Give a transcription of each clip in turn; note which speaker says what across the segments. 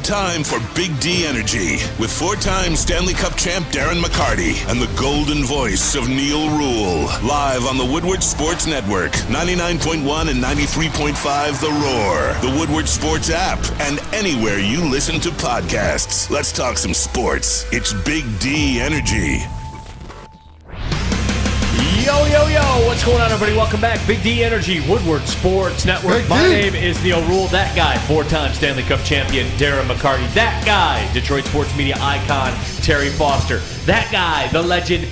Speaker 1: time for Big D Energy with four-time Stanley Cup champ Darren McCarty and the golden voice of Neal Ruhl. Live on the Woodward Sports Network, 99.1 and 93.5 The Roar, the Woodward Sports app, and anywhere you listen to podcasts. Let's talk some sports. It's Big D Energy.
Speaker 2: Yo, yo, yo, what's going on, everybody? Welcome back. Big D Energy, Woodward Sports Network. My name is Neal Ruhl. That guy, four-time Stanley Cup champion Darren McCarty. That guy, Detroit sports media icon Terry Foster. That guy, the legend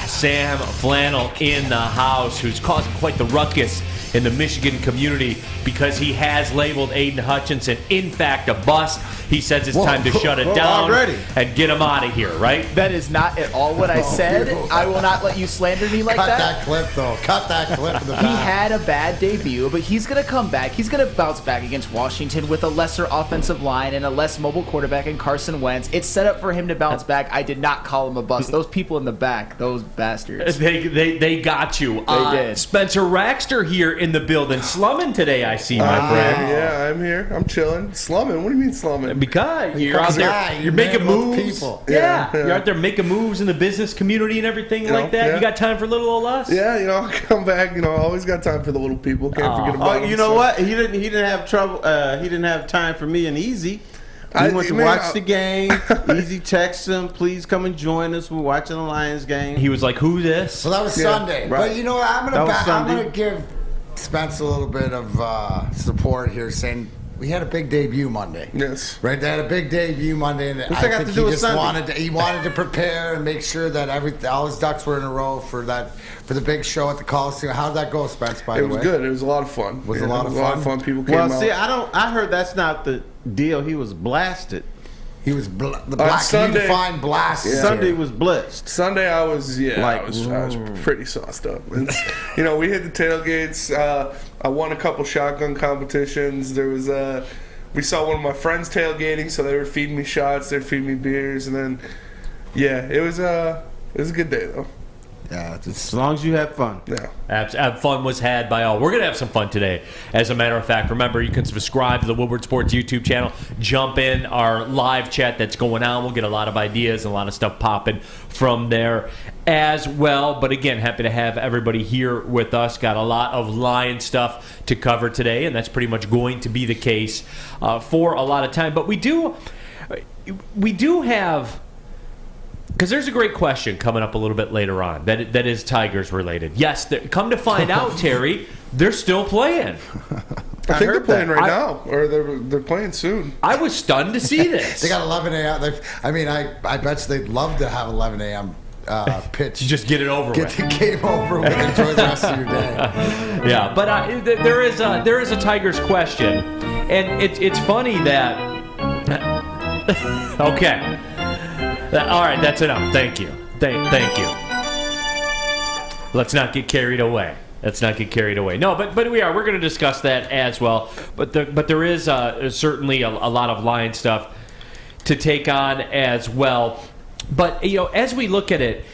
Speaker 2: Sam Flannel in the house, who's causing quite the ruckus in the Michigan community because he has labeled Aiden Hutchinson, in fact, a bust. He says it's time to shut it down and get him out of here, right?
Speaker 3: That is not at all what I said. I will not let you slander me like that.
Speaker 4: Cut that clip, though. Cut that clip in the back.
Speaker 3: He had a bad debut, but he's going to come back. He's going to bounce back against Washington with a lesser offensive line and a less mobile quarterback in Carson Wentz. It's set up for him to bounce back. I did not call him a bust. Those people in the back, those bastards.
Speaker 2: They got you.
Speaker 3: They did.
Speaker 2: Spencer Raxter here in the building. Slumming today, I see, my friend.
Speaker 5: Yeah, I'm here. I'm chilling. Slumming? What do you mean slumming?
Speaker 2: Because you're out there, you're making moves.
Speaker 4: People.
Speaker 2: Yeah, you're out there making moves in the business community and everything like that.
Speaker 5: Yeah.
Speaker 2: You got time for little old us?
Speaker 5: Yeah, I come back. Always got time for the little people. Can't forget about them.
Speaker 6: You know what? He didn't have trouble. He didn't have time for me and Easy. We went to watch the game. Easy texted him, please come and join us. We're watching the Lions game.
Speaker 2: He was like, who this?
Speaker 4: Well, that was Sunday.
Speaker 6: Right.
Speaker 4: But you know what? I'm going to give Spence a little bit of support here, saying we had a big debut Monday.
Speaker 5: Yes.
Speaker 4: Right? They had a big debut Monday, and
Speaker 6: What's that got to do with Sunday?
Speaker 4: He wanted to prepare and make sure that all his ducks were in a row for the big show at the Coliseum. How did that go, Spence, by the way?
Speaker 5: It was good. It was a lot of fun.
Speaker 4: It was a lot of fun?
Speaker 5: People came out.
Speaker 6: Well, see, I heard that's not the deal. He was blasted.
Speaker 4: He was the black.
Speaker 5: Sunday,
Speaker 4: you define blasted.
Speaker 5: Yeah.
Speaker 6: Sunday was blitzed.
Speaker 5: Sunday I was pretty sauced up. We hit the tailgates. I won a couple shotgun competitions. There was we saw one of my friends tailgating, so they were feeding me shots. They were feeding me beers, and then it was a good day though.
Speaker 4: Yeah,
Speaker 6: as long as you have fun.
Speaker 5: Yeah.
Speaker 2: Fun was had by all. We're going to have some fun today. As a matter of fact, remember, you can subscribe to the Woodward Sports YouTube channel. Jump in our live chat that's going on. We'll get a lot of ideas and a lot of stuff popping from there as well. But again, happy to have everybody here with us. Got a lot of Lion stuff to cover today, and that's pretty much going to be the case for a lot of time. But we do have... Because there's a great question coming up a little bit later on that is Tigers related. Yes, come to find out, Terry, they're still playing.
Speaker 5: I think they're playing right now, or they're playing soon.
Speaker 2: I was stunned to see this.
Speaker 4: They got 11 a.m. I bet you they'd love to have 11 a.m. Pitch.
Speaker 2: Just get it over with.
Speaker 4: Get the game over with. Enjoy the rest of your day.
Speaker 2: Yeah, but there is a Tigers question, and it's funny that. Okay. All right, that's enough. Thank you. Thank you. Let's not get carried away. No, but we're going to discuss that as well. But there is certainly a lot of Lion stuff to take on as well. But as we look at it,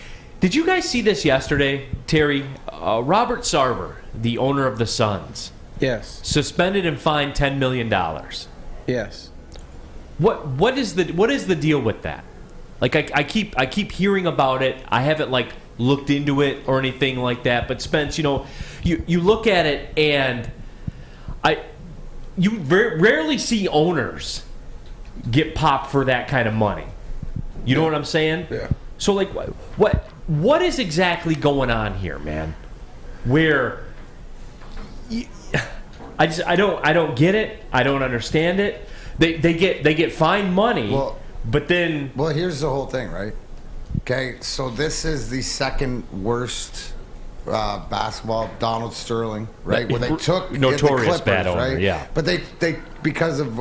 Speaker 2: did you guys see this yesterday, Terry? Robert Sarver, the owner of the Suns,
Speaker 7: yes,
Speaker 2: suspended and fined $10 million.
Speaker 7: Yes.
Speaker 2: What is the deal with that? Like I keep hearing about it. I haven't looked into it or anything like that. But Spence, you look at it and you rarely see owners get popped for that kind of money. You know what I'm saying?
Speaker 5: Yeah.
Speaker 2: So what is exactly going on here, man? Where I don't get it. I don't understand it. They get fined money. But then...
Speaker 4: Well, here's the whole thing, right? Okay, so this is the second worst basketball, Donald Sterling, right? Where they took
Speaker 2: notorious
Speaker 4: the Clippers,
Speaker 2: bad owner,
Speaker 4: right?
Speaker 2: yeah.
Speaker 4: But they because of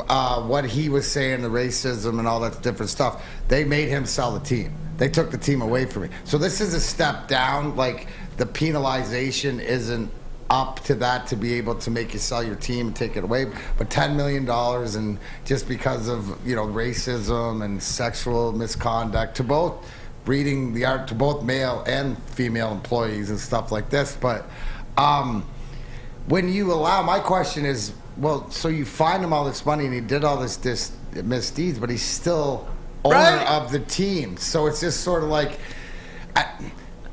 Speaker 4: what he was saying, the racism and all that different stuff, they made him sell the team. They took the team away from me. So this is a step down. Like, the penalization isn't up to that to be able to make you sell your team and take it away, but $10 million, and just because of racism and sexual misconduct to both breeding the art to both male and female employees and stuff like this. But when you allow, my question is, well, so you find him all this money and he did all this misdeeds, but he's still owner of the team. So it's just sort of like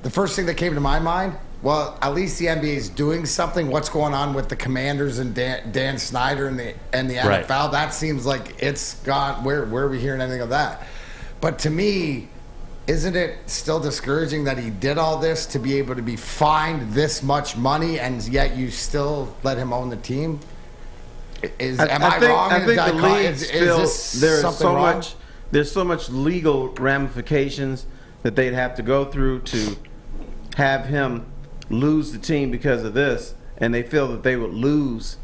Speaker 4: the first thing that came to my mind. Well, at least the NBA is doing something. What's going on with the Commanders and Dan Snyder and the NFL?
Speaker 2: Right.
Speaker 4: That seems like it's gone. Where are we hearing anything of that? But to me, isn't it still discouraging that he did all this to be able to be fined this much money and yet you still let him own the team? Am I wrong?
Speaker 6: I think the league
Speaker 4: wrong?
Speaker 6: There's so much legal ramifications that they'd have to go through to have him lose the team because of this, and they feel that they would lose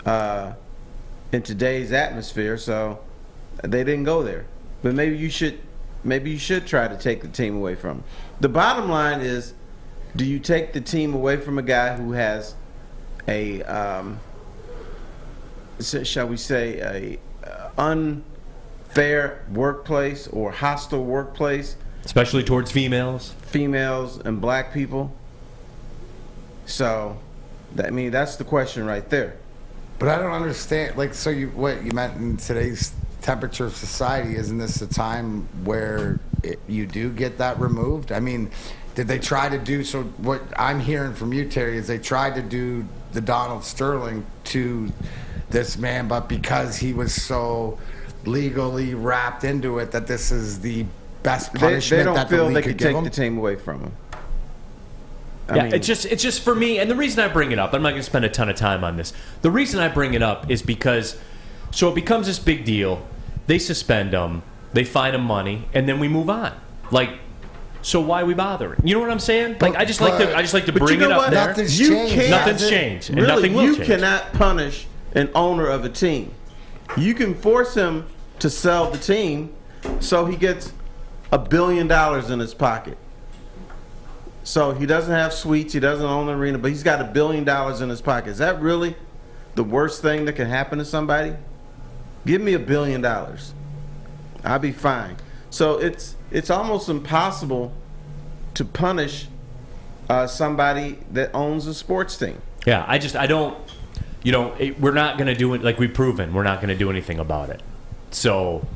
Speaker 6: in today's atmosphere, so they didn't go there. But maybe you should try to take the team away from him. The bottom line is, do you take the team away from a guy who has a shall we say a unfair workplace or hostile workplace,
Speaker 2: especially towards females
Speaker 6: and black people? So, that's the question right there.
Speaker 4: But I don't understand. Like, so what you meant in today's temperature of society, isn't this a time where you do get that removed? I mean, did they try to do, so what I'm hearing from you, Terry, is they tried to do the Donald Sterling to this man, but because he was so legally wrapped into it, that this is the best punishment that the league could give him?
Speaker 6: They don't feel they could take the team away from him. I mean,
Speaker 2: it's just for me, and the reason I bring it up, I'm not going to spend a ton of time on this. The reason I bring it up is because, so it becomes this big deal. They suspend him, they fine him money, and then we move on. Like, so why are we bothering? You know what I'm saying? Like, I just like to bring it up there.
Speaker 4: Nothing's changed.
Speaker 2: Nothing's changed, and
Speaker 6: really,
Speaker 2: nothing will change.
Speaker 6: You cannot punish an owner of a team. You can force him to sell the team so he gets $1 billion in his pocket. So he doesn't have suites, he doesn't own the arena, but he's got $1 billion in his pocket. Is that really the worst thing that can happen to somebody? Give me $1 billion. I'll be fine. So it's almost impossible to punish somebody that owns a sports team.
Speaker 2: Yeah, I don't, we're not going to do it, like we've proven, we're not going to do anything about it. So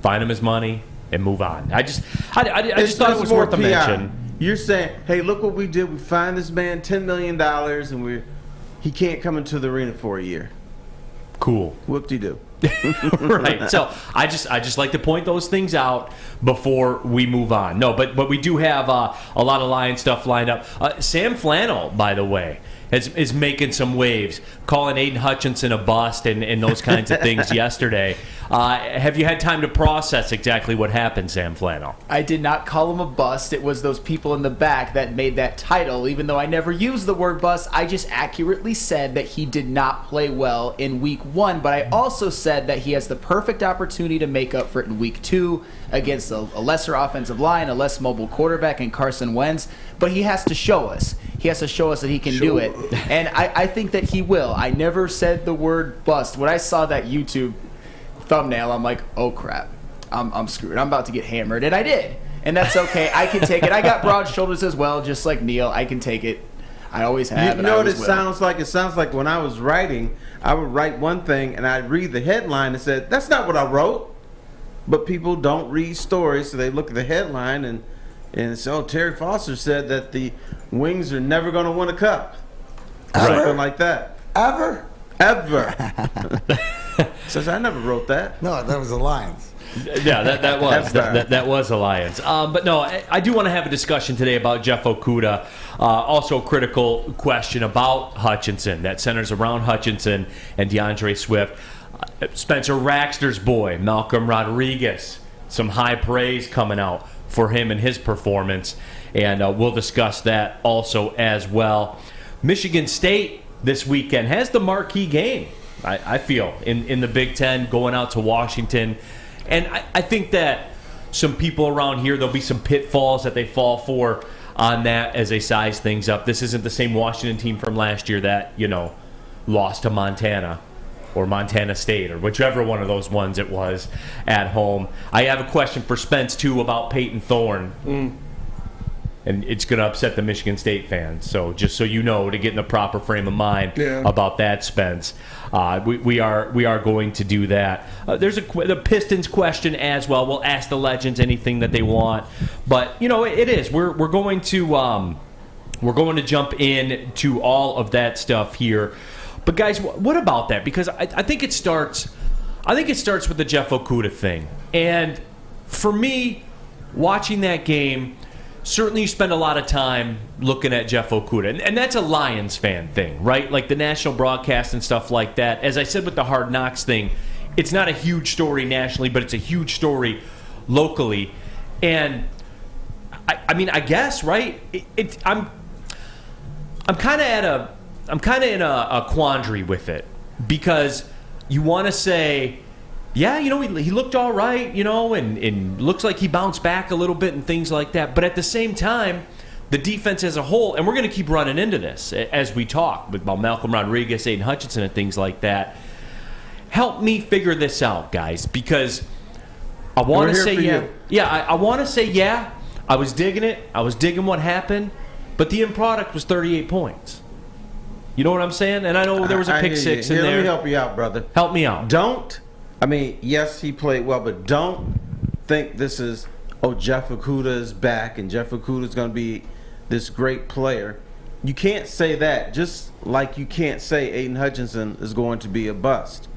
Speaker 2: fine him his money and move on. I just thought it was worth a mention.
Speaker 6: You're saying, hey, look what we did. We fined this man $10 million, and he can't come into the arena for a year.
Speaker 2: Cool.
Speaker 6: Whoop-de-doo.
Speaker 2: Right. So I just like to point those things out before we move on. No, but we do have a lot of Lion stuff lined up. Sam Flannel, by the way, is making some waves, calling Aiden Hutchinson a bust and those kinds of things yesterday. Have you had time to process exactly what happened, Sam Flannel?
Speaker 3: I did not call him a bust. It was those people in the back that made that title. Even though I never used the word bust, I just accurately said that he did not play well in week 1. But I also said that he has the perfect opportunity to make up for it in week 2 against a lesser offensive line, a less mobile quarterback in Carson Wentz. But he has to show us. He has to show us that he can do it. And I think that he will. I never said the word bust. When I saw that YouTube thumbnail, I'm like, oh crap, I'm screwed. I'm about to get hammered, and I did, and that's okay. I can take it. I got broad shoulders as well, just like Neal. I can take it. I always have.
Speaker 6: You know what it sounds like? It sounds like when I was writing, I would write one thing, and I'd read the headline and said, "That's not what I wrote." But people don't read stories, so they look at the headline and say, "Oh, Terry Foster said that the Wings are never going to win a cup." Something like that.
Speaker 4: Ever.
Speaker 6: Says I never wrote that.
Speaker 4: No, that was the Lions.
Speaker 2: Yeah, that was a Lions. But no, I do want to have a discussion today about Jeff Okudah. Also a critical question about Hutchinson that centers around Hutchinson and DeAndre Swift. Spencer Raxter's boy, Malcolm Rodriguez. Some high praise coming out for him and his performance. And we'll discuss that also as well. Michigan State this weekend has the marquee game, I feel, in the Big Ten, going out to Washington. And I think that some people around here, there'll be some pitfalls that they fall for on that as they size things up. This isn't the same Washington team from last year that, lost to Montana or Montana State or whichever one of those ones it was at home. I have a question for Spence, too, about Peyton Thorne. and it's going to upset the Michigan State fans. So just so you know, to get in the proper frame of mind about that, Spence, we are going to do that. There's the Pistons question as well. We'll ask the legends anything that they want, but it is. We're going to jump into all of that stuff here. But guys, what about that? Because I think it starts. With the Jeff Okudah thing, and for me, watching that game. Certainly you spend a lot of time looking at Jeff Okudah, and that's a Lions fan thing, right? Like the national broadcast and stuff like that. As I said with the Hard Knocks thing, it's not a huge story nationally, but it's a huge story locally. And I guess, right? I'm kind of in a quandary with it, because you want to say, yeah, he looked all right, and looks like he bounced back a little bit and things like that. But at the same time, the defense as a whole, and we're going to keep running into this as we talk about Malcolm Rodriguez, Aiden Hutchinson, and things like that. Help me figure this out, guys, because I want to say yeah. Yeah, I want to say yeah. I was digging it. I was digging what happened. But the end product was 38 points. You know what I'm saying? And I know there was a pick six in there.
Speaker 6: Let me help you out, brother.
Speaker 2: Help me out.
Speaker 6: Yes, he played well, but don't think this is, Jeff Okudah is back and Jeff Okudah is going to be this great player. You can't say that, just like you can't say Aiden Hutchinson is going to be a bust.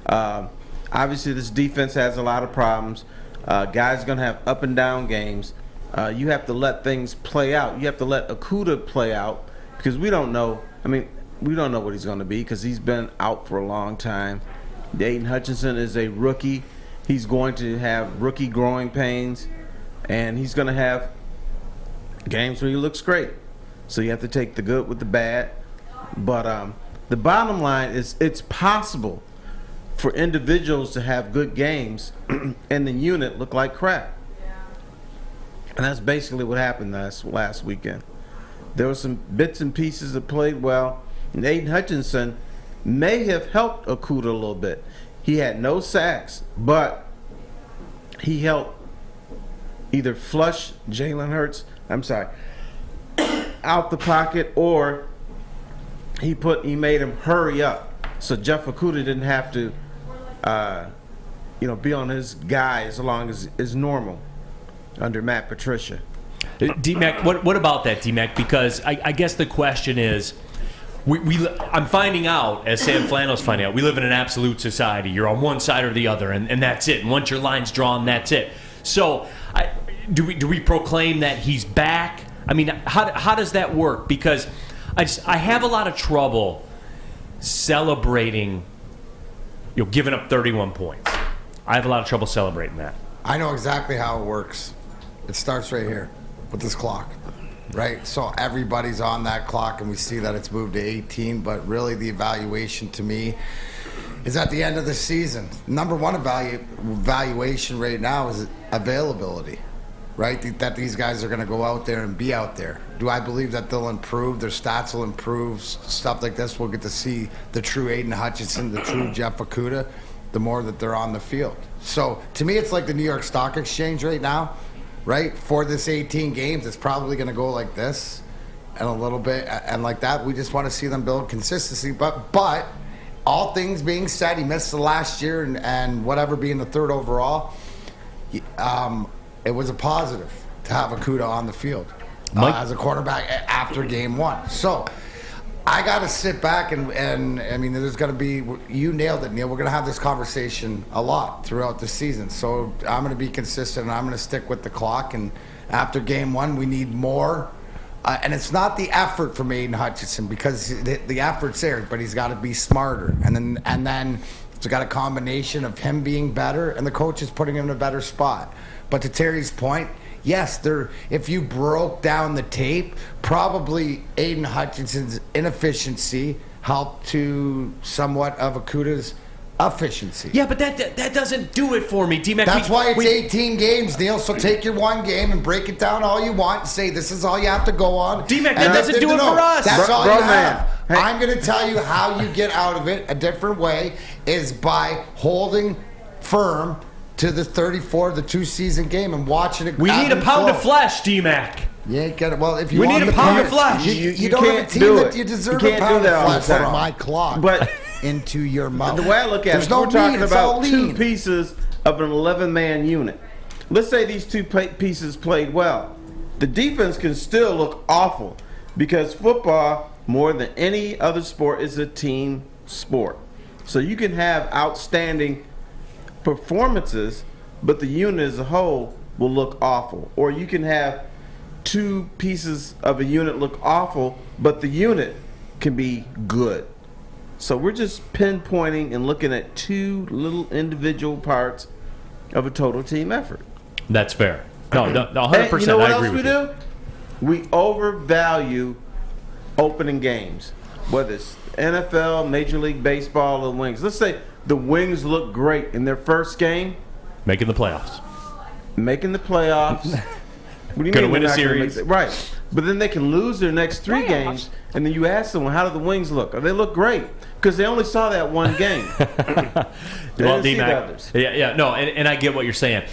Speaker 6: Obviously, this defense has a lot of problems. Guys are going to have up and down games. You have to let things play out. You have to let Okudah play out, because we don't know. We don't know what he's going to be, because he's been out for a long time. Aiden Hutchinson is a rookie. He's going to have rookie growing pains, and he's going to have games where he looks great. So you have to take the good with the bad. But the bottom line is, it's possible for individuals to have good games and the unit look like crap. And that's basically what happened last weekend. There were some bits and pieces that played well, and Aiden Hutchinson may have helped Okudah a little bit. He had no sacks, but he helped either flush Jalen Hurts, out the pocket, or he made him hurry up. So Jeff Okudah didn't have to, be on his guy as long as is normal under Matt Patricia.
Speaker 2: D-Mac, what about that, D-Mac? Because I guess the question is, I'm finding out, as Sam Flannel's finding out, we live in an absolute society. You're on one side or the other, and that's it. And once your line's drawn, that's it. So do we proclaim that he's back? How does that work? Because I have a lot of trouble celebrating, giving up 31 points. I have a lot of trouble celebrating that.
Speaker 4: I know exactly how it works. It starts right here with this clock. Right, so everybody's on that clock, and we see that it's moved to 18. But really, the evaluation to me is at the end of the season. Number one evaluation right now is availability. Right, that these guys are going to go out there and be out there. Do I believe that they'll improve? Their stats will improve. Stuff like this, we'll get to see the true Aiden Hutchinson, the true Jeff Okudah, the more that they're on the field. So to me, it's like the New York Stock Exchange right now. Right, for this 18 games, it's probably going to go like this and a little bit and like that. We just want to see them build consistency. But all things being said, he missed the last year and whatever being the third overall, it was a positive to have Okudah on the field as a quarterback after game one. So I got to sit back and there's going to be, you nailed it, Neal. We're going to have this conversation a lot throughout the season. So I'm going to be consistent, and I'm going to stick with the clock. And after game one, we need more. And it's not the effort from Aiden Hutchinson, because the effort's there, but he's got to be smarter. And then it's got a combination of him being better and the coach is putting him in a better spot. But to Terry's point, yes, if you broke down the tape, probably Aiden Hutchinson's inefficiency helped to somewhat of Okudah's efficiency.
Speaker 2: Yeah, but that doesn't do it for me, D-Mac.
Speaker 4: That's why it's 18 games, Neal. So take your one game and break it down all you want and say this is all you have to go on.
Speaker 2: D-Mac, that doesn't do it for us.
Speaker 4: That's all you have. Hey. I'm going to tell you how you get out of it a different way is by holding firm to the 34, the two-season game, and watching it.
Speaker 2: We need a pound of flesh, D-Mac.
Speaker 4: You ain't gonna. Well, if you
Speaker 7: We
Speaker 4: want
Speaker 7: need a
Speaker 4: the
Speaker 7: pound of
Speaker 4: parent-
Speaker 7: flesh.
Speaker 4: You don't have a
Speaker 6: can't
Speaker 4: team
Speaker 6: do
Speaker 4: that
Speaker 6: it.
Speaker 4: you deserve
Speaker 6: You
Speaker 4: a
Speaker 6: can't do
Speaker 4: pound
Speaker 6: that
Speaker 4: of
Speaker 6: all the
Speaker 4: flesh.
Speaker 6: time.
Speaker 4: My clock
Speaker 6: But
Speaker 4: into your mouth.
Speaker 6: the way I look at
Speaker 4: There's
Speaker 6: it,
Speaker 4: no
Speaker 6: we're talking
Speaker 4: meat, it's all
Speaker 6: about two
Speaker 4: lean.
Speaker 6: pieces of an 11-man unit. Let's say these two pieces played well. The defense can still look awful because football, more than any other sport, is a team sport. So you can have outstanding performances, but the unit as a whole will look awful. Or you can have two pieces of a unit look awful, but the unit can be good. So we're just pinpointing and looking at two little individual parts of a total team effort.
Speaker 2: That's fair. No, 100%.
Speaker 6: And you know what
Speaker 2: I
Speaker 6: else
Speaker 2: agree
Speaker 6: we
Speaker 2: with
Speaker 6: do? We overvalue opening games, whether it's NFL, Major League Baseball, or Wings. Let's say the Wings look great in their first game,
Speaker 2: Making the playoffs.
Speaker 6: making the playoffs. What do you
Speaker 2: Gonna
Speaker 6: mean
Speaker 2: win
Speaker 6: they're
Speaker 2: a
Speaker 6: not gonna
Speaker 2: series.
Speaker 6: make right. But then they can lose their next 3 games, and then you ask someone, how do the Wings look? They look great because they only saw that one game. They didn't see the others.
Speaker 2: Yeah, no, and I get what you're saying.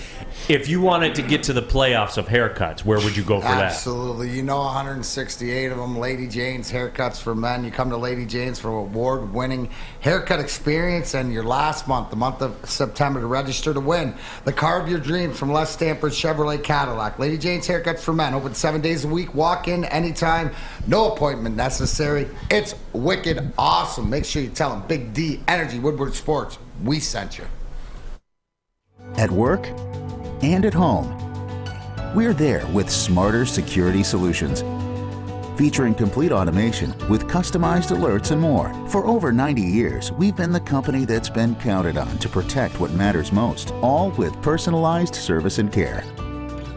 Speaker 2: If you wanted to get to the playoffs of haircuts, where would you go for that?
Speaker 4: Absolutely. You know 168 of them. Lady Jane's Haircuts for Men. You come to Lady Jane's for award-winning haircut experience, and your last month, the month of September, to register to win the car of your dreams from Les Stanford Chevrolet Cadillac. Lady Jane's Haircuts for Men. Open 7 days a week. Walk in anytime. No appointment necessary. It's wicked awesome. Make sure you tell them Big D Energy Woodward Sports, we sent you.
Speaker 8: At work and at home, we're there with smarter security solutions. Featuring complete automation with customized alerts and more. For over 90 years, we've been the company that's been counted on to protect what matters most, all with personalized service and care.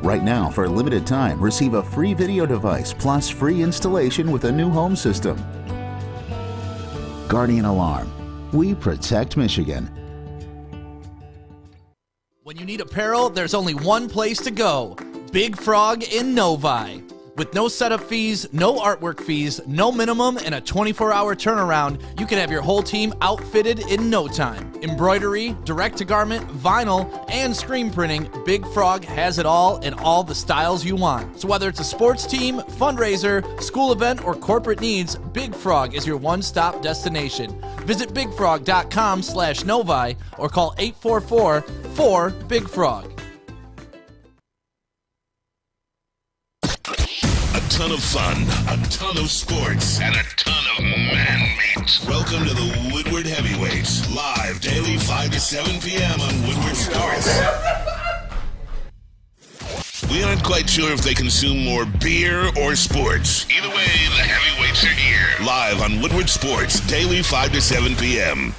Speaker 8: Right now, for a limited time, receive a free video device plus free installation with a new home system. Guardian Alarm. We protect Michigan.
Speaker 9: When you need apparel, there's only one place to go. Big Frog in Novi. With no setup fees, no artwork fees, no minimum, and a 24-hour turnaround, you can have your whole team outfitted in no time. Embroidery, direct-to-garment, vinyl, and screen printing, Big Frog has it all in all the styles you want. So whether it's a sports team, fundraiser, school event, or corporate needs, Big Frog is your one-stop destination. Visit bigfrog.com/Novi or call 844-4-BIG-FROG.
Speaker 1: A ton of fun, a ton of sports, and a ton of man-meat. Welcome to the Woodward Heavyweights, live daily 5 to 7 p.m. on Woodward Sports. We aren't quite sure if they consume more beer or sports. Either way, the Heavyweights are here, live on Woodward Sports, daily 5 to 7 p.m.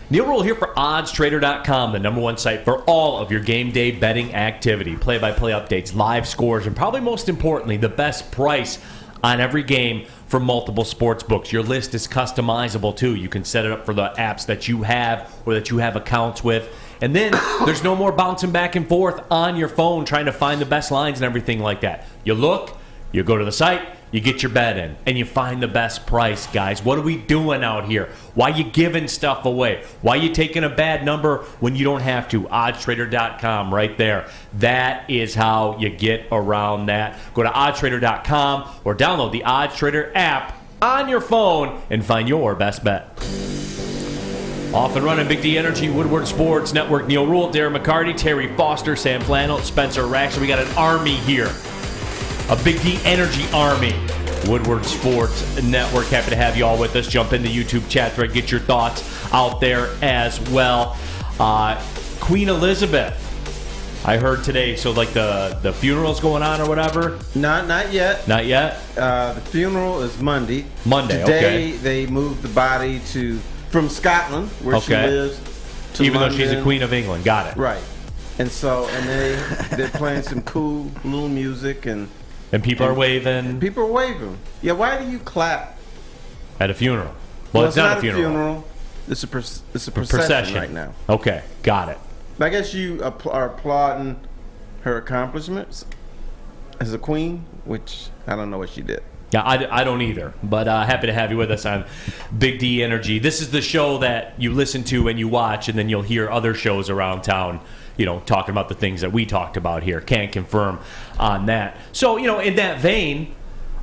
Speaker 2: Neal Ruhl here for oddstrader.com, the #1 site for all of your game day betting activity. Play-by-play updates, live scores, and probably most importantly, the best price on every game for multiple sports books. Your list is customizable too. You can set it up for the apps that you have or that you have accounts with. And then there's no more bouncing back and forth on your phone trying to find the best lines and everything like that. You look, you go to the site, you get your bet in, and you find the best price, guys. What are we doing out here? Why you giving stuff away? Why you taking a bad number when you don't have to? oddstrader.com right there. That is how you get around that. Go to oddstrader.com or download the OddsTrader app on your phone and find your best bet. Off and running, Big D Energy, Woodward Sports Network, Neal Ruhl, Darren McCarty, Terry Foster, Sam Flannel, Spencer Rax. We got an army here. A Big D Energy Army. Woodward Sports Network. Happy to have you all with us. Jump in the YouTube chat thread. Get your thoughts out there as well. Queen Elizabeth. I heard today, so like the funeral's going on or whatever?
Speaker 6: Not yet.
Speaker 2: Not yet?
Speaker 6: The funeral is Monday.
Speaker 2: Monday,
Speaker 6: Today,
Speaker 2: okay.
Speaker 6: they moved the body from Scotland, where she lives, to
Speaker 2: even
Speaker 6: London.
Speaker 2: though she's a Queen of England. Got it.
Speaker 6: Right. And so, they're playing some cool little music and
Speaker 2: people are waving.
Speaker 6: People are waving. Yeah, why do you clap
Speaker 2: at a funeral? Well, it's not a funeral.
Speaker 6: It's a procession right now.
Speaker 2: Okay, got it.
Speaker 6: I guess you are applauding her accomplishments as a queen, which I don't know what she did.
Speaker 2: Yeah, I don't either, but happy to have you with us on Big D Energy. This is the show that you listen to and you watch, and then you'll hear other shows around town talking about the things that we talked about here. Can't confirm on that. So, in that vein,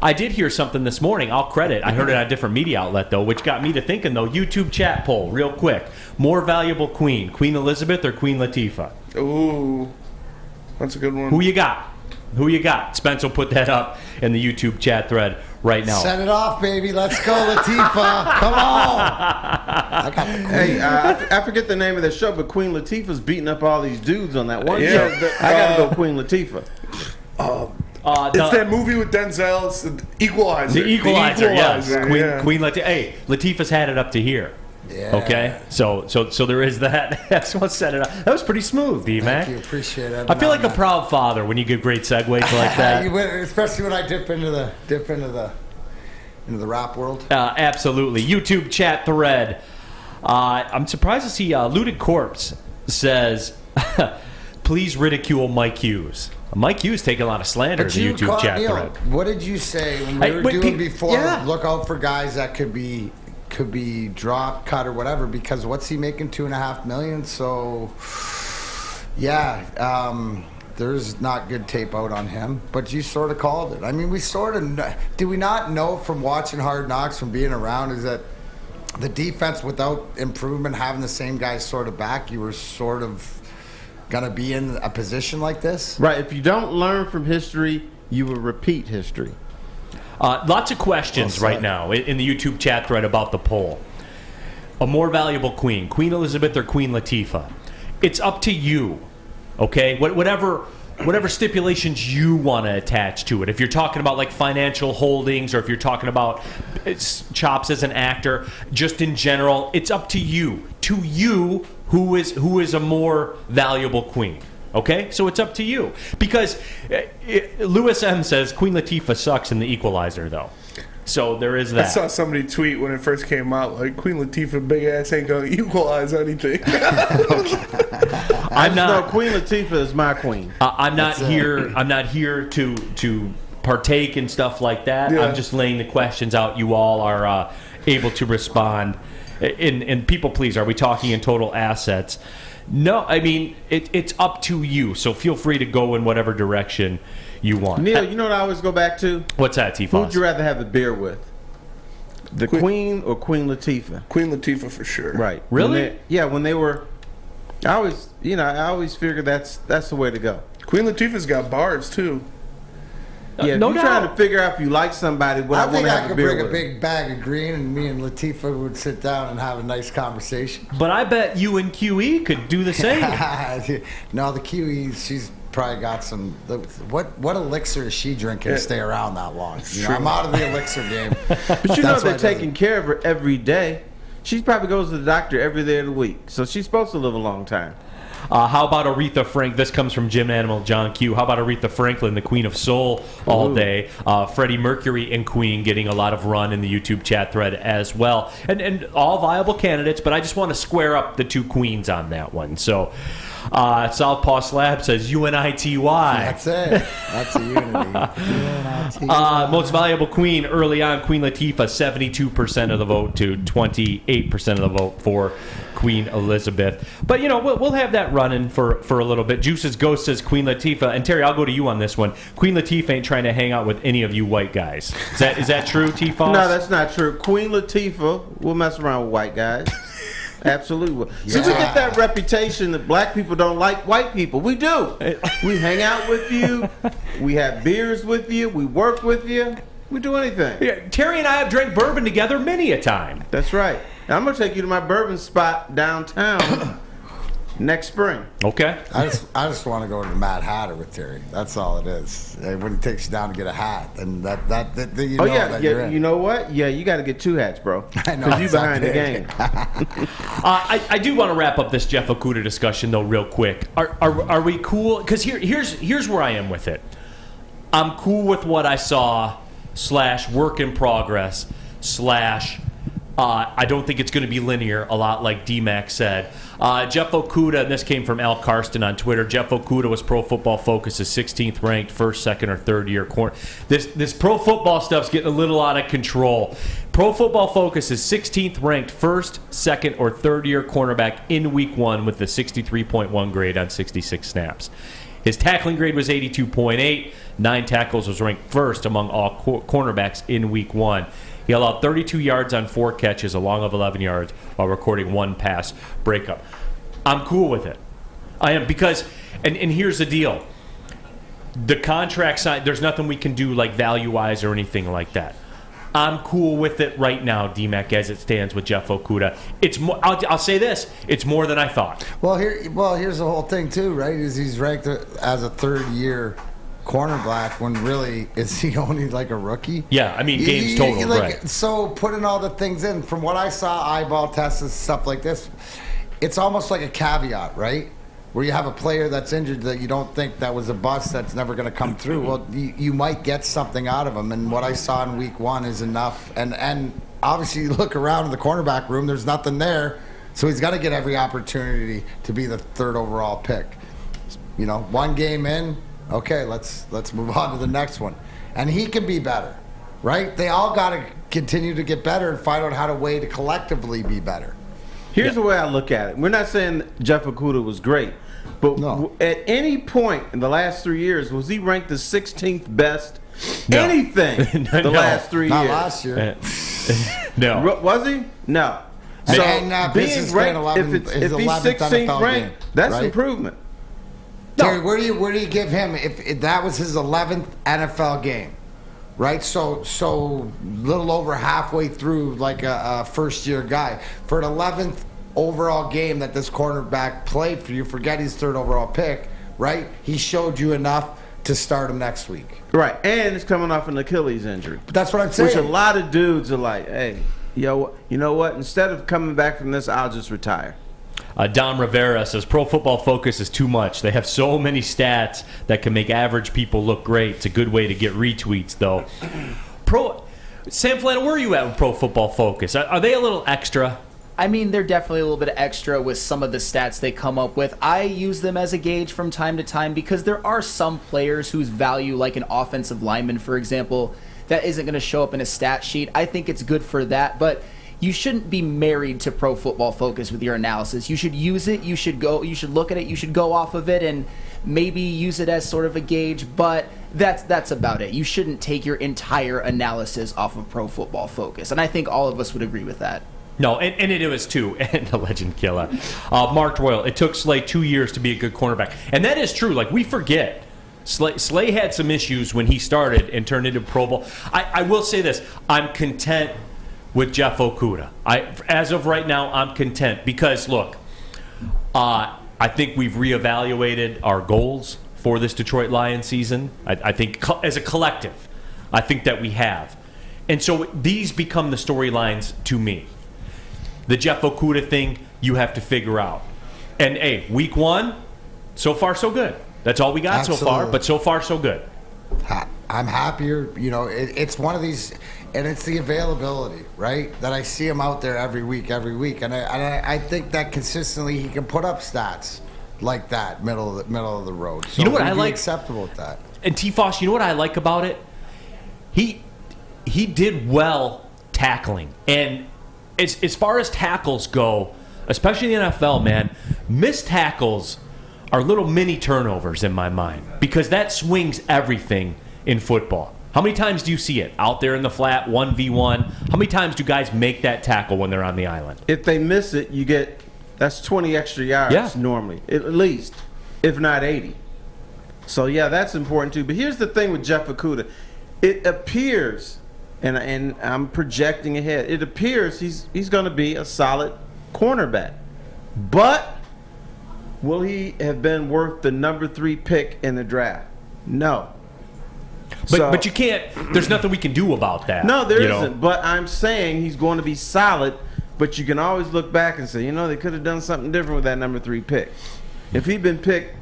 Speaker 2: I did hear something this morning. I'll credit. I heard it on a different media outlet, though, which got me to thinking, though. YouTube chat poll, real quick. More valuable queen, Queen Elizabeth or Queen Latifah?
Speaker 5: Ooh, that's a good one.
Speaker 2: Who you got? Spence will put that up in the YouTube chat thread right now.
Speaker 4: Set it off, baby. Let's go, Latifah. Come on. I got the queen.
Speaker 6: Hey, I forget the name of the show, but Queen Latifah's beating up all these dudes on that one show. I got to go Queen Latifah.
Speaker 5: It's that movie with Denzel. It's the Equalizer.
Speaker 2: The Equalizer, yes.
Speaker 5: Yeah.
Speaker 2: Queen Latifah. Hey, Latifah's had it up to here.
Speaker 4: Yeah.
Speaker 2: Okay, so there is that. That's what set it up. That was pretty smooth, D-Mac.
Speaker 4: Thank you, appreciate it.
Speaker 2: I feel like a proud father when you give great segues like that.
Speaker 4: Especially when I dip into the rap world.
Speaker 2: Absolutely. YouTube chat thread. I'm surprised to see Looted Corpse says, please ridicule Mike Hughes. Mike Hughes taking a lot of slander in the YouTube chat thread.
Speaker 4: What did you say when we were doing before? Yeah. Look out for guys that could be dropped, cut, or whatever. Because what's he making? $2.5 million. So, yeah, there's not good tape out on him. But you sort of called it. I mean, do we not know from watching Hard Knocks, from being around, is that the defense without improvement, having the same guys sort of back, you were sort of going to be in a position like this?
Speaker 6: Right. If you don't learn from history, you will repeat history.
Speaker 2: Lots of questions right now in the YouTube chat thread about the poll. A more valuable queen, Queen Elizabeth or Queen Latifah? It's up to you, okay? Whatever stipulations you want to attach to it. If you're talking about like financial holdings, or if you're talking about chops as an actor, just in general, it's up to you. To you, who is a more valuable queen? Okay, so it's up to you. Because Lewis M says Queen Latifah sucks in The Equalizer, though. So there is that.
Speaker 5: I saw somebody tweet when it first came out, like, Queen Latifah, big ass, ain't gonna equalize anything.
Speaker 6: I'm not. No, Queen Latifah is my queen.
Speaker 2: I'm not here. I'm not here to partake in stuff like that.
Speaker 5: Yeah.
Speaker 2: I'm just laying the questions out. You all are able to respond. And people, please, are we talking in total assets? No, I mean, it's up to you. So feel free to go in whatever direction you want.
Speaker 6: Neil, you know what I always go back to?
Speaker 2: What's that, T-Foss?
Speaker 6: Who would you rather have the beer with? The Queen or Queen Latifah?
Speaker 5: Queen Latifah for sure.
Speaker 6: Right.
Speaker 2: Really?
Speaker 6: When they were, I always figured that's the way to go.
Speaker 5: Queen Latifah's got bars too.
Speaker 6: Yeah,
Speaker 2: no
Speaker 6: if you're
Speaker 2: doubt.
Speaker 6: trying to figure out if you like somebody, what I want to have a beer with.
Speaker 4: I think I could bring a big bag of green, and me and Latifah would sit down and have a nice conversation.
Speaker 2: But I bet you and QE could do the same.
Speaker 4: No, the QE, she's probably got some. What elixir is she drinking to stay around that long? I'm out of the elixir game.
Speaker 6: But you know they're taking care of her every day. She probably goes to the doctor every day of the week, so she's supposed to live a long time.
Speaker 2: How about Aretha Franklin? This comes from Jim Animal John Q. How about Aretha Franklin, the Queen of Soul, all day? Freddie Mercury and Queen getting a lot of run in the YouTube chat thread as well. And all viable candidates, but I just want to square up the two queens on that one. So Southpaw Slab says UNITY.
Speaker 4: That's it. That's a unity.
Speaker 2: Most valuable queen early on, Queen Latifah, 72% of the vote to 28% of the vote for Queen Elizabeth. But, we'll have that running for a little bit. Juice's Ghost says Queen Latifah. And, Terry, I'll go to you on this one. Queen Latifah ain't trying to hang out with any of you white guys. Is that true, T-Foss?
Speaker 6: No, that's not true. Queen Latifah will mess around with white guys. Absolutely. Yeah. So we get that reputation that black people don't like white people. We do. We hang out with you. We have beers with you. We work with you. We do anything.
Speaker 2: Yeah, Terry and I have drank bourbon together many a time.
Speaker 6: That's right. Now, I'm going to take you to my bourbon spot downtown next spring.
Speaker 2: Okay.
Speaker 4: I just want to go to the Mad Hatter with Terry. That's all it is. When he takes you down to get a hat, and that you know that you're in.
Speaker 6: You know what? Yeah, you got to get 2 hats, bro.
Speaker 4: I know.
Speaker 6: Because you behind the game.
Speaker 2: I do want to wrap up this Jeff Okudah discussion though, real quick. Are we cool? Because here's where I am with it. I'm cool with what I saw / work in progress / I don't think it's going to be linear, a lot like D-Mac said. Jeff Okudah, and this came from Al Karsten on Twitter, Jeff Okudah was Pro Football Focus's 16th ranked first, second, or third year corner. This pro football stuff's getting a little out of control. Pro Football Focus is 16th ranked first, second, or third year cornerback in week 1 with the 63.1 grade on 66 snaps. His tackling grade was 82.8. 9 tackles, was ranked first among all cornerbacks in week 1. He allowed 32 yards on 4 catches, a long of 11 yards, while recording 1 pass breakup. I'm cool with it. I am, because, and here's the deal. The contract side, there's nothing we can do like value-wise or anything like that. I'm cool with it right now, D-Mac, as it stands with Jeff Okudah. It's more. I'll say this: it's more than I thought.
Speaker 4: Well, here's the whole thing too, right? Is he's ranked as a third-year cornerback when really is he only like a rookie?
Speaker 2: Yeah, I mean games total, right?
Speaker 4: So putting all the things in, from what I saw, eyeball tests and stuff like this, it's almost like a caveat, right? Where you have a player that's injured that you don't think that was a bust that's never going to come through. Well, you might get something out of him, and what I saw in week 1 is enough. And obviously, you look around in the cornerback room, there's nothing there, so he's got to get every opportunity to be the 3rd overall pick. You know, 1 game in, okay, let's move on to the next one, and he can be better, right? They all got to continue to get better and find out how to collectively be better.
Speaker 6: Here's the way I look at it. We're not saying Jeff Okudah was great, but at any point in the last 3 years, was he ranked the 16th best anything the last 3 years?
Speaker 4: Not last year.
Speaker 6: No. Was he? No. So being ranked, if he's 16th ranked, that's improvement.
Speaker 4: Terry, where do you give him if that was his 11th NFL game? Right, so little over halfway through, like a first-year guy. For an 11th overall game that this cornerback played for you, forget his 3rd overall pick, right? He showed you enough to start him next week.
Speaker 6: Right, and it's coming off an Achilles injury.
Speaker 4: But that's what I'm saying.
Speaker 6: Which a lot of dudes are like, hey, you know what? Instead of coming back from this, I'll just retire.
Speaker 2: Dom Rivera says Pro Football Focus is too much. They have so many stats that can make average people look great. It's a good way to get retweets, though. Sam Flanagan, where are you at with Pro Football Focus? Are they a little extra?
Speaker 3: I mean, they're definitely a little bit extra with some of the stats they come up with. I use them as a gauge from time to time because there are some players whose value, like an offensive lineman, for example, that isn't going to show up in a stat sheet. I think it's good for that, but you shouldn't be married to Pro Football Focus with your analysis. You should use it, you should look at it, you should go off of it and maybe use it as sort of a gauge, but that's about it. You shouldn't take your entire analysis off of Pro Football Focus, and I think all of us would agree with that.
Speaker 2: No, and it was too, and the legend killer. Mark Royal, it took Slay 2 years to be a good cornerback. And that is true. Like, we forget. Slay had some issues when he started and turned into Pro Bowl. I will say this. I'm content with Jeff Okudah. As of right now, I'm content because, look, I think we've reevaluated our goals for this Detroit Lions season. I think as a collective, I think that we have. And so these become the storylines to me. The Jeff Okudah thing, you have to figure out. And, hey, week 1, so far so good. That's all we got so far, but so far so good.
Speaker 4: I'm happier. You know, it's one of these, and it's the availability, right? That I see him out there every week. And I think that consistently he can put up stats like that, middle of the road. So
Speaker 2: you know what I like?
Speaker 4: Acceptable with that.
Speaker 2: And T-Foss, you know what I like about it? He did well tackling. And as far as tackles go, especially in the NFL, man, missed tackles are little mini turnovers in my mind because that swings everything in football. How many times do you see it out there in the flat, 1v1? How many times do guys make that tackle when they're on the island?
Speaker 6: If they miss it, that's 20 extra yards normally, at least, if not 80. So, yeah, that's important too. But here's the thing with Jeff Okudah. It appears, and I'm projecting ahead, it appears he's going to be a solid cornerback. But will he have been worth the number 3 pick in the draft? No.
Speaker 2: But you can't. There's nothing we can do about that.
Speaker 6: No, there isn't. But I'm saying he's going to be solid. But you can always look back and say, they could have done something different with that number 3 pick. If he'd been picked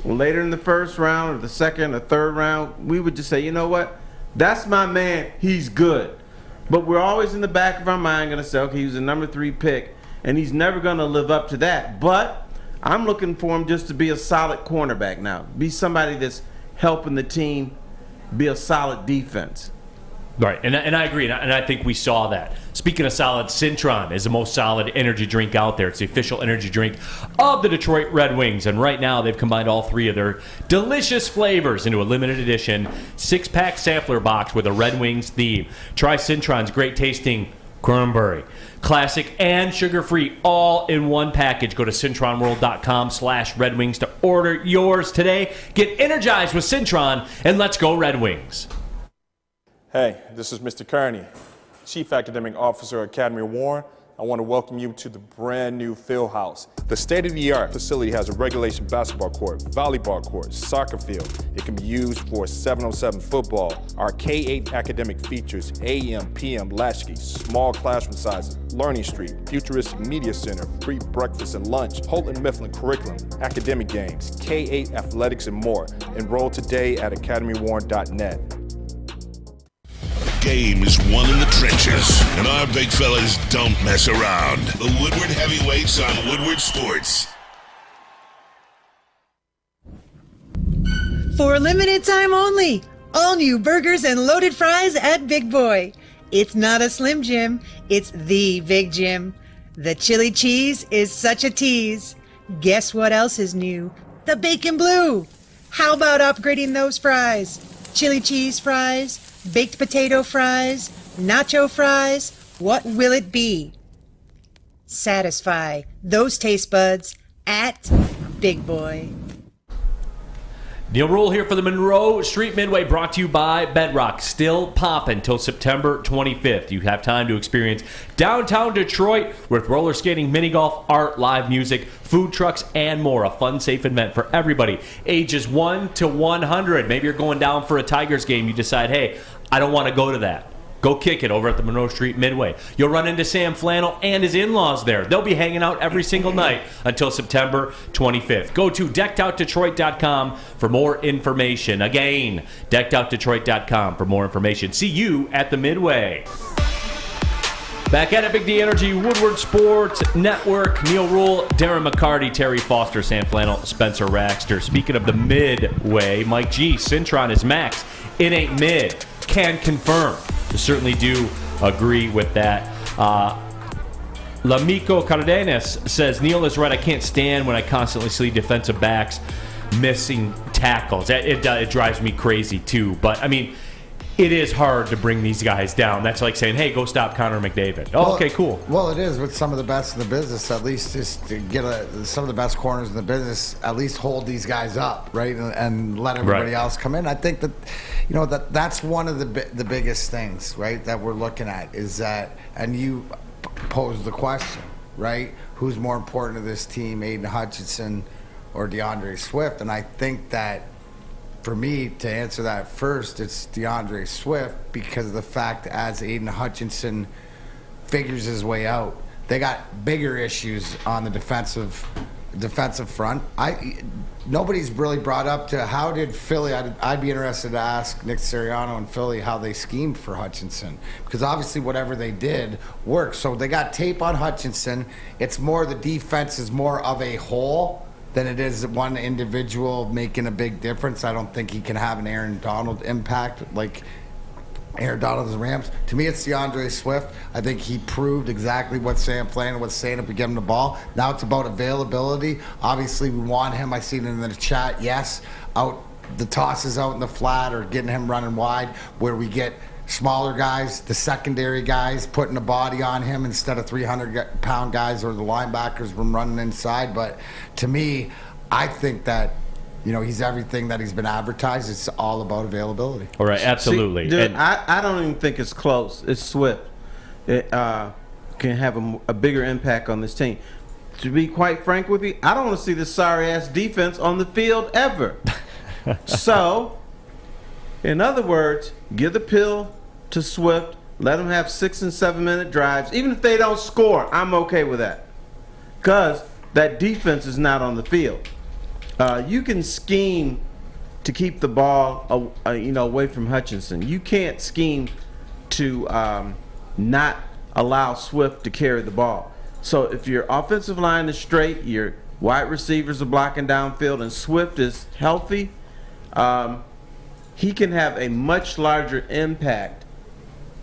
Speaker 6: later in the first round or the second or third round, we would just say, you know what? That's my man. He's good. But we're always in the back of our mind going to say, okay, he was a number 3 pick, and he's never going to live up to that. But I'm looking for him just to be a solid cornerback now. Be somebody that's helping the team be a solid defense.
Speaker 2: Right, and I agree, and I think we saw that. Speaking of solid, Cintron is the most solid energy drink out there. It's the official energy drink of the Detroit Red Wings, and right now they've combined all three of their delicious flavors into a limited edition 6-pack sampler box with a Red Wings theme. Try Cintron's great-tasting cranberry, classic and sugar-free, all in one package. Go to CintronWorld.com/Red Wings to order yours today. Get energized with Cintron, and let's go Red Wings.
Speaker 10: Hey, this is Mr. Kearney, Chief Academic Officer at Academy of Warren. I want to welcome you to the brand new field house. The state-of-the-art facility has a regulation basketball court, volleyball court, soccer field. It can be used for 7-on-7 football. Our K-8 academic features AM, PM, latchkey, small classroom sizes, Learning Street, futuristic media center, free breakfast and lunch, Houghton Mifflin curriculum, academic games, K-8 athletics, and more. Enroll today at academywarren.net.
Speaker 1: Game is won in the trenches, and our big fellas don't mess around. The Woodward Heavyweights on Woodward Sports.
Speaker 11: For a limited time only, all new burgers and loaded fries at Big Boy. It's not a Slim Jim, it's the Big Jim. The chili cheese is such a tease. Guess what else is new? The bacon blue. How about upgrading those fries? Chili cheese fries, baked potato fries, nacho fries, what will it be? Satisfy those taste buds at Big Boy.
Speaker 2: Neal Ruhl here for the Monroe Street Midway, brought to you by Bedrock. Still popping until September 25th. You have time to experience downtown Detroit with roller skating, mini golf, art, live music, food trucks, and more. A fun, safe event for everybody, ages 1 to 100. Maybe you're going down for a Tigers game. You decide, hey, I don't want to go to that. Go kick it over at the Monroe Street Midway. You'll run into Sam Flannel and his in-laws there. They'll be hanging out every single night until September 25th. Go to deckedoutdetroit.com for more information. Again, deckedoutdetroit.com for more information. See you at the Midway. Back at it, Big D Energy, Woodward Sports Network. Neal Ruhl, Darren McCarty, Terry Foster, Sam Flannel, Spencer Raxter. Speaking of the Midway, Mike G, Cintron is max. It ain't mid. Can confirm. I certainly do agree with that. Lamico Cardenas says, Neal is right. I can't stand when I constantly see defensive backs missing tackles. It drives me crazy, too. But, I mean, it is hard to bring these guys down. That's like saying, hey, go stop Connor McDavid. Oh, well, okay, cool.
Speaker 4: Well, it is with some of the best in the business, at least just to get some of the best corners in the business, at least hold these guys up, right, and let everybody else come in. I think that, you know, that's one of the biggest things, right, that we're looking at is that, and you pose the question, right, who's more important to this team, Aiden Hutchinson or DeAndre Swift? And I think that, for me, to answer that first, it's DeAndre Swift because of the fact as Aiden Hutchinson figures his way out, they got bigger issues on the defensive front. Nobody's really brought up to how did Philly, I'd be interested to ask Nick Sirianni and Philly how they schemed for Hutchinson, because obviously whatever they did worked. So they got tape on Hutchinson. It's more the defense is more of a whole than it is one individual making a big difference. I don't think he can have an Aaron Donald impact like Aaron Donald and the Rams. To me, it's DeAndre Swift. I think he proved exactly what Sam Flannel was saying if we give him the ball. Now it's about availability. Obviously, we want him. I seen it in the chat. Yes, out the tosses out in the flat or getting him running wide where we get smaller guys, the secondary guys, putting a body on him instead of 300-pound guys or the linebackers from running inside. But to me, I think that, you know, he's everything that he's been advertised. It's all about availability.
Speaker 2: All right, absolutely.
Speaker 6: See, dude, I don't even think it's close. It's Swift. It can have a bigger impact on this team. To be quite frank with you, I don't want to see this sorry-ass defense on the field ever. So, in other words, give the pill to Swift. Let them have 6- and 7-minute drives. Even if they don't score, I'm okay with that. Because that defense is not on the field. You can scheme to keep the ball away from Hutchinson. You can't scheme to not allow Swift to carry the ball. So if your offensive line is straight, your wide receivers are blocking downfield, and Swift is healthy, he can have a much larger impact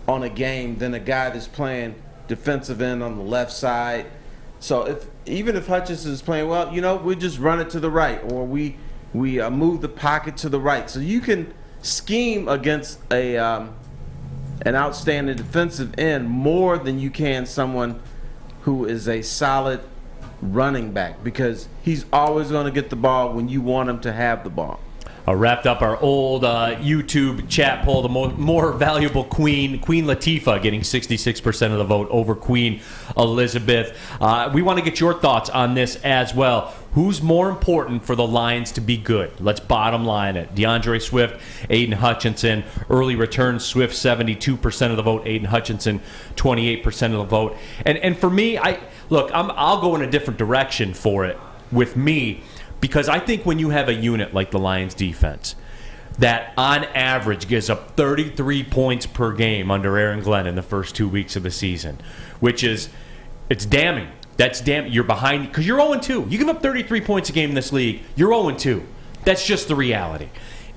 Speaker 6: on a game than a guy that's playing defensive end on the left side. So even if Hutchinson is playing well, we just run it to the right, or we move the pocket to the right. So you can scheme against an outstanding defensive end more than you can someone who is a solid running back, because he's always going to get the ball when you want him to have the ball.
Speaker 2: Wrapped up our old YouTube chat poll, the more valuable Queen Latifah getting 66% of the vote over Queen Elizabeth. We want to get your thoughts on this as well. Who's more important for the Lions to be good? Let's bottom line it. DeAndre Swift, Aiden Hutchinson. Early returns, Swift 72% of the vote, Aiden Hutchinson 28% of the vote. And for me, I'll go in a different direction for it with me, because I think when you have a unit like the Lions defense that on average gives up 33 points per game under Aaron Glenn in the first 2 weeks of the season, it's damning. That's damn. You're behind because you're 0-2. You give up 33 points a game in this league, you're 0-2. That's just the reality.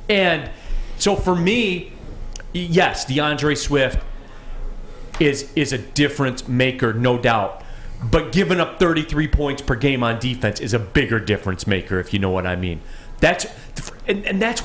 Speaker 2: And so for me, yes, DeAndre Swift is a difference maker, no doubt. But giving up 33 points per game on defense is a bigger difference maker, if you know what I mean. That's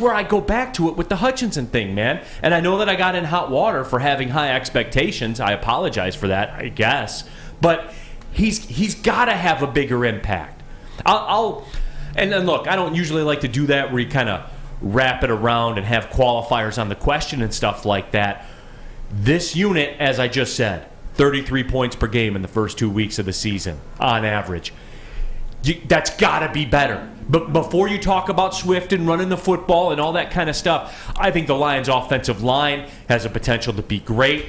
Speaker 2: where I go back to it with the Hutchinson thing, man. And I know that I got in hot water for having high expectations. I apologize for that, I guess. But he's got to have a bigger impact. And look, I don't usually like to do that where you kind of wrap it around and have qualifiers on the question and stuff like that. This unit, as I just said, 33 points per game in the first 2 weeks of the season on average. That's got to be better. But before you talk about Swift and running the football and all that kind of stuff, I think the Lions' offensive line has a potential to be great.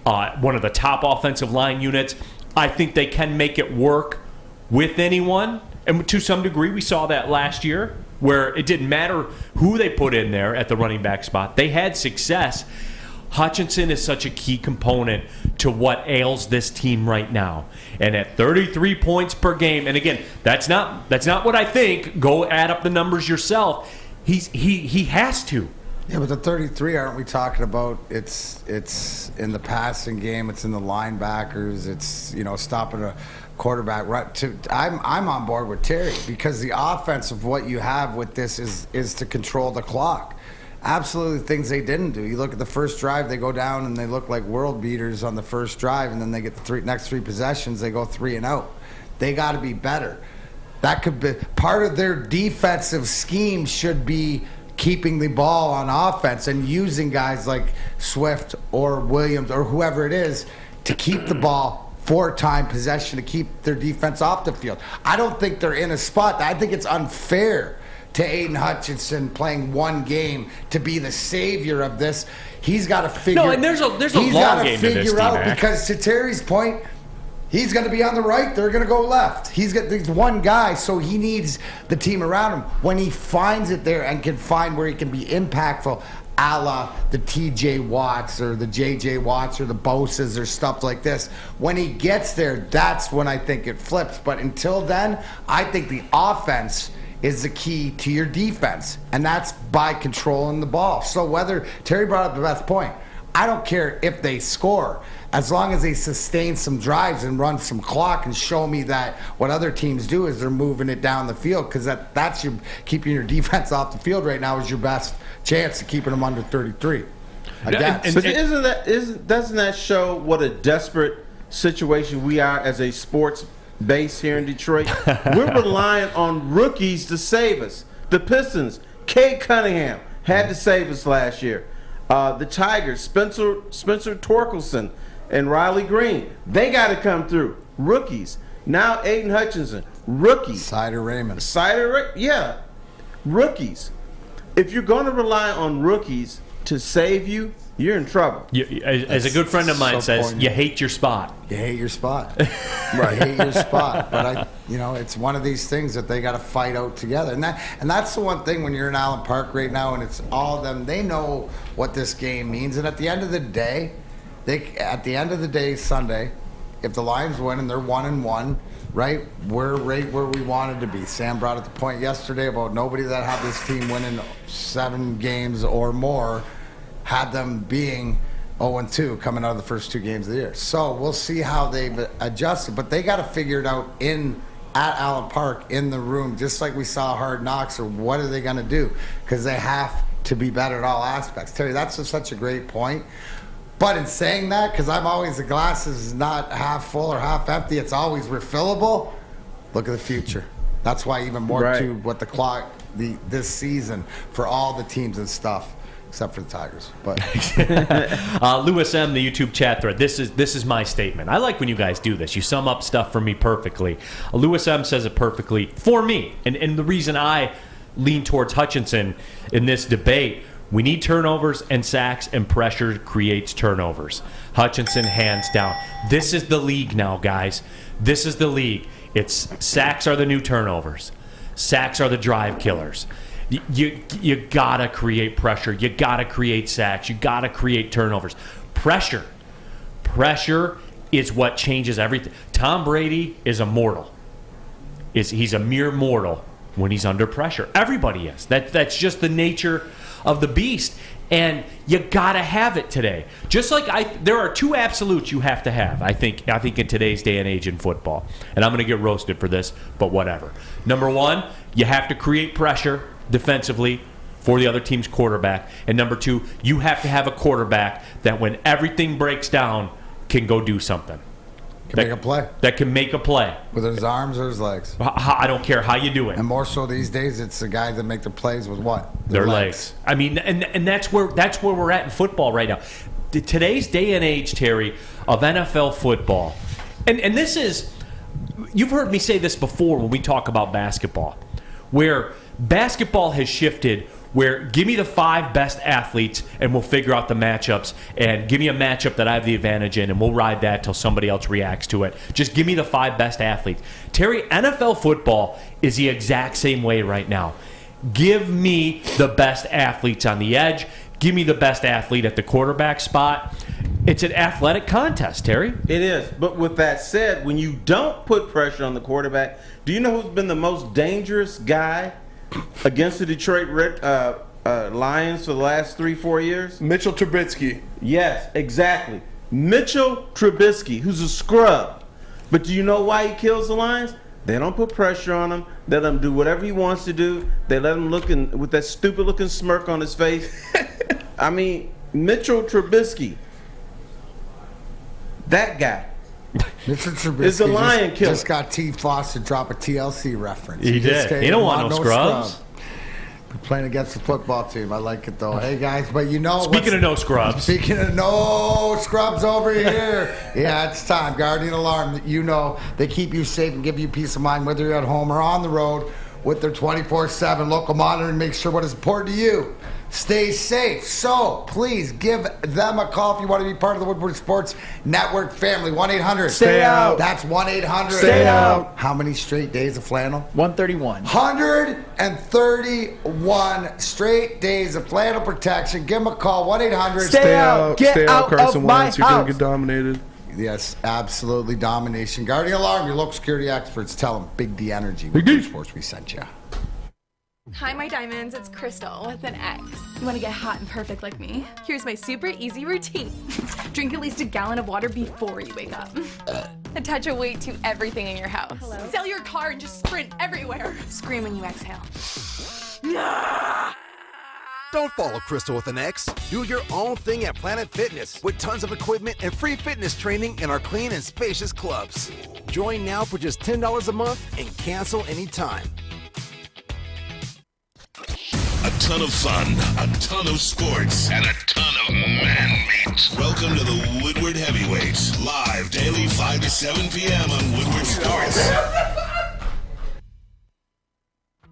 Speaker 2: One of the top offensive line units. I think they can make it work with anyone. And to some degree, we saw that last year, where it didn't matter who they put in there at the running back spot. They had success. Hutchinson is such a key component to what ails this team right now. And at 33 points per game, and again, that's not what I think. Go add up the numbers yourself. He has to.
Speaker 4: Yeah, but the 33, aren't we talking about? It's in the passing game. It's in the linebackers. It's stopping a quarterback. Right. I'm on board with Terry, because the offense of what you have with this is to control the clock. Absolutely, things they didn't do. You look at the first drive, they go down and they look like world beaters on the first drive, and then they get the next three possessions, they go 3-0. They got to be better. That could be part of their defensive scheme. Should be keeping the ball on offense and using guys like Swift or Williams or whoever it is to keep the ball for time possession, to keep their defense off the field. I don't think they're in a spot. I think it's unfair to Aiden Hutchinson playing one game to be the savior of this. He's got to figure.
Speaker 2: No, and there's a long game to this team,
Speaker 4: out, because to Terry's point, he's going to be on the right. They're going to go left. He's one guy, so he needs the team around him. When he finds it there and can find where he can be impactful, a la the T.J. Watts or the J.J. Watts or the Bosa's or stuff like this, when he gets there, that's when I think it flips. But until then, I think the offense is the key to your defense, and that's by controlling the ball. So whether Terry brought up the best point, I don't care if they score, as long as they sustain some drives and run some clock and show me that what other teams do is they're moving it down the field, because that's your keeping your defense off the field right now is your best chance of keeping them under 33.
Speaker 6: But doesn't that show what a desperate situation we are as a sports base here in Detroit? We're relying on rookies to save us. The Pistons, Cade Cunningham had to save us last year. The Tigers, Spencer Torkelson and Riley Green, they got to come through. Rookies. Now Aiden Hutchinson, rookie.
Speaker 4: Sider Raymond.
Speaker 6: Yeah, rookies. If you're going to rely on rookies to save you, you're in trouble.
Speaker 2: As a good friend of mine says, you hate your spot.
Speaker 4: You hate your spot. Right. You hate your spot. But it's one of these things that they got to fight out together. And that's the one thing when you're in Allen Park right now, and it's all of them. They know what this game means. And at the end of the day, Sunday, if the Lions win and they're 1-1, right, we're right where we wanted to be. Sam brought up the point yesterday about nobody that had this team winning 7 games or more had them being 0-2 coming out of the first 2 games of the year. So we'll see how they've adjusted, but they got to figure it out at Allen Park in the room, just like we saw Hard Knocks, or what are they going to do? Because they have to be better at all aspects. Terry, that's such a great point. But in saying that, because I'm always, the glass is not half full or half empty, it's always refillable. Look at the future. That's why even more to what the clock, this season for all the teams and stuff, except for the Tigers. But
Speaker 2: Lewis M, the YouTube chat thread. This is my statement. I like when you guys do this. You sum up stuff for me perfectly. Lewis M says it perfectly for me, and the reason I lean towards Hutchinson in this debate. We need turnovers and sacks, and pressure creates turnovers. Hutchinson, hands down. This is the league now, guys. This is the league. It's sacks are the new turnovers. Sacks are the drive killers. You gotta create pressure. You gotta create sacks. You gotta create turnovers. Pressure is what changes everything. Tom Brady is a mortal. He's a mere mortal when he's under pressure. Everybody is. That's just the nature of the beast, and you gotta have it today. Just like there are 2 absolutes you have to have. I think in today's day and age in football, and I'm gonna get roasted for this, but whatever. Number 1, you have to create pressure defensively for the other team's quarterback, and number 2, you have to have a quarterback that when everything breaks down can go do something.
Speaker 4: Make a play.
Speaker 2: That can make a play.
Speaker 4: With his arms or his legs.
Speaker 2: I don't care how you do it.
Speaker 4: And more so these days, it's the guys that make the plays with what?
Speaker 2: Their legs. I mean, and that's where we're at in football right now. Today's day and age, Terry, of NFL football. And this is, you've heard me say this before when we talk about basketball, where basketball has shifted where give me the 5 best athletes and we'll figure out the matchups, and give me a matchup that I have the advantage in and we'll ride that till somebody else reacts to it. Just give me the 5 best athletes. Terry, NFL football is the exact same way right now. Give me the best athletes on the edge. Give me the best athlete at the quarterback spot. It's an athletic contest, Terry.
Speaker 6: It is. But with that said, when you don't put pressure on the quarterback, do you know who's been the most dangerous guy against the Detroit Lions for the last 3-4 years?
Speaker 5: Mitchell Trubisky.
Speaker 6: Yes, exactly. Mitchell Trubisky, who's a scrub. But do you know why he kills the Lions? They don't put pressure on him. They let him do whatever he wants to do. They let him look with that stupid-looking smirk on his face. I mean, Mitchell Trubisky, that guy.
Speaker 4: Mitchell Trubisky
Speaker 6: is a lion killer.
Speaker 4: Just got T. Foss to drop a TLC reference.
Speaker 2: He did. He don't want no scrubs.
Speaker 4: We're playing against the football team. I like it, though. Hey, guys, but you know...
Speaker 2: Speaking of no scrubs.
Speaker 4: Speaking of no scrubs over here. Yeah, it's time. Guardian Alarm, you know, they keep you safe and give you peace of mind, whether you're at home or on the road, with their 24/7 local monitoring. Make sure what is important to you. Stay safe. So please give them a call if you want to be part of the Woodward Sports Network family. 1-800.
Speaker 3: Stay out.
Speaker 4: That's 1-800.
Speaker 3: Stay out.
Speaker 4: How many straight days of flannel?
Speaker 3: 131.
Speaker 4: 131 straight days of flannel protection. Give them a call. 1-800.
Speaker 3: Stay out. Get
Speaker 5: Stay out,
Speaker 3: out
Speaker 5: Carson
Speaker 3: of my
Speaker 5: Wentz. You're going to
Speaker 3: house.
Speaker 5: get dominated.
Speaker 4: Yes, absolutely domination. Guardian Alarm, your local security experts. Tell them Big D Energy. Woodward Sports, we sent you.
Speaker 12: Hi, my diamonds. It's Crystal with an X. You want to get hot and perfect like me? Here's my super easy routine. Drink at least a gallon of water before you wake up. Attach a weight to everything in your house. Hello? Sell your car and just sprint everywhere. Scream when you exhale.
Speaker 13: Don't follow Crystal with an X. Do your own thing at Planet Fitness with tons of equipment and free fitness training in our clean and spacious clubs. Join now for just $10 a month and cancel anytime.
Speaker 1: A ton of fun, a ton of sports, and a ton of man-meat. Welcome to the Woodward Heavyweights, live daily 5 to 7 p.m. on Woodward Sports.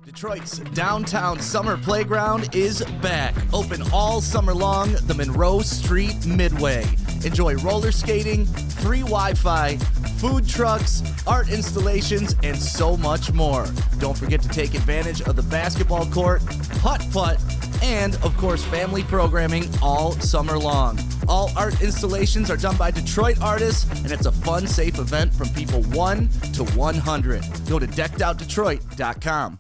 Speaker 9: Detroit's downtown summer playground is back. Open all summer long, the Monroe Street Midway. Enjoy roller skating, free Wi-Fi, food trucks, art installations, and so much more. Don't forget to take advantage of the basketball court, putt-putt, and, of course, family programming all summer long. All art installations are done by Detroit artists, and it's a fun, safe event from people 1 to 100. Go to deckedoutdetroit.com.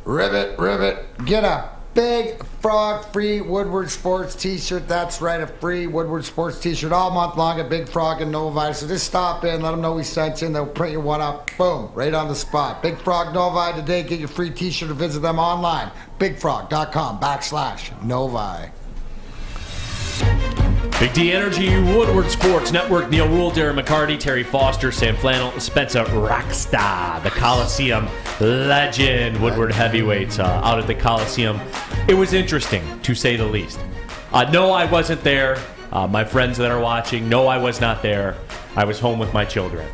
Speaker 4: Ribbit, get up. Big Frog free Woodward Sports t-shirt. That's right, a free Woodward Sports t-shirt all month long at Big Frog and Novi. So just stop in, let them know we sent you, and they'll print you one up. Boom, right on the spot. Big Frog Novi today. Get your free t-shirt or visit them online. BigFrog.com/Novi.
Speaker 2: Big D Energy, Woodward Sports Network, Neal Ruhl, Darren McCarty, Terry Foster, Sam Flannel, Spencer Rockstar, the Coliseum legend, Woodward heavyweights out at the Coliseum. It was interesting, to say the least. No, I wasn't there. My friends that are watching, no, I was not there. I was home with my children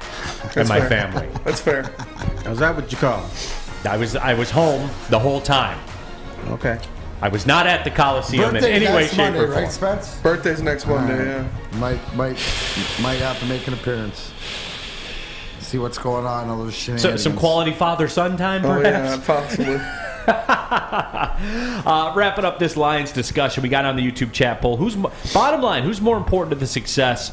Speaker 2: and my family.
Speaker 5: That's fair.
Speaker 6: Is that what you call it?
Speaker 2: I was home the whole time.
Speaker 6: Okay.
Speaker 2: I was not at the Coliseum in any way, shape, or form.
Speaker 4: Right, Spence?
Speaker 5: Birthday's next Monday, yeah.
Speaker 4: Might have to make an appearance. See what's going on, all those shenanigans.
Speaker 2: So, some quality father-son time, perhaps?
Speaker 5: Oh, yeah, possibly.
Speaker 2: Wrapping up this Lions discussion, we got on the YouTube chat poll. Bottom line, who's more important to the success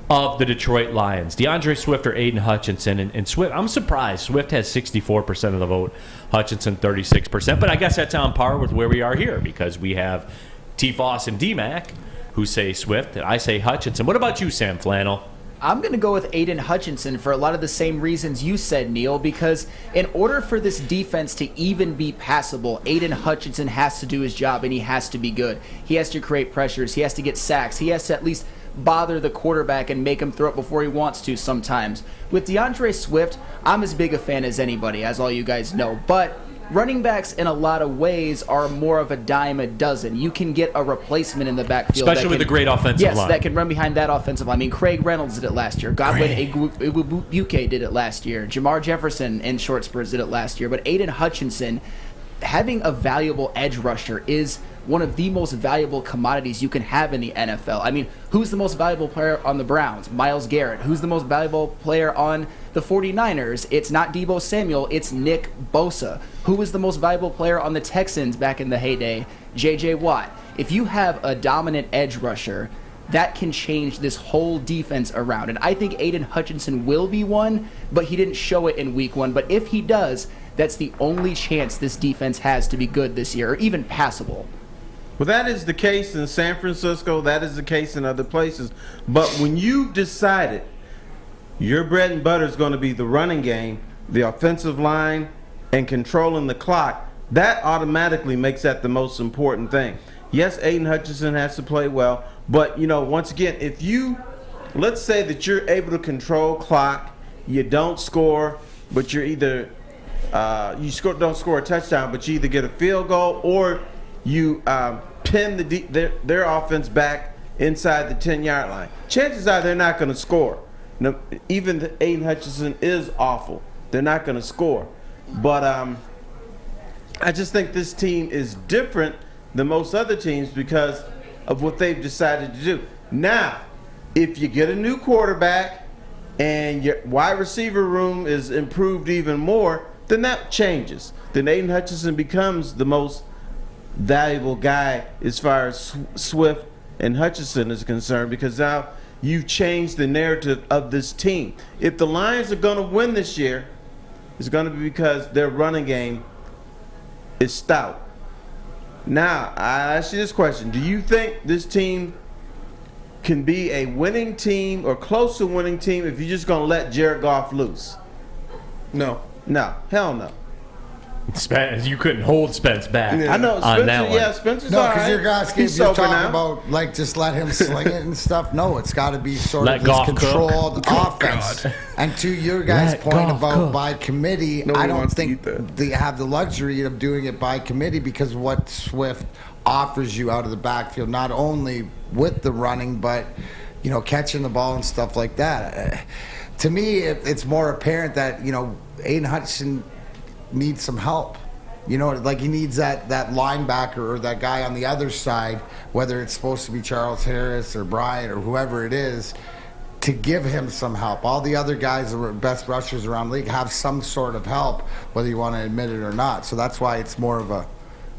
Speaker 2: of the Detroit Lions, DeAndre Swift or Aiden Hutchinson? And Swift, I'm surprised. Swift has 64% of the vote, Hutchinson 36%. But I guess that's on par with where we are here because we have T-Foss and D-Mac who say Swift, and I say Hutchinson. What about you, Sam Flannel?
Speaker 3: I'm going to go with Aiden Hutchinson for a lot of the same reasons you said, Neal, because in order for this defense to even be passable, Aiden Hutchinson has to do his job, and he has to be good. He has to create pressures. He has to get sacks. He has to at least bother the quarterback and make him throw it before he wants to sometimes. With DeAndre Swift, I'm as big a fan as anybody, as all you guys know, but running backs in a lot of ways are more of a dime a dozen. You can get a replacement in the backfield.
Speaker 2: Especially with a great offensive line.
Speaker 3: Yes, that can run behind that offensive line. I mean, Craig Reynolds did it last year. Godwin Igwebuike did it last year. Jamar Jefferson in short spurts did it last year. But Aiden Hutchinson, having a valuable edge rusher is one of the most valuable commodities you can have in the NFL. I mean, who's the most valuable player on the Browns? Myles Garrett. Who's the most valuable player on the 49ers? It's not Deebo Samuel, it's Nick Bosa. Who was the most valuable player on the Texans back in the heyday? J.J. Watt. If you have a dominant edge rusher, that can change this whole defense around. And I think Aiden Hutchinson will be one, but he didn't show it in week one. But if he does, that's the only chance this defense has to be good this year, or even passable.
Speaker 6: Well, that is the case in San Francisco. That is the case in other places. But when you decided your bread and butter is going to be the running game, the offensive line, and controlling the clock, that automatically makes that the most important thing. Yes, Aiden Hutchinson has to play well, but, you know, once again, if you, let's say that you're able to control clock, you don't score, but you're either, don't score a touchdown, but you either get a field goal or you pin their offense back inside the 10-yard line. Chances are they're not going to score. Now, even Aiden Hutchinson is awful. They're not going to score. But I just think this team is different than most other teams because of what they've decided to do. Now, if you get a new quarterback and your wide receiver room is improved even more, then that changes. Then Aiden Hutchinson becomes the most valuable guy as far as Swift and Hutchinson is concerned, because now you've changed the narrative of this team. If the Lions are going to win this year, it's going to be because their running game is stout. Now, I ask you this question. Do you think this team can be a winning team or close to winning team if you're just going to let Jared Goff loose?
Speaker 5: No.
Speaker 6: No. Hell no.
Speaker 2: You couldn't hold Spence back.
Speaker 6: Yeah. I know. Spencer's all right.
Speaker 4: No, because you're talking about, like, just let him sling it and stuff. No, it's got to be sort of this controlled offense. And to your guys' point about by committee, I don't think they have the luxury of doing it by committee because of what Swift offers you out of the backfield, not only with the running, but, you know, catching the ball and stuff like that. To me, it's more apparent that, you know, Aiden Hutchinson needs some help. You know, like he needs that linebacker or that guy on the other side, whether it's supposed to be Charles Harris or Bryant or whoever it is, to give him some help. All the other guys, the best rushers around the league, have some sort of help, whether you want to admit it or not. So that's why it's more of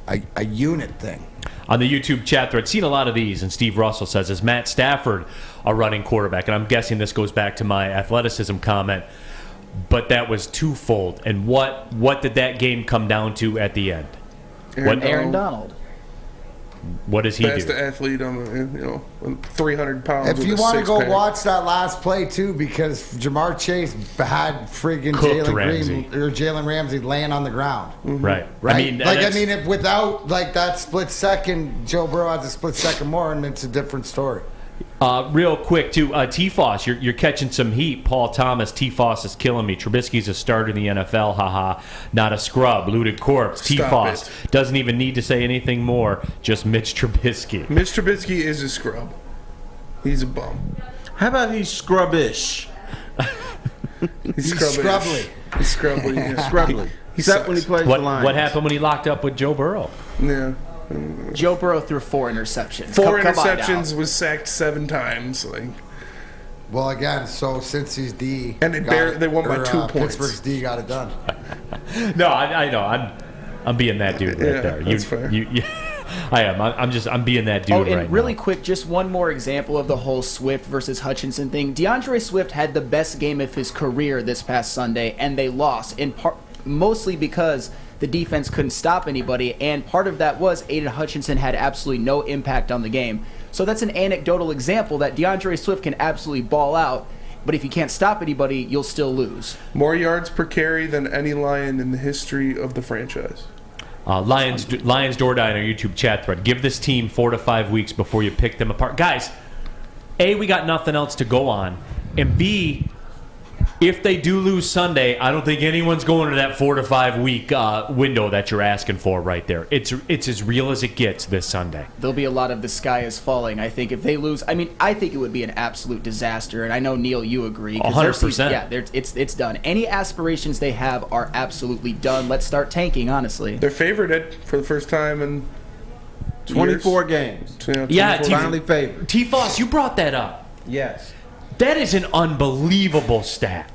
Speaker 4: a unit thing.
Speaker 2: On the YouTube chat thread, seen a lot of these, and Steve Russell says, is Matt Stafford a running quarterback? And I'm guessing this goes back to my athleticism comment. But that was twofold. And what did that game come down to at the end?
Speaker 3: Aaron Donald.
Speaker 2: What does he
Speaker 5: Best
Speaker 2: do?
Speaker 5: athlete on 300 pounds.
Speaker 4: If you want to go watch that last play too, because Jamar Chase had friggin' Jalen Ramsey laying on the ground.
Speaker 2: Right.
Speaker 4: Right. If without that split second, Joe Burrow has a split second more, and it's a different story.
Speaker 2: Real quick, too, T-Foss, you're catching some heat. Paul Thomas, T-Foss is killing me. Trubisky's a starter in the NFL, haha. Not a scrub, looted corpse. T-Foss doesn't even need to say anything more, just Mitch Trubisky.
Speaker 5: Mitch Trubisky is a scrub. He's a bum.
Speaker 6: How about he's scrubbish?
Speaker 5: He's scrubbly. He's scrubbly. Yeah.
Speaker 6: Scrubbly. Except when he plays the Lions.
Speaker 2: What happened when he locked up with Joe Burrow?
Speaker 5: Yeah.
Speaker 3: Joe Burrow threw 4 interceptions.
Speaker 5: 4 interceptions, was sacked 7 times.
Speaker 4: Well, again, so since he's D,
Speaker 5: and they won by 2 points.
Speaker 4: Pittsburgh's D got it done.
Speaker 2: No, I know. I'm being that dude right there.
Speaker 5: That's fair.
Speaker 2: I am. I'm being that dude right now.
Speaker 3: Really quick, just one more example of the whole Swift versus Hutchinson thing. DeAndre Swift had the best game of his career this past Sunday, and they lost in part mostly because the defense couldn't stop anybody, and part of that was Aiden Hutchinson had absolutely no impact on the game. So that's an anecdotal example that DeAndre Swift can absolutely ball out, but if you can't stop anybody, you'll still lose.
Speaker 5: More yards per carry than any Lion in the history of the franchise.
Speaker 2: Lions Door Die on our YouTube chat thread. Give this team 4 to 5 weeks before you pick them apart. Guys, A, we got nothing else to go on, and B, if they do lose Sunday, I don't think anyone's going to that 4 to 5 week window that you're asking for right there. It's as real as it gets this Sunday.
Speaker 3: There'll be a lot of the sky is falling. I think if they lose, I think it would be an absolute disaster. And I know, Neal, you agree.
Speaker 2: 100%.
Speaker 3: Yeah, it's done. Any aspirations they have are absolutely done. Let's start tanking, honestly.
Speaker 5: They're favored for the first time in
Speaker 6: 24 games.
Speaker 2: Yeah,
Speaker 6: finally favored.
Speaker 2: T-Foss, you brought that up.
Speaker 6: Yes.
Speaker 2: That is an unbelievable stat.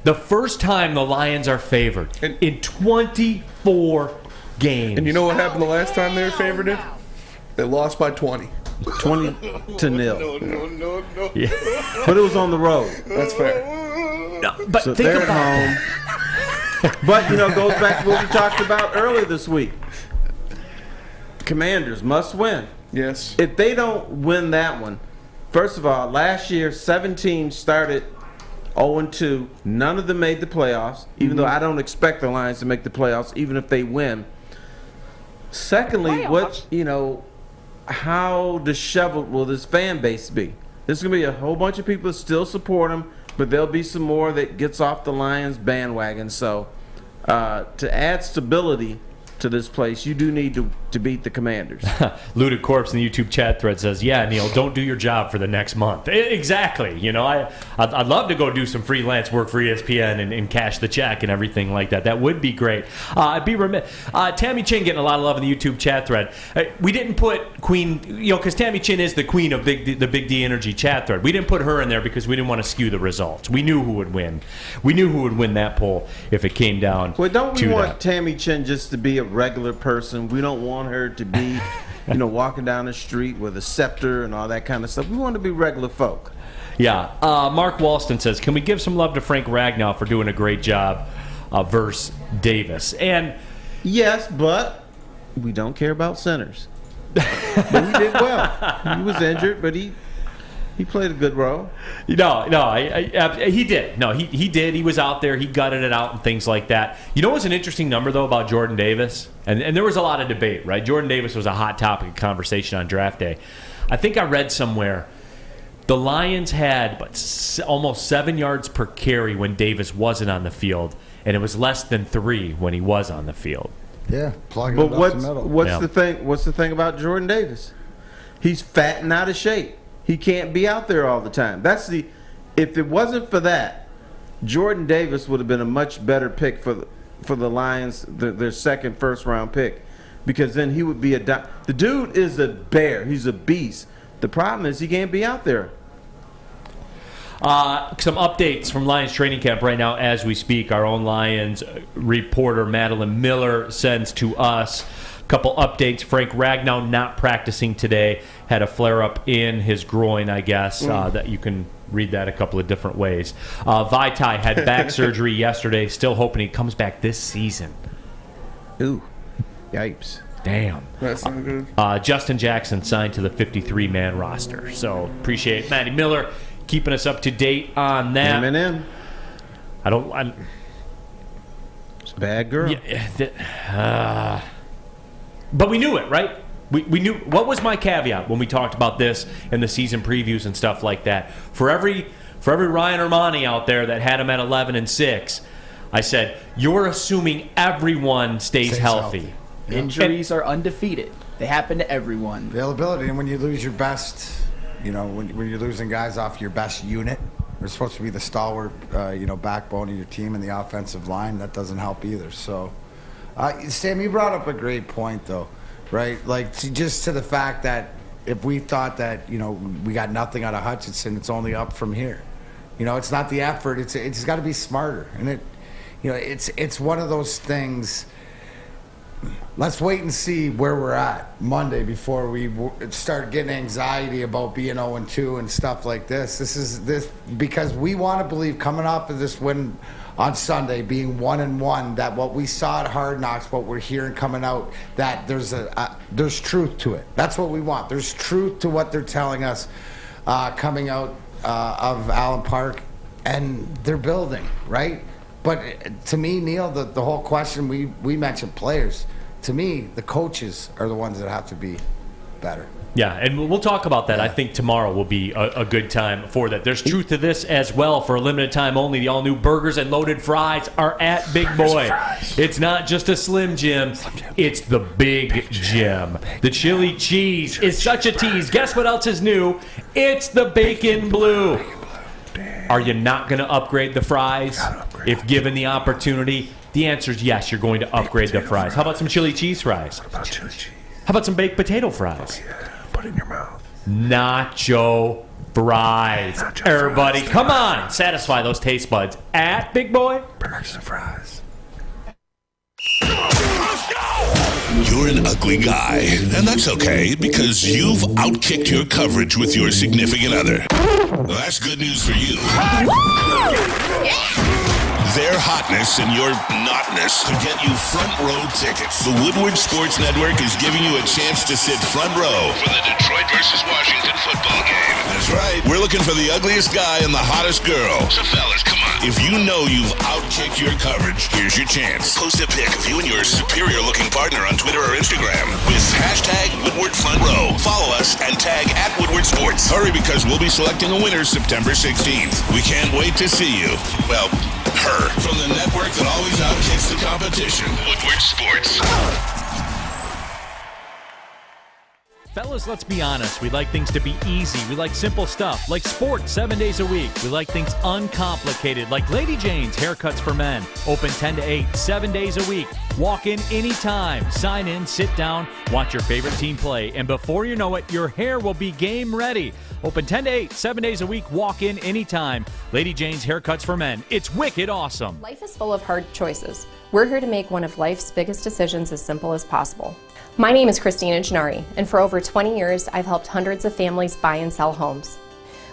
Speaker 2: The first time the Lions are favored in 24 games.
Speaker 5: And you know what happened the last time they were favored in? They lost by 20.
Speaker 6: 20-0.
Speaker 5: No.
Speaker 2: Yeah.
Speaker 6: But it was on the road.
Speaker 5: That's fair.
Speaker 2: No, but
Speaker 6: so
Speaker 2: think
Speaker 6: they're
Speaker 2: about
Speaker 6: at home. But, it goes back to what we talked about earlier this week. Commanders must win.
Speaker 5: Yes.
Speaker 6: If they don't win that one, first of all, last year, 7 teams started 0-2. None of them made the playoffs, even though I don't expect the Lions to make the playoffs, even if they win. Secondly, how disheveled will this fan base be? There's going to be a whole bunch of people that still support them, but there'll be some more that gets off the Lions bandwagon. So to add stability to this place, you do need to beat the Commanders.
Speaker 2: Looted Corpse in the YouTube chat thread says, yeah, Neal, don't do your job for the next month. Exactly. I'd love to go do some freelance work for ESPN and cash the check and everything like that. That would be great. I'd be remiss. Tammy Chin getting a lot of love in the YouTube chat thread. We didn't put Queen, because Tammy Chin is the queen of the Big D Energy chat thread. We didn't put her in there because we didn't want to skew the results. We knew who would win. We knew who would win that poll if it came down.
Speaker 6: Well, don't we want Tammy Chin just to be a regular person? We don't want her to be, walking down the street with a scepter and all that kind of stuff. We want to be regular folk.
Speaker 2: Yeah. Mark Walston says, can we give some love to Frank Ragnow for doing a great job versus Davis? And
Speaker 6: yes, but we don't care about centers. But he did well. He was injured, but he played a good role.
Speaker 2: He did. No, he did. He was out there. He gutted it out and things like that. You know what's an interesting number, though, about Jordan Davis? And there was a lot of debate, right? Jordan Davis was a hot topic of conversation on draft day. I think I read somewhere the Lions had almost 7 yards per carry when Davis wasn't on the field, and it was less than 3 when he was on the field.
Speaker 4: Yeah, plugging
Speaker 6: but
Speaker 4: it up the middle.
Speaker 6: What's the thing? What's the thing about Jordan Davis? He's fat and out of shape. He can't be out there all the time. If it wasn't for that, Jordan Davis would have been a much better pick for the Lions, their second first-round pick, because then he would be the dude is a bear. He's a beast. The problem is he can't be out there.
Speaker 2: Some updates from Lions training camp right now as we speak. Our own Lions reporter Madeline Miller sends to us a couple updates. Frank Ragnow not practicing today. Had a flare-up in his groin, I guess. That you can read that a couple of different ways. Vaitai had back surgery yesterday. Still hoping he comes back this season.
Speaker 7: Ooh, yipes.
Speaker 2: Damn.
Speaker 5: That's not good.
Speaker 2: Justin Jackson signed to the 53-man roster. So appreciate Matty Miller keeping us up to date on that.
Speaker 6: Eminem. It's a bad girl.
Speaker 2: Yeah, but we knew it, right? We knew. What was my caveat when we talked about this in the season previews and stuff like that? For every Ryan Ermanni out there that had him at 11-6, I said, you're assuming everyone stays healthy.
Speaker 3: Injuries are undefeated. They happen to everyone.
Speaker 4: Availability, and when you lose your best, when you're losing guys off your best unit, they're supposed to be the stalwart, backbone of your team and the offensive line. That doesn't help either. So, Sam, you brought up a great point, though, right? Like, just to the fact that if we thought that, we got nothing out of Hutchinson, it's only up from here. It's not the effort. It's got to be smarter, and it's one of those things. Let's wait and see where we're at Monday before we start getting anxiety about being 0-2 and stuff like this. This is because we want to believe, coming off of this win on Sunday, being 1-1, that what we saw at Hard Knocks, what we're hearing coming out, that there's truth to it. That's what we want. There's truth to what they're telling us coming out of Allen Park, and they're building, right? But to me, Neal, the whole question, we mentioned players. To me, the coaches are the ones that have to be better.
Speaker 2: Yeah, and we'll talk about that. I think tomorrow will be a good time for that. There's truth to this as well. For a limited time only, the all-new burgers and loaded fries are at Big Boy. It's not just a Slim Jim. It's the Big Jim. The chili cheese is such a tease. Guess what else is new? It's the Bacon Blue. Are you not going to upgrade the fries if given the opportunity? The answer is yes, you're going to upgrade the fries. How about some chili cheese fries?
Speaker 5: What about chili cheese?
Speaker 2: How about some baked potato fries?
Speaker 5: Oh, yeah. Put it in your mouth.
Speaker 2: Nacho fries. Everybody, come on. Satisfy those taste buds at Big Boy.
Speaker 5: Burgers and fries.
Speaker 1: You're an ugly guy, and that's okay because you've outkicked your coverage with your significant other. Well, that's good news for you. Their hotness and your notness could get you front row tickets. The Woodward Sports Network is giving you a chance to sit front row for the Detroit versus Washington football game. That's right. We're looking for the ugliest guy and the hottest girl. So fellas, come on. If you know you've outkicked your coverage, here's your chance. Post a pic of you and your superior-looking partner on Twitter or Instagram with hashtag Woodward Front Row. Follow us and tag at Woodward Sports. Hurry, because we'll be selecting a winner September 16th. We can't wait to see you. Well, her. From the network that always outkicks the competition. Woodward Sports.
Speaker 2: Fellas, let's be honest. We like things to be easy. We like simple stuff, like sports 7 days a week. We like things uncomplicated, like Lady Jane's Haircuts for Men. Open 10 to 8, 7 days a week. Walk in anytime. Sign in, sit down, watch your favorite team play, and before you know it, your hair will be game ready. Open 10 to 8, 7 days a week. Walk in anytime. Lady Jane's Haircuts for Men. It's wicked awesome.
Speaker 14: Life is full of hard choices. We're here to make one of life's biggest decisions as simple as possible. My name is Christina Gennari, and for over 20 years, I've helped hundreds of families buy and sell homes.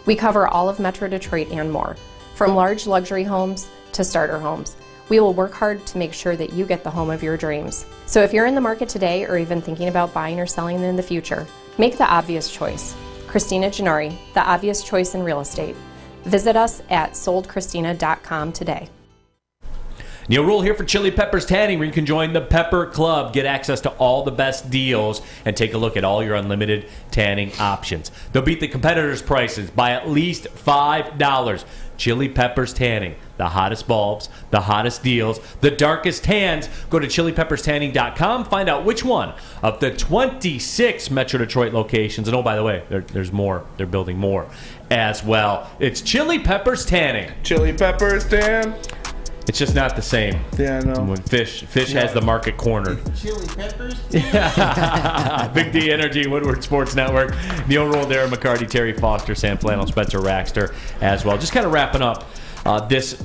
Speaker 14: We cover all of Metro Detroit and more, from large luxury homes to starter homes. We will work hard to make sure that you get the home of your dreams. So if you're in the market today or even thinking about buying or selling in the future, make the obvious choice. Christina Gennari, the obvious choice in real estate. Visit us at soldchristina.com today.
Speaker 2: Neal Ruhl here for Chili Peppers Tanning, where you can join the Pepper Club, get access to all the best deals, and take a look at all your unlimited tanning options. They'll beat the competitors' prices by at least $5. Chili Peppers Tanning, the hottest bulbs, the hottest deals, the darkest tans. Go to chilipepperstanning.com, find out which one of the 26 Metro Detroit locations, and oh, by the way, there's more. They're building more as well. It's Chili Peppers Tanning.
Speaker 5: Chili Peppers Tan.
Speaker 2: It's just not the same.
Speaker 5: Yeah, I know.
Speaker 2: When Fish has the market cornered.
Speaker 6: Chili peppers?
Speaker 2: Big D Energy, Woodward Sports Network. Neal Ruhl, Darren, McCarty, Terry Foster, Sam Flannel, Spencer Raxter as well. Just kind of wrapping up this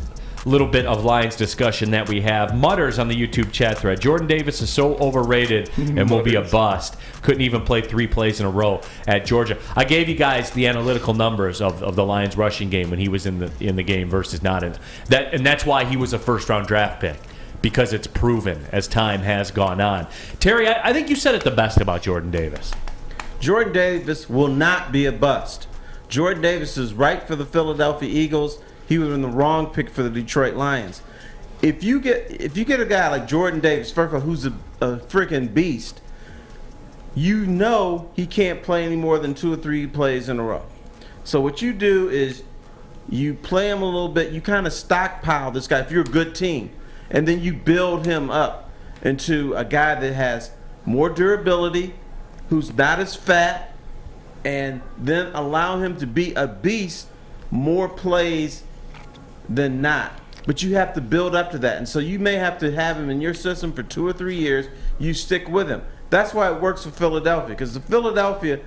Speaker 2: little bit of Lions discussion that we have. Mutters on the YouTube chat thread. Jordan Davis is so overrated and will be a bust. Couldn't even play 3 plays in a row at Georgia. I gave you guys the analytical numbers of the Lions rushing game when he was in the game versus not in that, and that's why he was a first-round draft pick. because it's proven as time has gone on. Terry, I think you said it the best about Jordan Davis.
Speaker 6: Jordan Davis will not be a bust. Jordan Davis is right for the Philadelphia Eagles. He was in the wrong pick for the Detroit Lions. If you get a guy like Jordan Davis, first of all, who's a freaking beast, you know he can't play any more than 2 or 3 plays in a row. So what you do is you play him a little bit. You kind of stockpile this guy if you're a good team, and then you build him up into a guy that has more durability, who's not as fat, and then allow him to be a beast more plays than not. But you have to build up to that. And so you may have to have him in your system for 2 or 3 years. You stick with him. That's why it works for Philadelphia, because the Philadelphia,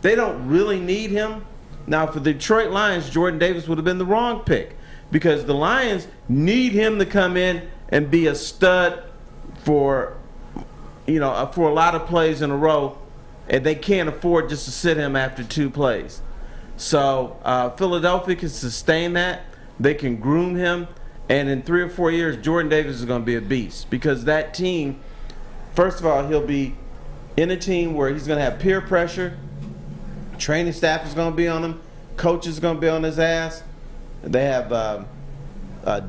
Speaker 6: they don't really need him. Now, for the Detroit Lions, Jordan Davis would have been the wrong pick, because the Lions need him to come in and be a stud for a lot of plays in a row, and they can't afford just to sit him after 2 plays. So Philadelphia can sustain that. They can groom him, and in 3 or 4 years, Jordan Davis is going to be a beast, because that team, first of all, he'll be in a team where he's going to have peer pressure. Training staff is going to be on him. Coach is going to be on his ass. They have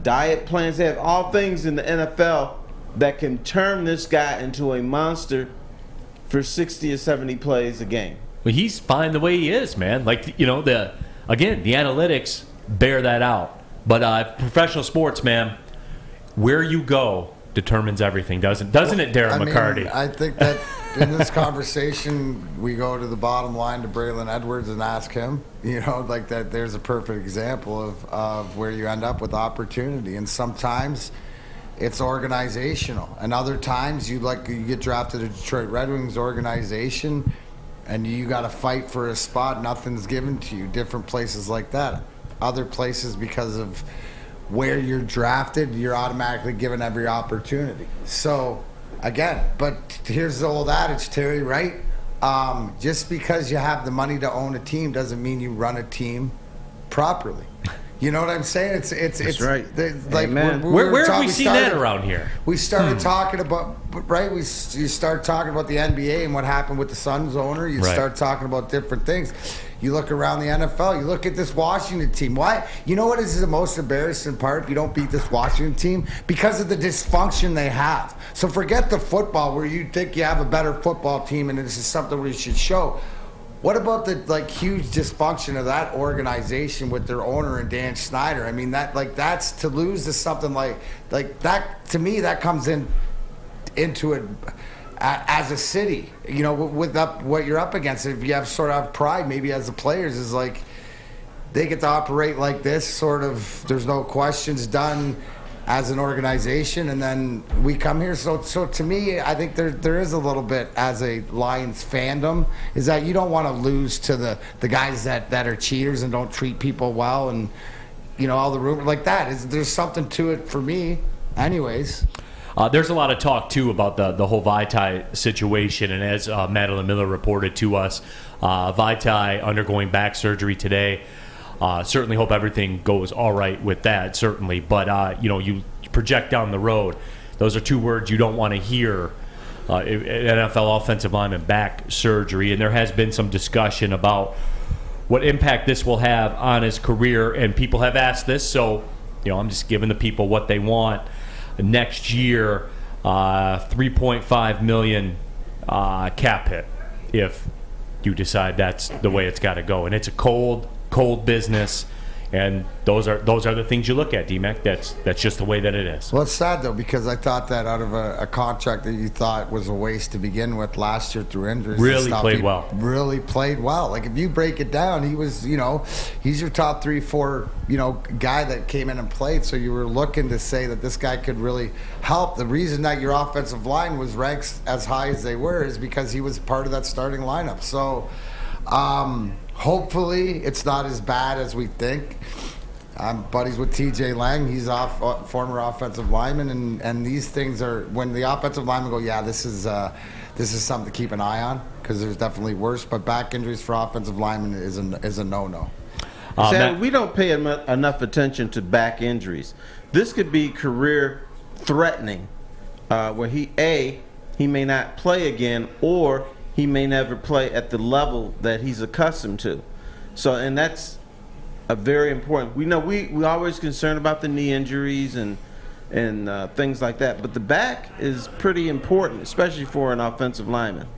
Speaker 6: diet plans. They have all things in the NFL that can turn this guy into a monster for 60 or 70 plays a game.
Speaker 2: Well, he's fine the way he is, man. Like, the analytics bear that out. But professional sports, man, where you go determines everything, doesn't it, Darren McCarty?
Speaker 4: I think that in this conversation, we go to the bottom line to Braylon Edwards and ask him, like that. There's a perfect example of where you end up with opportunity. And sometimes it's organizational, and other times you get drafted to the Detroit Red Wings organization, and you got to fight for a spot. Nothing's given to you. Different places like that. Other places, because of where you're drafted, you're automatically given every opportunity. So, again, but here's the old adage, Terry, right? Just because you have the money to own a team doesn't mean you run a team properly. You know what I'm saying? It's
Speaker 6: right.
Speaker 4: Like
Speaker 2: where have we seen that around here?
Speaker 4: We started talking about, right? You start talking about the NBA and what happened with the Suns owner. You start talking about different things. You look around the NFL. You look at this Washington team. Why? You know what is the most embarrassing part? If you don't beat this Washington team, because of the dysfunction they have. So forget the football, where you think you have a better football team, and this is something we should show. What about the huge dysfunction of that organization with their owner and Dan Snyder? I mean, that's to lose to something like that. To me, that comes into it as a city. With what you're up against. If you have sort of pride, maybe as the players, is like they get to operate like this. Sort of, there's no questions done as an organization, and then we come here. So to me, I think there is a little bit, as a Lions fandom, is that you don't want to lose to the guys that are cheaters and don't treat people well, and all the rumors like that. There's something to it for me, anyways.
Speaker 2: There's a lot of talk, too, about the whole Vaitai situation, and as Madeline Miller reported to us, Vaitai undergoing back surgery today. Certainly hope everything goes all right with that, certainly. But, you project down the road. Those are 2 words you don't want to hear, NFL offensive lineman back surgery. And there has been some discussion about what impact this will have on his career. And people have asked this, so, I'm just giving the people what they want. Next year, $3.5 million cap hit if you decide that's the way it's got to go. And it's a cold business, and those are the things you look at, D-Mac. That's just the way that it is.
Speaker 4: Well, it's sad, though, because I thought that out of a contract that you thought was a waste to begin with last year through injuries,
Speaker 2: really
Speaker 4: played well. Like, if you break it down, he was, he's your top 3-4, guy that came in and played. So you were looking to say that this guy could really help. The reason that your offensive line was ranked as high as they were is because he was part of that starting lineup. So, hopefully it's not as bad as we think. I'm buddies with TJ Lang. He's former offensive lineman, and these things are, when the offensive linemen go, yeah, this is something to keep an eye on, because there's definitely worse. But back injuries for offensive linemen is a no-no.
Speaker 6: We don't pay enough attention to back injuries. This could be career threatening, where he may not play again, or he may never play at the level that he's accustomed to. So, and that's a very important. We know we always concerned about the knee injuries and things like that, but the back is pretty important, especially for an offensive lineman.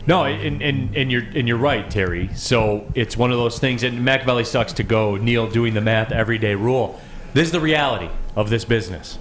Speaker 2: No, and you're right, Terry. So it's one of those things, and Machiavelli sucks to go. Neal doing the math everyday rule. This is the reality of this business.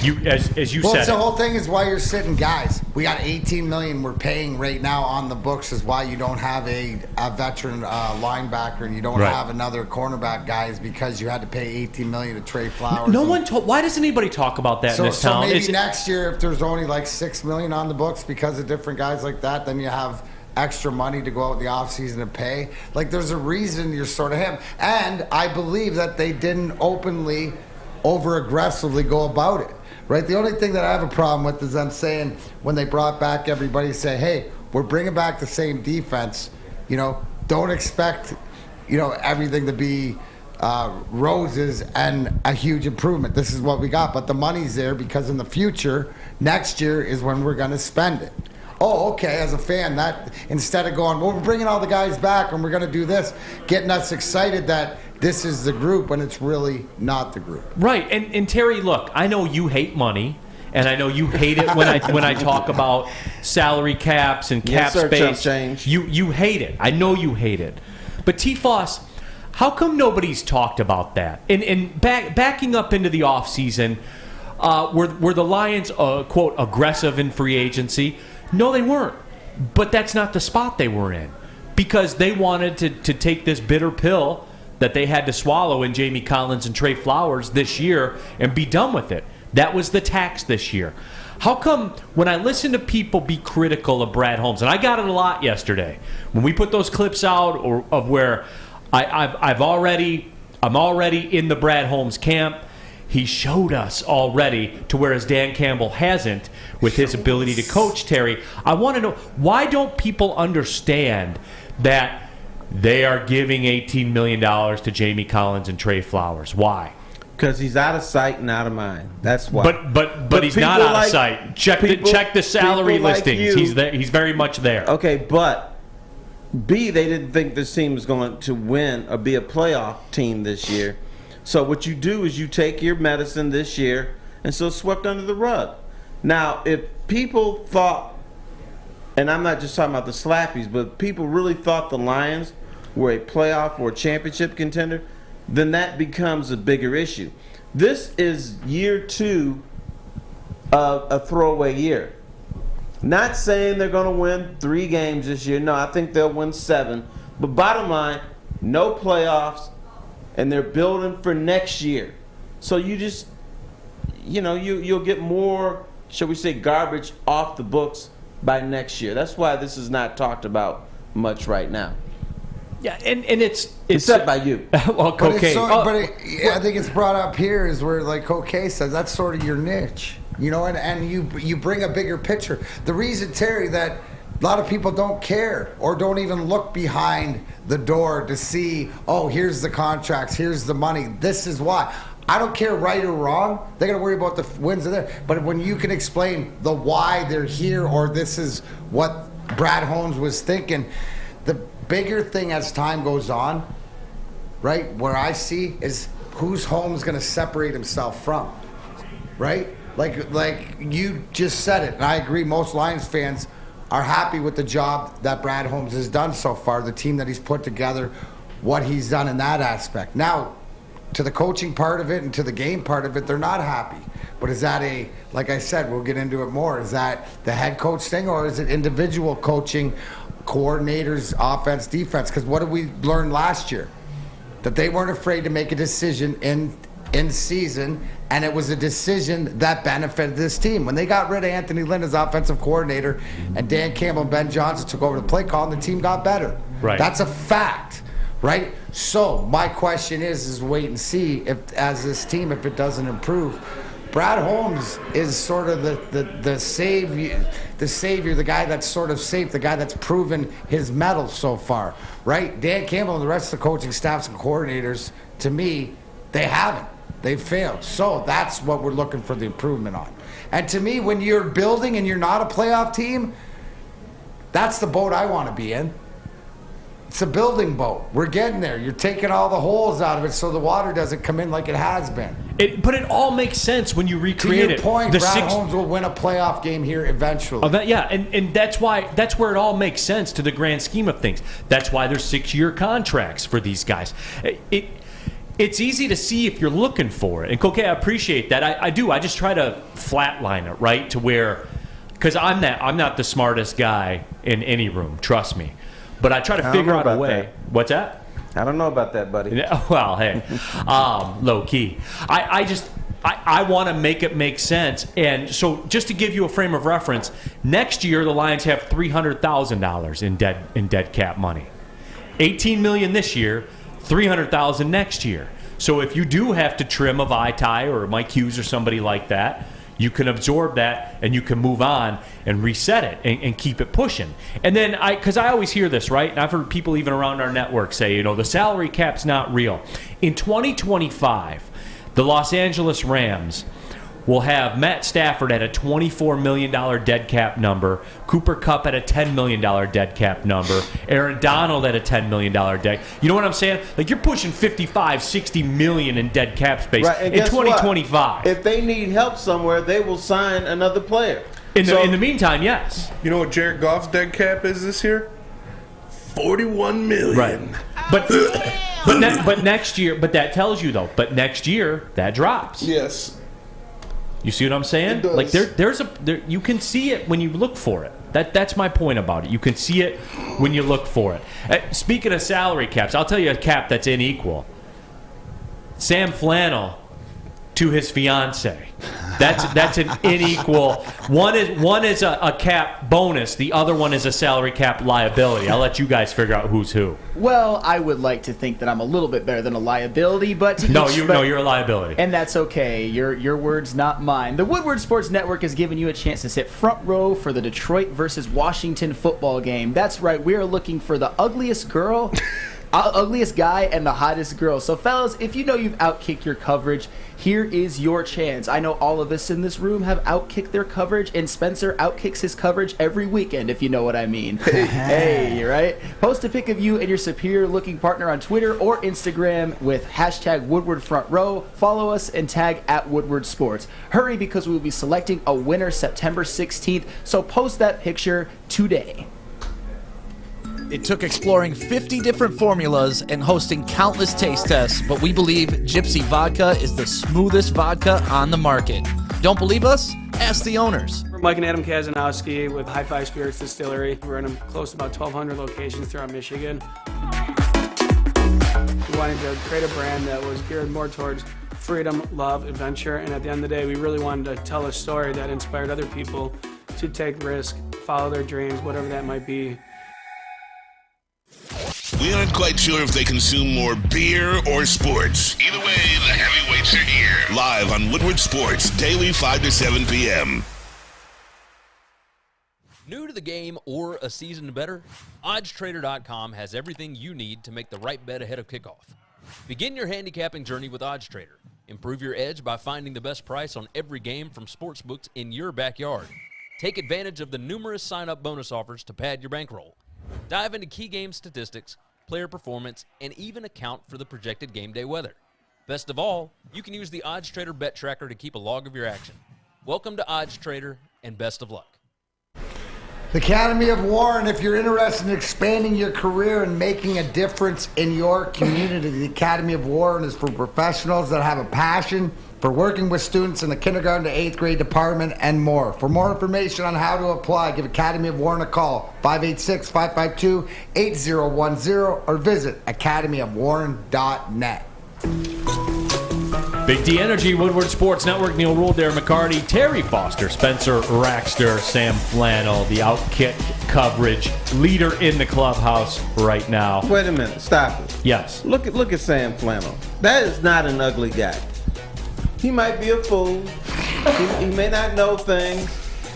Speaker 2: You, as you said,
Speaker 4: the whole thing is why you're sitting guys. We got $18 million we're paying right now on the books is why you don't have a veteran linebacker and you don't have another cornerback guy is because you had to pay $18 million to Trey Flowers.
Speaker 2: No one told. Why doesn't anybody talk about that in this town?
Speaker 4: So maybe next year, if there's only like $6 million on the books because of different guys like that, then you have extra money to go out in the offseason and pay. Like, there's a reason you're sort of him. And I believe that they didn't openly, over-aggressively go about it. Right? The only thing that I have a problem with is them saying when they brought back everybody, say, hey, we're bringing back the same defense. You know, don't expect, you know, everything to be roses and a huge improvement. This is what we got. But the money's there because in the future, next year is when we're going to spend it. Oh, okay, as a fan, that instead of going, well, we're bringing all the guys back and we're going to do this, getting us excited that this is the group when it's really not the group.
Speaker 2: Right, and Terry, look, I know you hate money, and I know you hate it when I talk about salary caps and cap space. You hate it. I know you hate it. But T-Foss, how come nobody's talked about that? And backing up into the offseason, were the Lions, quote, aggressive in free agency? No, they weren't. But that's not the spot they were in. Because they wanted to take this bitter pill that they had to swallow in Jamie Collins and Trey Flowers this year and be done with it. That was the tax this year. How come when I listen to people be critical of Brad Holmes, and I got it a lot yesterday, when we put those clips out of where I'm already in the Brad Holmes camp, he showed us already to whereas Dan Campbell hasn't with his ability to coach, Terry. I want to know, why don't people understand that they are giving $18 million to Jamie Collins and Trey Flowers? Why?
Speaker 6: Because he's out of sight and out of mind. That's why.
Speaker 2: But he's not out of sight. Check the salary listings. He's there. He's very much there.
Speaker 6: Okay, but B, they didn't think this team was going to win or be a playoff team this year. So what you do is you take your medicine this year and so swept under the rug. Now, if people thought, and I'm not just talking about the Slappies, but people really thought the Lions were a playoff or a championship contender, then that becomes a bigger issue. This is year 2 of a throwaway year. Not saying they're going to win 3 games this year. No, I think they'll win 7. But bottom line, no playoffs, and they're building for next year. So you just, you'll get more, shall we say, garbage off the books by next year. That's why this is not talked about much right now.
Speaker 2: Yeah, and it's
Speaker 6: except by you.
Speaker 2: Well, Cupcake.
Speaker 4: I think it's brought up here is where, like Cupcake says, that's sort of your niche, and you bring a bigger picture. The reason, Terry, that a lot of people don't care or don't even look behind the door to see, oh, here's the contracts, here's the money. This is why. I don't care right or wrong. They're going to worry about the wins are there. But when you can explain the why they're here or this is what Brad Holmes was thinking, the bigger thing as time goes on, right, where I see is who's Holmes going to separate himself from, right? Like you just said it, and I agree most Lions fans are happy with the job that Brad Holmes has done so far, the team that he's put together, what he's done in that aspect. Now, to the coaching part of it and to the game part of it, they're not happy. But is that like I said, we'll get into it more, is that the head coach thing or is it individual coaching, coordinators, offense, defense? Because what did we learn last year? That they weren't afraid to make a decision in season, and it was a decision that benefited this team. When they got rid of Anthony Lynn as offensive coordinator and Dan Campbell and Ben Johnson took over the play call, and the team got better.
Speaker 2: Right.
Speaker 4: That's a fact, right? So my question is wait and see if, as this team, if it doesn't improve. Brad Holmes is sort of the savior, the guy that's sort of safe, the guy that's proven his mettle so far, right? Dan Campbell and the rest of the coaching staffs and coordinators, to me, they haven't. They failed. So that's what we're looking for the improvement on. And to me, when you're building and you're not a playoff team, that's the boat I want to be in. It's a building boat. We're getting there. You're taking all the holes out of it so the water doesn't come in like it has been.
Speaker 2: But it all makes sense when you recreate it.
Speaker 4: To your point, Brad Holmes will win a playoff game here eventually.
Speaker 2: Yeah, and that's where it all makes sense to the grand scheme of things. That's why there's 6-year contracts for these guys. It's easy to see if you're looking for it. And, Cupcake, I appreciate that. I do. I just try to flatline it, right, to where – because I'm not the smartest guy in any room, trust me. But I try to figure out a way.
Speaker 6: That.
Speaker 2: What's that?
Speaker 6: I don't know about that, buddy.
Speaker 2: Well, hey, low key. I want to make it make sense. And so just to give you a frame of reference, next year the Lions have $300,000 in dead cap money. $18 million this year, $300,000 next year. So if you do have to trim a Vaitai or a Mike Hughes or somebody like that, you can absorb that and you can move on and reset it and keep it pushing. And then because I always hear this, right? And I've heard people even around our network say, the salary cap's not real. In 2025, the Los Angeles Rams will have Matt Stafford at a $24 million dead cap number, Cooper Kupp at a $10 million dead cap number, Aaron Donald at a $10 million dead. You know what I'm saying? Like, you're pushing $55-60 million in dead cap space in 2025.
Speaker 6: What? If they need help somewhere, they will sign another player.
Speaker 2: In the meantime, yes.
Speaker 5: You know what Jared Goff's dead cap is this year? $41 million.
Speaker 2: Right. But next year, but that tells you, though, but next year, that drops.
Speaker 5: Yes.
Speaker 2: You see what I'm saying?
Speaker 5: It does.
Speaker 2: Like you can see it when you look for it. That's my point about it. You can see it when you look for it. Speaking of salary caps, I'll tell you a cap that's unequal. Sam Flannel to his fiance. That's an unequal. One is a cap bonus. The other one is a salary cap liability. I'll let you guys figure out who's who.
Speaker 3: Well, I would like to think that I'm a little bit better than a liability, but
Speaker 2: you're a liability,
Speaker 3: and that's okay. Your words, not mine. The Woodward Sports Network has given you a chance to sit front row for the Detroit versus Washington football game. That's right. We are looking for the ugliest girl. Ugliest guy and the hottest girl. So, fellas, if you know you've outkicked your coverage, here is your chance. I know all of us in this room have outkicked their coverage, and Spencer outkicks his coverage every weekend, if you know what I mean. Hey, right? Post a pic of you and your superior-looking partner on Twitter or Instagram with hashtag Woodward Front Row. Follow us and tag at Woodward Sports. Hurry, because we will be selecting a winner September 16th, so post that picture today.
Speaker 9: It took exploring 50 different formulas and hosting countless taste tests, but we believe Gypsy Vodka is the smoothest vodka on the market. Don't believe us? Ask the owners.
Speaker 15: We're Mike and Adam Kazanowski with High Five Spirits Distillery. We're in close to about 1,200 locations throughout Michigan. We wanted to create a brand that was geared more towards freedom, love, adventure, and at the end of the day, we really wanted to tell a story that inspired other people to take risk, follow their dreams, whatever that might be.
Speaker 1: We aren't quite sure if they consume more beer or sports. Either way, the heavyweights are here. Live on Woodward Sports, daily 5 to 7 p.m.
Speaker 16: New to the game or a season better? OddsTrader.com has everything you need to make the right bet ahead of kickoff. Begin your handicapping journey with OddsTrader. Improve your edge by finding the best price on every game from sportsbooks in your backyard. Take advantage of the numerous sign-up bonus offers to pad your bankroll. Dive into key game statistics, player performance, and even account for the projected game day weather. Best of all, you can use the OddsTrader Bet Tracker to keep a log of your action. Welcome to OddsTrader, and best of luck.
Speaker 4: The Academy of Warren, if you're interested in expanding your career and making a difference in your community, the Academy of Warren is for professionals that have a passion for working with students in the kindergarten to 8th grade department and more. For more information on how to apply, give Academy of Warren a call, 586-552-8010, or visit academyofwarren.net.
Speaker 2: Big D Energy, Woodward Sports Network, Neal Ruhl, Darren McCarty, Terry Foster, Spencer Raxter, Sam Flannel, the Outkick coverage leader in the clubhouse right now.
Speaker 6: Wait a minute, stop it.
Speaker 2: Yes.
Speaker 6: Look at Sam Flannel. That is not an ugly guy. He might be a fool. He may not know things.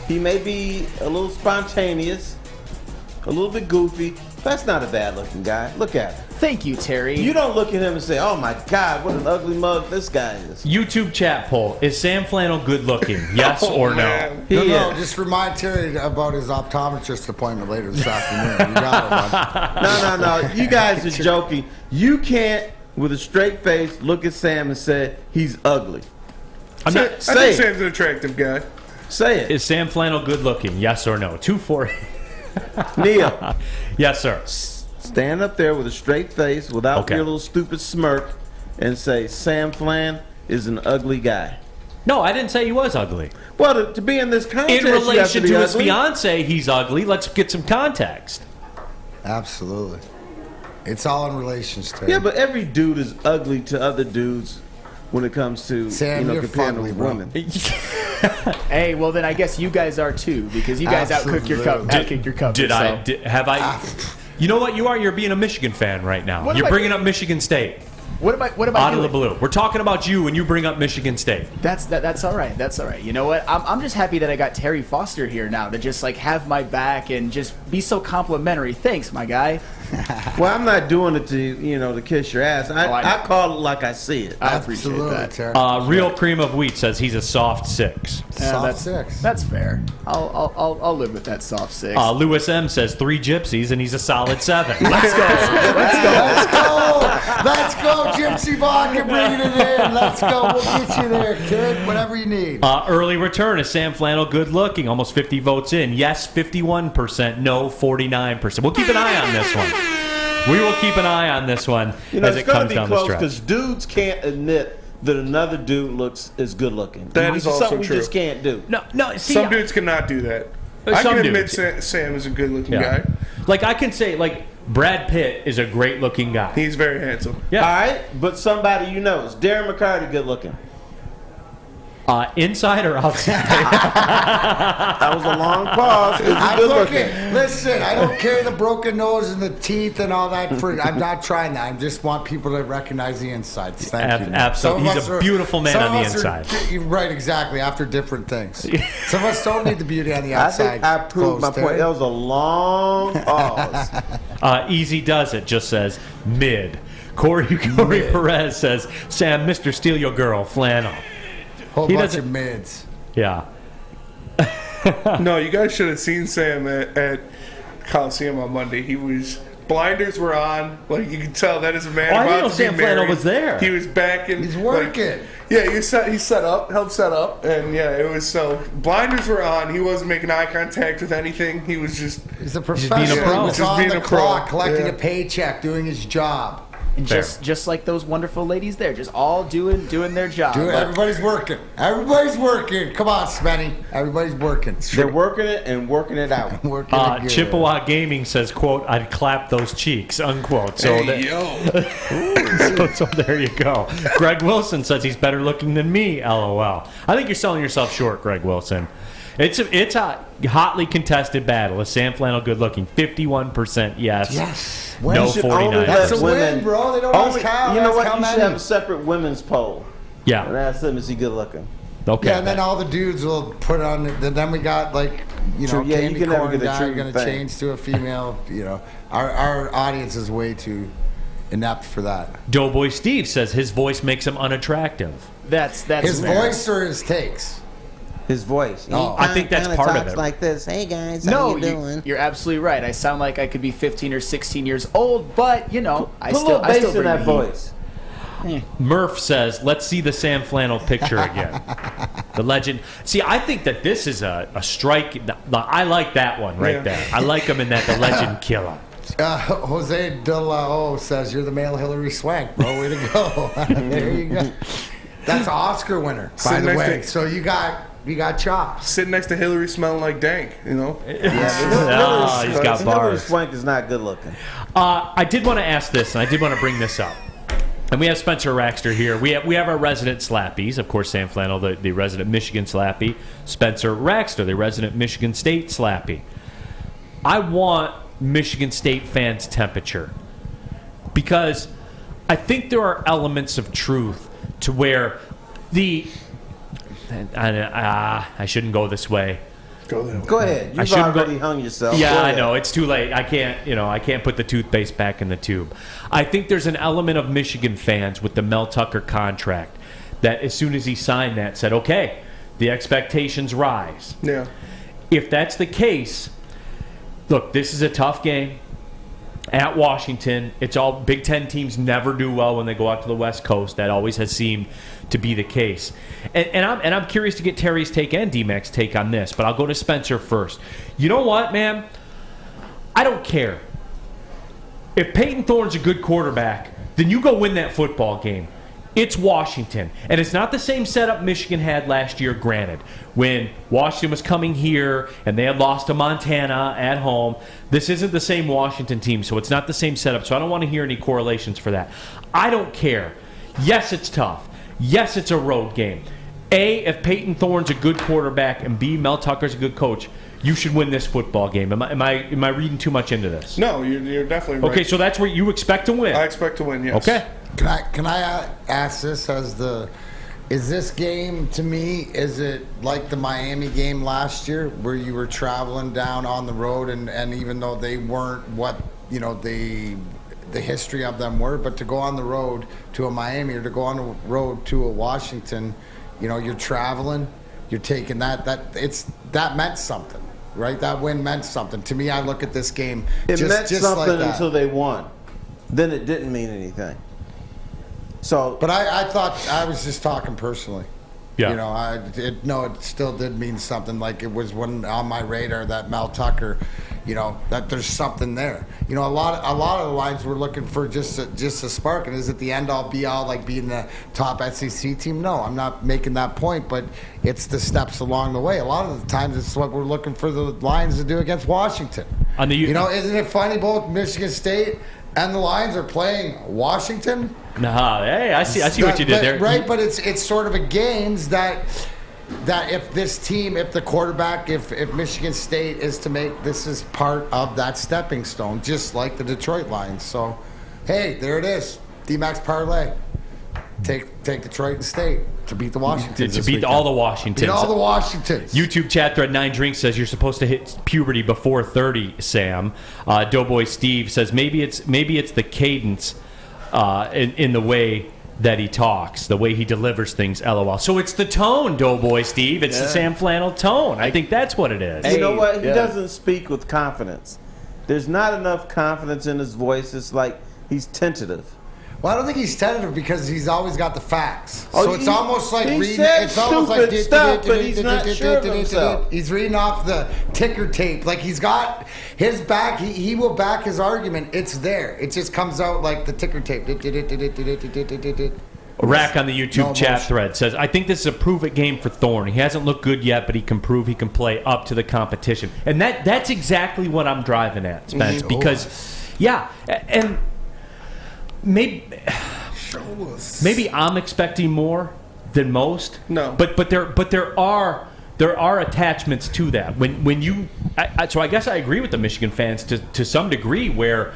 Speaker 6: He may be a little spontaneous, a little bit goofy. That's not a bad-looking guy. Look at him.
Speaker 3: Thank you, Terry.
Speaker 6: You don't look at him and say, "Oh my God, what an ugly mug this guy is."
Speaker 2: YouTube chat poll: is Sam Flannel good looking? Yes or no?
Speaker 4: No, just remind Terry about his optometrist appointment later this afternoon. You got it,
Speaker 6: No. You guys are joking. You can't, with a straight face, look at Sam and say he's ugly.
Speaker 5: I think Sam's an attractive guy.
Speaker 6: Say it.
Speaker 2: Is Sam Flannel good looking? Yes or no? 248.
Speaker 6: Neal.
Speaker 2: Yes, sir.
Speaker 6: Stand up there with a straight face without your little stupid smirk and say Sam Flan is an ugly guy.
Speaker 2: No, I didn't say he was ugly.
Speaker 6: Well, to be in this contest,
Speaker 2: in relation to his
Speaker 6: ugly.
Speaker 2: fiance, he's ugly. Let's get some context.
Speaker 4: Absolutely. It's all in relations to
Speaker 6: Yeah, but every dude is ugly to other dudes when it comes to
Speaker 4: Sam, you're
Speaker 6: comparing
Speaker 4: fugly,
Speaker 6: with
Speaker 4: bro.
Speaker 6: women.
Speaker 3: Hey, well then I guess you guys are too, because you guys outcook your cup. Outkick your cup.
Speaker 2: Have I? You know what you are? You're being a Michigan fan right now.
Speaker 3: What
Speaker 2: You're
Speaker 3: am I
Speaker 2: bringing up Michigan State.
Speaker 3: What am I
Speaker 2: out
Speaker 3: doing?
Speaker 2: of the blue? We're talking about you when you bring up Michigan State.
Speaker 3: That's all right. That's all right. You know what? I'm just happy that I got Terry Foster here now to just like have my back and just be so complimentary. Thanks, my guy.
Speaker 6: Well, I'm not doing it to kiss your ass. I call it like I see it.
Speaker 3: I appreciate that. Terry.
Speaker 2: Real Cream of Wheat says he's a soft 6.
Speaker 3: Soft 6. That's fair. I'll live with that soft 6.
Speaker 2: Lewis M says 3 gypsies and he's a solid 7.
Speaker 3: Let's go.
Speaker 4: Let's go, Gypsy Vodka, bringing it in. Let's go. We'll get you there, kid. Whatever you need.
Speaker 2: Early return is Sam Flannel good looking. Almost 50 votes in. Yes, 51%. No, 49%. We'll keep an eye on this one. We will keep an eye on this one as it comes down the stretch.
Speaker 6: Because dudes can't admit that another dude is good looking.
Speaker 5: That is also
Speaker 6: something
Speaker 5: true.
Speaker 6: We just can't do.
Speaker 2: No. See,
Speaker 5: some dudes cannot do that. I can admit Sam is a good-looking guy.
Speaker 2: Like I can say, Brad Pitt is a great-looking guy.
Speaker 5: He's very handsome.
Speaker 2: Yeah.
Speaker 6: All right, but somebody you know is Darren McCarty good looking.
Speaker 2: Inside or outside?
Speaker 6: That was a long pause.
Speaker 4: I'm looking. Listen, I don't carry the broken nose and the teeth and all that. I'm not trying that. I just want people to recognize the insides. Thank you.
Speaker 2: Absolutely. He's a beautiful man on the inside.
Speaker 4: Right, exactly. After different things. Some of us don't need the beauty on the outside.
Speaker 6: I think I proved my point. That was a long pause.
Speaker 2: Easy Does It just says mid. Corey Perez says, Sam, Mr. Steal Your Girl, Flannel.
Speaker 4: Whole bunch of mids.
Speaker 2: Yeah.
Speaker 5: No, you guys should have seen Sam at Coliseum on Monday. Blinders were on. Like, you can tell that is a man.
Speaker 2: I didn't know Sam Flannel was there.
Speaker 5: He was back and
Speaker 4: he's working.
Speaker 5: He set up, helped set up, and it was so. Blinders were on. He wasn't making eye contact with anything. He was just.
Speaker 4: He's a professional.
Speaker 2: Just being a pro.
Speaker 4: He was on the clock, collecting a paycheck, doing his job.
Speaker 3: And just like those wonderful ladies there, just all doing their job.
Speaker 4: Everybody's working. Everybody's working. Come on, Spenny. Everybody's working.
Speaker 6: They're working it and working it out.
Speaker 2: Chippewa Gaming says, quote, I'd clap those cheeks, unquote. So, so there you go. Greg Wilson says he's better looking than me, LOL. I think you're selling yourself short, Greg Wilson. It's a hotly contested battle. Is Sam Flannel good looking? 51% yes.
Speaker 4: Yes.
Speaker 2: No, 49%.
Speaker 4: That's a win, bro. They don't ask how.
Speaker 6: You know what?
Speaker 4: You
Speaker 6: should have a separate women's poll.
Speaker 2: Yeah.
Speaker 6: And ask them, is he good looking?
Speaker 2: Okay.
Speaker 4: Yeah, and then all the dudes will put on. Then we got candy corn guy going to change to a female. Our audience is way too inept for that.
Speaker 2: Doughboy Steve says his voice makes him unattractive.
Speaker 3: That's
Speaker 4: his voice or his takes.
Speaker 6: His voice.
Speaker 2: I think that's part of it.
Speaker 6: Like this. Hey guys, how you doing?
Speaker 3: You're absolutely right. I sound like I could be 15 or 16 years old, but I
Speaker 6: still
Speaker 3: bring
Speaker 6: in that voice.
Speaker 2: Murph says, let's see the Sam Flannel picture again. The legend. See, I think that this is a strike. I like that one right there. I like him in that, the legend killer.
Speaker 4: Jose De La O says, you're the male Hillary Swank, bro. Way to go. There you go. That's an Oscar winner, by the way. So you got chops.
Speaker 5: Sitting next to Hillary smelling like dank,
Speaker 2: he's got bars.
Speaker 6: Hillary Swank is not good looking.
Speaker 2: I did want to ask this, and I did want to bring this up. And we have Spencer Raxter here. We have our resident Slappies. Of course, Sam Flannel, the resident Michigan Slappy. Spencer Raxter, the resident Michigan State Slappy. I want Michigan State fans' temperature. Because I think there are elements of truth to where I shouldn't go this way.
Speaker 6: Go ahead. You've already hung yourself.
Speaker 2: Yeah, I know. It's too late. I can't put the toothpaste back in the tube. I think there's an element of Michigan fans with the Mel Tucker contract that as soon as he signed that said, okay, the expectations rise.
Speaker 5: Yeah.
Speaker 2: If that's the case, look, this is a tough game at Washington. It's all Big Ten teams never do well when they go out to the West Coast. That always has seemed to be the case. And I'm curious to get Terry's take and D-Mac's take on this, but I'll go to Spencer first. You know what, man? I don't care. If Peyton Thorne's a good quarterback, then you go win that football game. It's Washington. And it's not the same setup Michigan had last year, granted. When Washington was coming here and they had lost to Montana at home, this isn't the same Washington team, so it's not the same setup. So I don't want to hear any correlations for that. I don't care. Yes, it's tough. Yes, it's a road game. A, if Peyton Thorne's a good quarterback, and B, Mel Tucker's a good coach, you should win this football game. Am I reading too much into this?
Speaker 5: No, you're definitely right.
Speaker 2: Okay, so that's where you expect to win.
Speaker 5: I expect to win, yes.
Speaker 2: Okay.
Speaker 4: Can I ask this is this game, to me, is it like the Miami game last year where you were traveling down on the road and even though they weren't what, the history of them were, but to go on the road to a Miami or to go on the road to a Washington, you're traveling, you're taking that meant something, right? That win meant something. To me, I look at this game
Speaker 6: It meant
Speaker 4: just
Speaker 6: something
Speaker 4: like
Speaker 6: until they won. Then it didn't mean anything. So,
Speaker 4: but I thought I was just talking personally.
Speaker 2: Yeah.
Speaker 4: It still did mean something. Like it was on my radar that Mel Tucker, that there's something there. A lot of the lines we're looking for just a spark. And is it the end all be all like being the top SEC team? No, I'm not making that point. But it's the steps along the way. A lot of the times it's what we're looking for the Lions to do against Washington. Isn't it funny? Both Michigan State and the Lions are playing Washington.
Speaker 2: Nah, hey, I see what you did there.
Speaker 4: Right, but it's sort of a games that if this team, if the quarterback, if Michigan State is to make, this is part of that stepping stone, just like the Detroit Lions. So, hey, there it is. D-Max parlay. Take Detroit and State to beat the Washingtons.
Speaker 2: To beat all the Washingtons.
Speaker 4: Beat all the Washingtons.
Speaker 2: YouTube chat thread 9 Drinks says you're supposed to hit puberty before 30, Sam. Doughboy Steve says maybe it's the cadence in the way that he talks, the way he delivers things, LOL. So it's the tone, Doughboy Steve. It's the Sam Flannel tone. I think that's what it is.
Speaker 6: You know what? He doesn't speak with confidence. There's not enough confidence in his voice. It's like he's tentative.
Speaker 4: Well, I don't think he's tentative because he's always got the facts.
Speaker 6: Oh,
Speaker 4: So it's almost like
Speaker 6: he
Speaker 4: reading.
Speaker 6: said
Speaker 4: It's almost like
Speaker 6: stupid stuff, but he's not sure of himself.
Speaker 4: He's reading off the ticker tape. Like he's got his back. He will back his argument. It's there. It just comes out like the ticker tape.
Speaker 2: Rack on the YouTube
Speaker 4: No
Speaker 2: chat
Speaker 4: emotion.
Speaker 2: thread says, I think this is a prove-it game for Thorne. He hasn't looked good yet, but he can prove he can play up to the competition. And that's exactly what I'm driving at, Spence. Because, yeah, and maybe I'm expecting more than most.
Speaker 5: No.
Speaker 2: But there are attachments to that. When you so I guess I agree with the Michigan fans to some degree where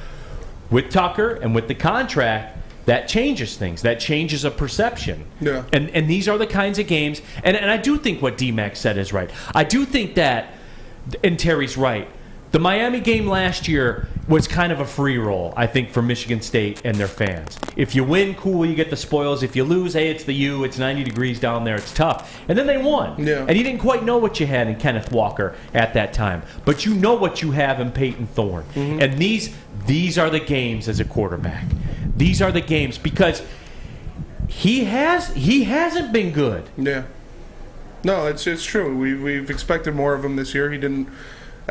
Speaker 2: with Tucker and with the contract, that changes things. That changes a perception.
Speaker 5: Yeah.
Speaker 2: And these are the kinds of games. And I do think what D-Mac said is right. I do think that, and Terry's right, the Miami game last year was kind of a free roll, I think, for Michigan State and their fans. If you win, cool, you get the spoils. If you lose, hey, it's the U. It's 90 degrees down there. It's tough. And then they won.
Speaker 5: Yeah.
Speaker 2: And you didn't quite know what you had in Kenneth Walker at that time. But you know what you have in Peyton Thorne.
Speaker 5: Mm-hmm.
Speaker 2: And these are the games as a quarterback. These are the games because he hasn't been good.
Speaker 5: Yeah. No, it's true. We've expected more of him this year. He didn't.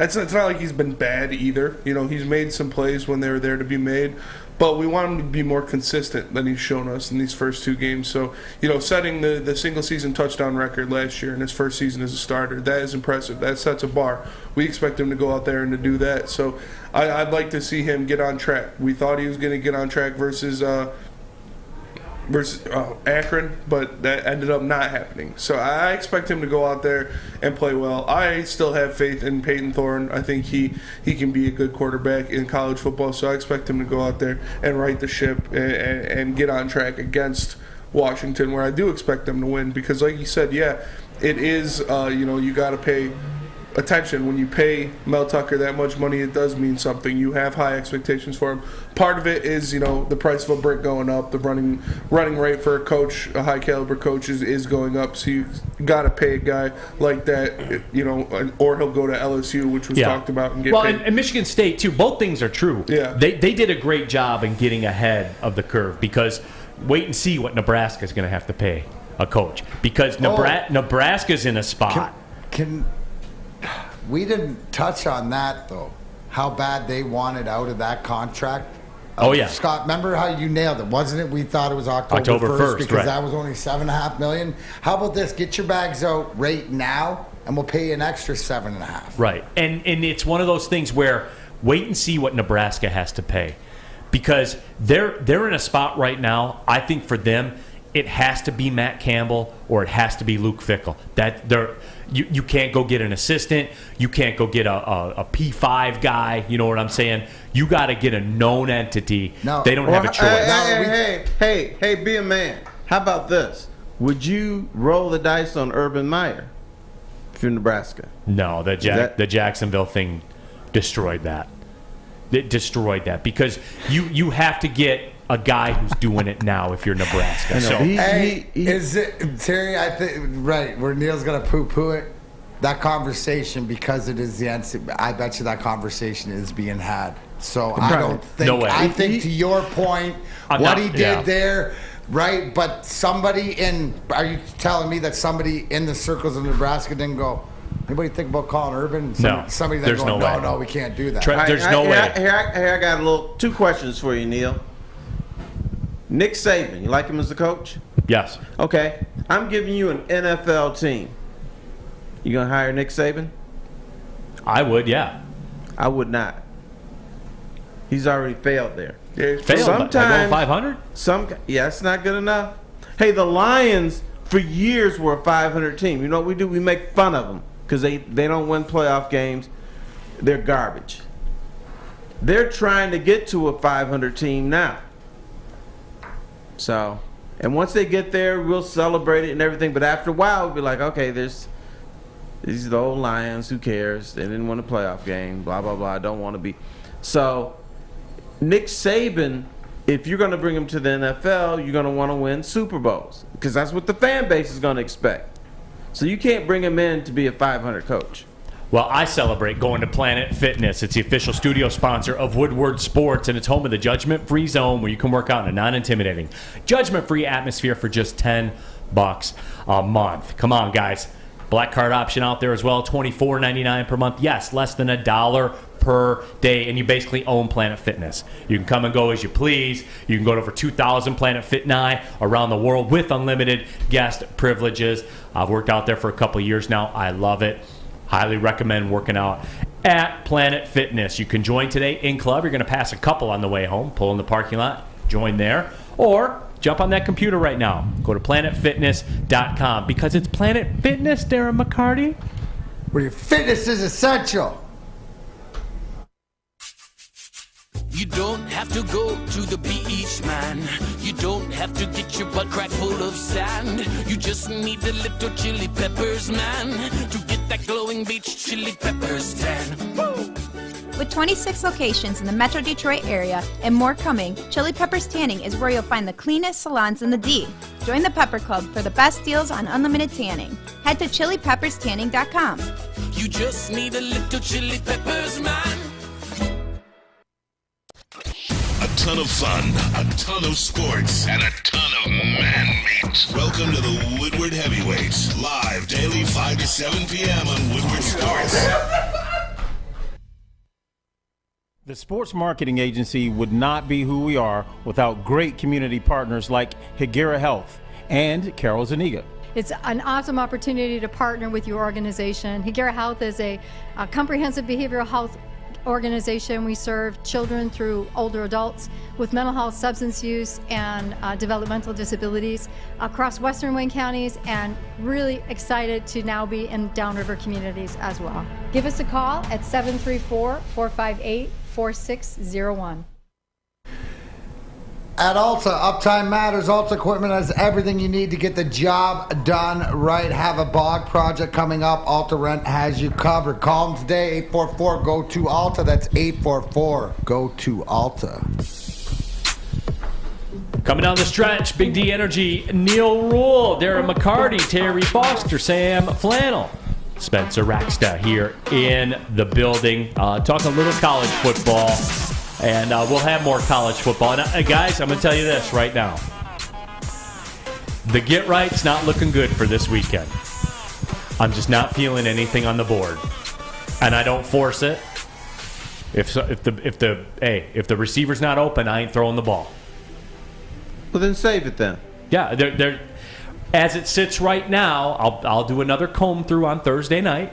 Speaker 5: It's not like he's been bad either. He's made some plays when they were there to be made, but we want him to be more consistent than he's shown us in these first two games. So, setting the single-season touchdown record last year in his first season as a starter, that is impressive. That sets a bar. We expect him to go out there and to do that. So I'd like to see him get on track. We thought he was going to get on track versus Akron, but that ended up not happening. So I expect him to go out there and play well. I still have faith in Peyton Thorne. I think he can be a good quarterback in college football, so I expect him to go out there and right the ship and get on track against Washington, where I do expect them to win because, like you said, yeah, it is, you got to pay attention. When you pay Mel Tucker that much money, it does mean something. You have high expectations for him. Part of it is, the price of a brick going up. The running rate for a coach, a high caliber coach, is going up. So you got to pay a guy like that, or he'll go to LSU, which was talked about, and get paid.
Speaker 2: And Michigan State too. Both things are true.
Speaker 5: Yeah,
Speaker 2: they did a great job in getting ahead of the curve, because wait and see what Nebraska is going to have to pay a coach, because Nebraska's in a spot.
Speaker 4: We didn't touch on that though. How bad they wanted out of that contract.
Speaker 2: Oh yeah,
Speaker 4: Scott. Remember how you nailed it, wasn't it? We thought it was October 1st because that was only $7.5 million. How about this? Get your bags out right now, and we'll pay you an extra $7.5.
Speaker 2: Right, and it's one of those things where wait and see what Nebraska has to pay, because they're in a spot right now. I think for them, it has to be Matt Campbell or it has to be Luke Fickell. You can't go get an assistant. You can't go get a P5 guy. You know what I'm saying? You got to get a known entity. No, they don't have a choice.
Speaker 6: Hey, be a man. How about this? Would you roll the dice on Urban Meyer if you're Nebraska?
Speaker 2: No, the Jacksonville thing destroyed that. It destroyed that, because you have to get a guy who's doing it now if you're Nebraska. So
Speaker 4: is it Terry? I think right where Neal's gonna poo-poo it. That conversation, because it is the NCAA. I bet you that conversation is being had. So I don't think.
Speaker 2: No way.
Speaker 4: I think to your point, he did there, right? But somebody are you telling me that somebody in the circles of Nebraska didn't go? Anybody think about calling Urban? Somebody that going, no, we can't do that.
Speaker 2: There's no way.
Speaker 6: Here I got two questions for you, Neal. Nick Saban, you like him as a coach?
Speaker 2: Yes.
Speaker 6: Okay. I'm giving you an NFL team. You gonna hire Nick Saban?
Speaker 2: I would, yeah.
Speaker 6: I would not. He's already failed there.
Speaker 2: Yeah, failed. Sometimes 500.
Speaker 6: That's not good enough. Hey, the Lions for years were a 500 team. You know what we do? We make fun of them because they don't win playoff games. They're garbage. They're trying to get to a 500 team now. So, and once they get there, we'll celebrate it and everything. But after a while, we'll be like, okay, these are the old Lions. Who cares? They didn't win a playoff game. Blah, blah, blah. Don't want to be. So, Nick Saban, if you're going to bring him to the NFL, you're going to want to win Super Bowls because that's what the fan base is going to expect. So you can't bring him in to be a 500 coach.
Speaker 2: Well, I celebrate going to Planet Fitness. It's the official studio sponsor of Woodward Sports, and it's home of the judgment-free zone where you can work out in a non-intimidating, judgment-free atmosphere for just $10 a month. Come on, guys. Black card option out there as well, $24.99 per month. Yes, less than $1 per day, and you basically own Planet Fitness. You can come and go as you please. You can go to over 2,000 Planet Fitness around the world with unlimited guest privileges. I've worked out there for a couple of years now. I love it. Highly recommend working out at Planet Fitness. You can join today in club. You're going to pass a couple on the way home. Pull in the parking lot. Join there. Or jump on that computer right now. Go to planetfitness.com because it's Planet Fitness, Darren McCarty.
Speaker 4: Where your fitness is essential.
Speaker 17: You don't have to go to the beach, man. You don't have to get your butt crack full of sand. You just need a little chili peppers, man, to get that glowing beach chili peppers tan. Woo!
Speaker 18: With 26 locations in the Metro Detroit area and more coming, Chili Peppers Tanning is where you'll find the cleanest salons in the D. Join the Pepper Club for the best deals on unlimited tanning. Head to chilipepperstanning.com.
Speaker 17: You just need a little chili peppers, man.
Speaker 1: A ton of fun, a ton of sports, and a ton of man-meat. Welcome to the Woodward Heavyweights, live daily 5 to 7 p.m. on Woodward Sports.
Speaker 19: The sports marketing agency would not be who we are without great community partners like Higuera Health and Carol Zuniga.
Speaker 20: It's an awesome opportunity to partner with your organization. Higuera Health is a comprehensive behavioral health organization. We serve children through older adults with mental health, substance use, and developmental disabilities across Western Wayne counties, and really excited to now be in downriver communities as well. Give us a call at 734-458-4601.
Speaker 4: At Alta, uptime matters. Alta Equipment has everything you need to get the job done right. Have a bog project coming up, Alta Rent has you covered. Call them today, 844-GO-TO-ALTA. That's 844-GO-TO-ALTA.
Speaker 2: Coming down the stretch, Big D Energy, Neal Ruhl, Darren McCarty, Terry Foster, Sam Flannel, Spencer Racksta here in the building. Talking a little college football, and we'll have more college football. And guys, I'm going to tell you this right now. The get right's not looking good for this weekend. I'm just not feeling anything on the board, and I don't force it. If the receiver's not open, I ain't throwing the ball.
Speaker 6: Well, then save it then.
Speaker 2: Yeah, they're as it sits right now, I'll do another comb through on Thursday night.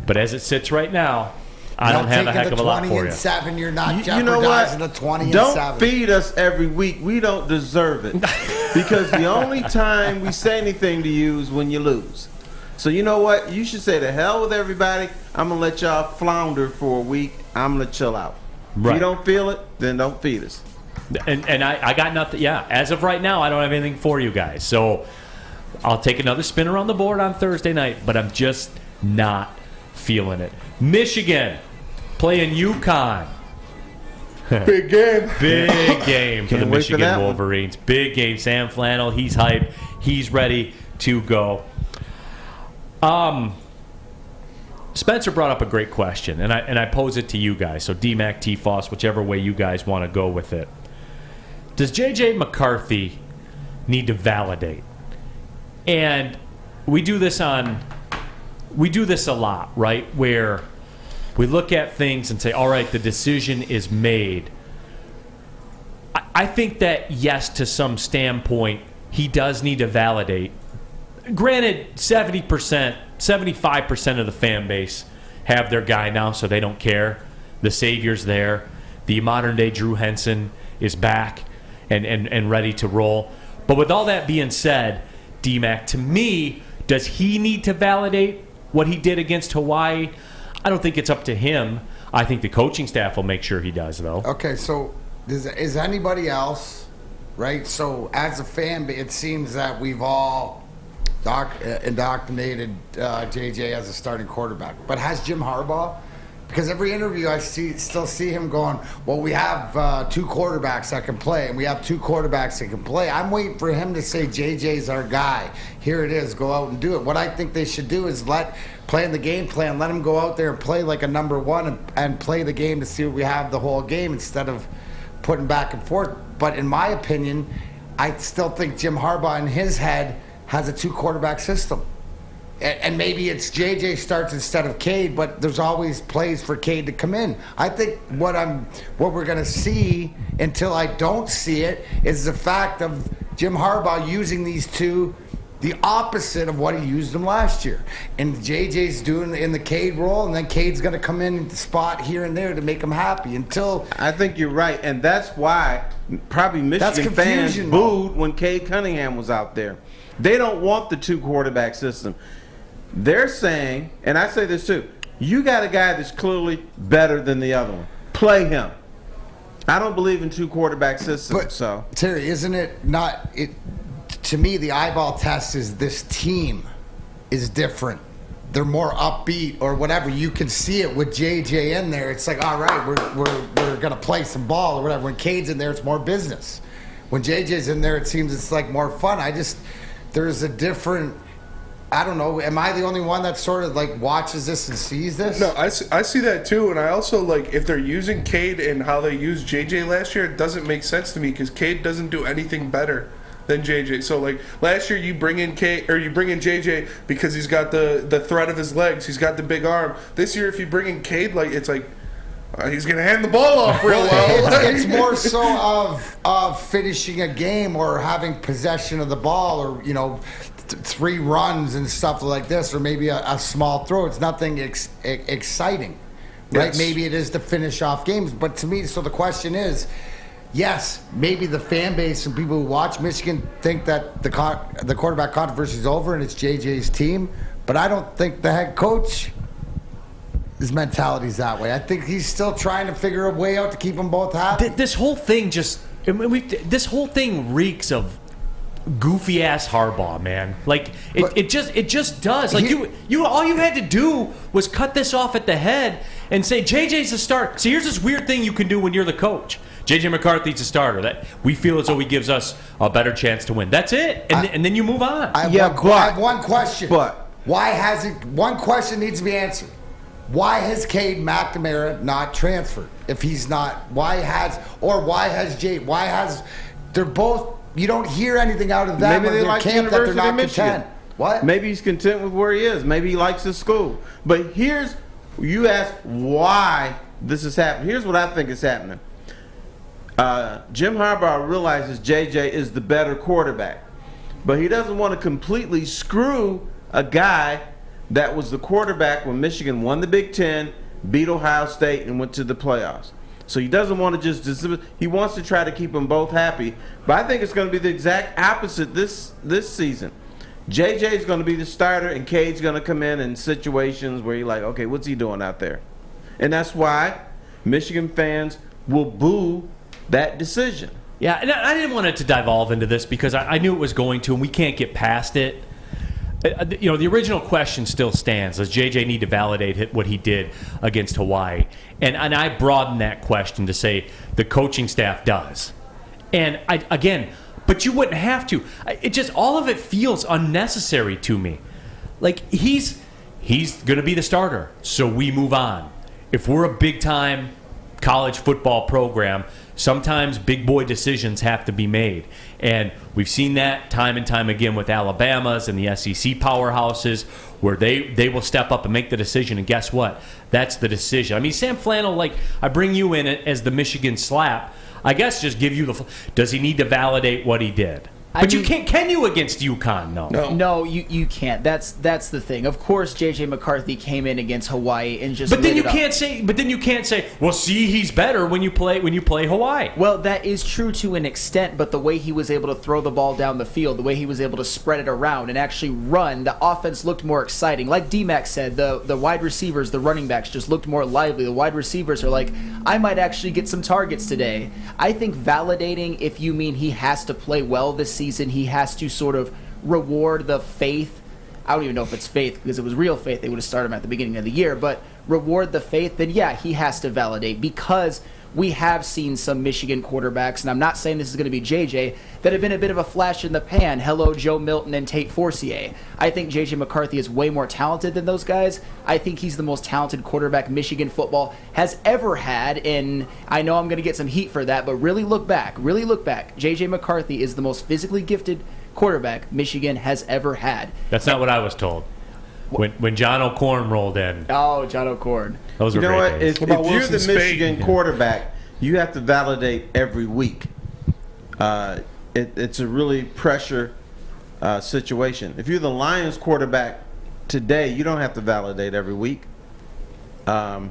Speaker 2: But as it sits right now, I don't have a heck of a lot for you.
Speaker 4: 20-7, you're not
Speaker 6: You know what?
Speaker 4: jeopardizing the 20-7.
Speaker 6: Don't feed us every week. We don't deserve it. Because the only time we say anything to you is when you lose. So you know what? You should say to hell with everybody. I'm going to let y'all flounder for a week. I'm going to chill out.
Speaker 2: Right.
Speaker 6: If you don't feel it, then don't feed us.
Speaker 2: And I got nothing. Yeah, as of right now, I don't have anything for you guys. So I'll take another spin around the board on Thursday night, but I'm just not feeling it. Michigan playing UConn.
Speaker 5: Big game.
Speaker 2: Big game for the
Speaker 6: Can't wait for
Speaker 2: Michigan
Speaker 6: that one.
Speaker 2: Wolverines. Big game. Sam Flannel, he's hyped. He's ready to go. Spencer brought up a great question, and I pose it to you guys. So D-Mac, T-Foss, whichever way you guys want to go with it. Does J.J. McCarthy need to validate? And we do this a lot, right? Where we look at things and say, all right, the decision is made. I think that, yes, to some standpoint, he does need to validate. Granted, 70%, 75% of the fan base have their guy now, so they don't care. The savior's there. The modern-day Drew Henson is back and ready to roll. But with all that being said, D-Mac, to me, does he need to validate what he did against Hawaii? I don't think it's up to him. I think the coaching staff will make sure he does, though.
Speaker 4: Okay, so is anybody else, right? So as a fan, it seems that we've all indoctrinated JJ as a starting quarterback. But has Jim Harbaugh? Because every interview I still see him going, well, we have two quarterbacks that can play, and we have two quarterbacks that can play. I'm waiting for him to say, JJ's our guy. Here it is. Go out and do it. What I think they should do is play in the game plan. Let him go out there and play like a number one and play the game to see what we have the whole game instead of putting back and forth. But in my opinion, I still think Jim Harbaugh in his head has a two-quarterback system. And maybe it's JJ starts instead of Cade, but there's always plays for Cade to come in. I think what we're going to see until I don't see it is the fact of Jim Harbaugh using these two the opposite of what he used them last year. And JJ's doing in the Cade role, and then Cade's going to come in the spot here and there to make him happy until...
Speaker 6: I think you're right, and that's why probably Michigan fans booed when Cade Cunningham was out there. They don't want the two-quarterback system. They're saying, and I say this too, you got a guy that's clearly better than the other one. Play him. I don't believe in two-quarterback systems.
Speaker 4: But,
Speaker 6: so
Speaker 4: Terry, isn't it not... To me, the eyeball test is this team is different. They're more upbeat or whatever. You can see it with JJ in there. It's like, all right, we're going to play some ball or whatever. When Cade's in there, it's more business. When JJ's in there, it seems it's like more fun. There's a different... I don't know. Am I the only one that sort of like watches this and sees this?
Speaker 5: No, I see that too, and I also like if they're using Cade and how they used JJ last year, it doesn't make sense to me because Cade doesn't do anything better than JJ. So like last year, you bring in Cade or you bring in JJ because he's got the threat of his legs, he's got the big arm. This year, if you bring in Cade, like it's like he's gonna hand the ball off real well.
Speaker 4: It's more so of finishing a game or having possession of the ball or 3 runs and stuff like this, or maybe a small throw. It's nothing exciting, right?
Speaker 5: Yes.
Speaker 4: Maybe it is to finish off games, but to me, so the question is, yes, maybe the fan base and people who watch Michigan think that the quarterback controversy is over and it's JJ's team, but I don't think the head coach, his mentality is that way. I think he's still trying to figure a way out to keep them both happy.
Speaker 2: This whole thing I mean, this whole thing reeks of goofy ass Harbaugh, man. Like it just does. Like you all you had to do was cut this off at the head and say JJ's the starter. See, here's this weird thing you can do when you're the coach. JJ McCarthy's the starter. That we feel as though he gives us a better chance to win. That's it, and then you move on.
Speaker 4: I have one question. Why hasn't one question needs to be answered? Why has Cade McNamara not transferred? If he's not, why has they're both? You don't hear anything out of that.
Speaker 6: Maybe they like
Speaker 4: camp
Speaker 6: University
Speaker 4: that they're not
Speaker 6: of Michigan.
Speaker 4: content. What?
Speaker 6: Maybe he's content with where he is. Maybe he likes his school. But you ask why this is happening. Here's what I think is happening. Jim Harbaugh realizes JJ is the better quarterback, but he doesn't want to completely screw a guy that was the quarterback when Michigan won the Big Ten, beat Ohio State, and went to the playoffs. So he doesn't want to he wants to try to keep them both happy. But I think it's going to be the exact opposite this season. JJ is going to be the starter, and Cade's going to come in situations where you're like, okay, what's he doing out there? And that's why Michigan fans will boo that decision.
Speaker 2: Yeah, and I didn't want it to devolve into this because I knew it was going to, and we can't get past it. You know, the original question still stands. Does JJ need to validate what he did against Hawaii? And I broadened that question to say the coaching staff does. And but you wouldn't have to. It just, all of it feels unnecessary to me. Like, he's going to be the starter, so we move on. If we're a big-time college football program, sometimes big boy decisions have to be made. And we've seen that time and time again with Alabama's and the SEC powerhouses where they will step up and make the decision. And guess what? That's the decision. I mean, Sam Flannel, like, I bring you in as the Michigan slap. I guess just give you does he need to validate what he did? But you can't. Can you against UConn?
Speaker 3: No, you can't. That's the thing. Of course, JJ McCarthy came in against Hawaii and just.
Speaker 2: But then you can't say. Well, see, he's better when you play Hawaii.
Speaker 3: Well, that is true to an extent. But the way he was able to throw the ball down the field, the way he was able to spread it around and actually run, the offense looked more exciting. Like D-Mac said, the wide receivers, the running backs just looked more lively. The wide receivers are like, I might actually get some targets today. I think validating, if you mean he has to play well this season, he has to sort of reward the faith. I don't even know if it's faith, because if it was real faith, they would have started him at the beginning of the year. But reward the faith, then yeah, he has to validate, because we have seen some Michigan quarterbacks, and I'm not saying this is going to be JJ, that have been a bit of a flash in the pan. Hello, Joe Milton and Tate Forcier. I think JJ McCarthy is way more talented than those guys. I think he's the most talented quarterback Michigan football has ever had, and I know I'm going to get some heat for that, but really look back. JJ McCarthy is the most physically gifted quarterback Michigan has ever had.
Speaker 2: That's not what I was told. When John O'Corn rolled in.
Speaker 3: Oh, John O'Corn.
Speaker 2: Those were great days.
Speaker 6: If you're the Michigan quarterback, you have to validate every week. It's a really pressure situation. If you're the Lions quarterback today, you don't have to validate every week. I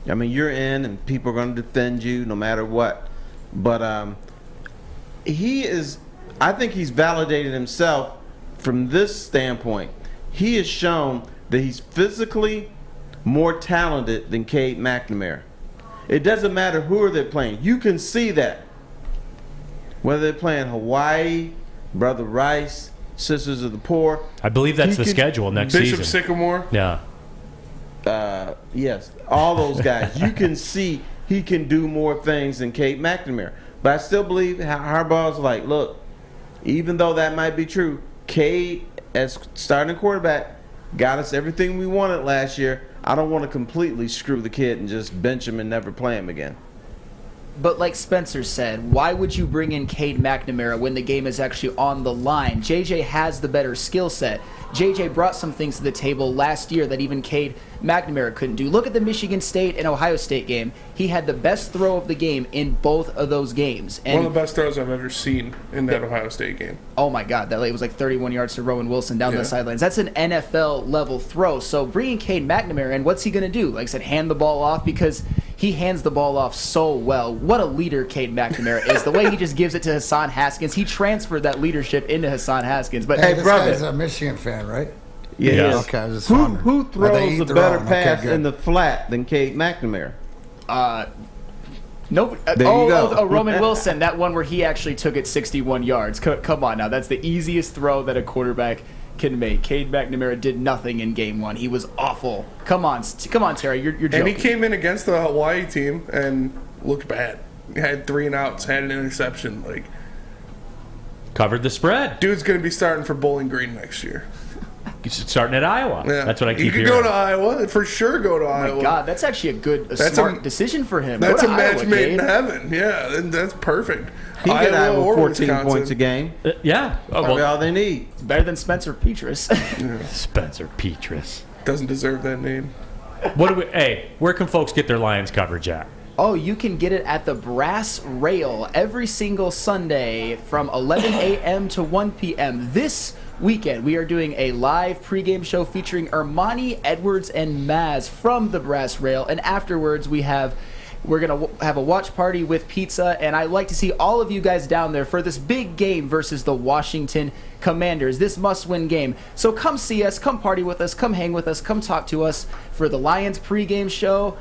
Speaker 6: mean, you're in, and people are going to defend you no matter what. But I think he's validated himself from this standpoint. He has shown that he's physically more talented than Cade McNamara. It doesn't matter who they're playing. You can see that. Whether they're playing Hawaii, Brother Rice, Sisters of the Poor.
Speaker 2: I believe that's the schedule next season.
Speaker 5: Bishop Sycamore.
Speaker 2: Yeah.
Speaker 6: Yes, all those guys. You can see he can do more things than Cade McNamara. But I still believe Harbaugh's like, look, even though that might be true, Cade, as starting quarterback, got us everything we wanted last year. I don't want to completely screw the kid and just bench him and never play him again.
Speaker 3: But like Spencer said, why would you bring in Cade McNamara when the game is actually on the line? JJ has the better skill set. JJ brought some things to the table last year that even Cade McNamara couldn't do. Look at the Michigan State and Ohio State game. He had the best throw of the game in both of those games. And
Speaker 5: one of the best throws I've ever seen in that Ohio State game.
Speaker 3: Oh my God, it was like 31 yards to Rowan Wilson down the sidelines. That's an NFL level throw. So bringing Cade McNamara in, what's he going to do? Like I said, hand the ball off, because he hands the ball off so well. What a leader Cade McNamara is. The way he just gives it to Hassan Haskins. He transferred that leadership into Hassan Haskins. But
Speaker 4: hey, this guy's a Michigan fan, right?
Speaker 6: Yeah.
Speaker 4: Okay, I was just
Speaker 6: who
Speaker 4: wondering.
Speaker 6: throws a better pass in the flat than Cade McNamara?
Speaker 3: Nope. Roman Wilson, that one where he actually took it 61 yards. Come on now, that's the easiest throw that a quarterback can make. Cade McNamara did nothing in game 1. He was awful. Come on, Terry, you're joking.
Speaker 5: And he came in against the Hawaii team and looked bad. He had 3 and outs, had an interception. Like,
Speaker 2: covered the spread.
Speaker 5: Dude's going to be starting for Bowling Green next year.
Speaker 2: He's starting at Iowa.
Speaker 5: Yeah.
Speaker 2: That's what I keep hearing.
Speaker 5: You could go to Iowa. For sure go to Iowa.
Speaker 3: Oh my God, that's actually a smart decision for him.
Speaker 5: That's a match
Speaker 3: Iowa,
Speaker 5: made in
Speaker 3: Cade.
Speaker 5: heaven. Yeah, and that's perfect.
Speaker 6: He could have
Speaker 5: or
Speaker 6: 14
Speaker 5: Wisconsin.
Speaker 6: points a game.
Speaker 2: Yeah.
Speaker 6: Probably all they need.
Speaker 3: It's better than Spencer Petras.
Speaker 2: Spencer Petras.
Speaker 5: Doesn't deserve that name.
Speaker 2: Where can folks get their Lions coverage at?
Speaker 3: Oh, you can get it at the Brass Rail every single Sunday from 11 a.m. to 1 p.m. This weekend, we are doing a live pregame show featuring Ermanni, Edwards, and Maz from the Brass Rail. And afterwards, we're going to have a watch party with pizza. And I'd like to see all of you guys down there for this big game versus the Washington Commanders, this must-win game. So come see us, come party with us, come hang with us, come talk to us for the Lions pregame show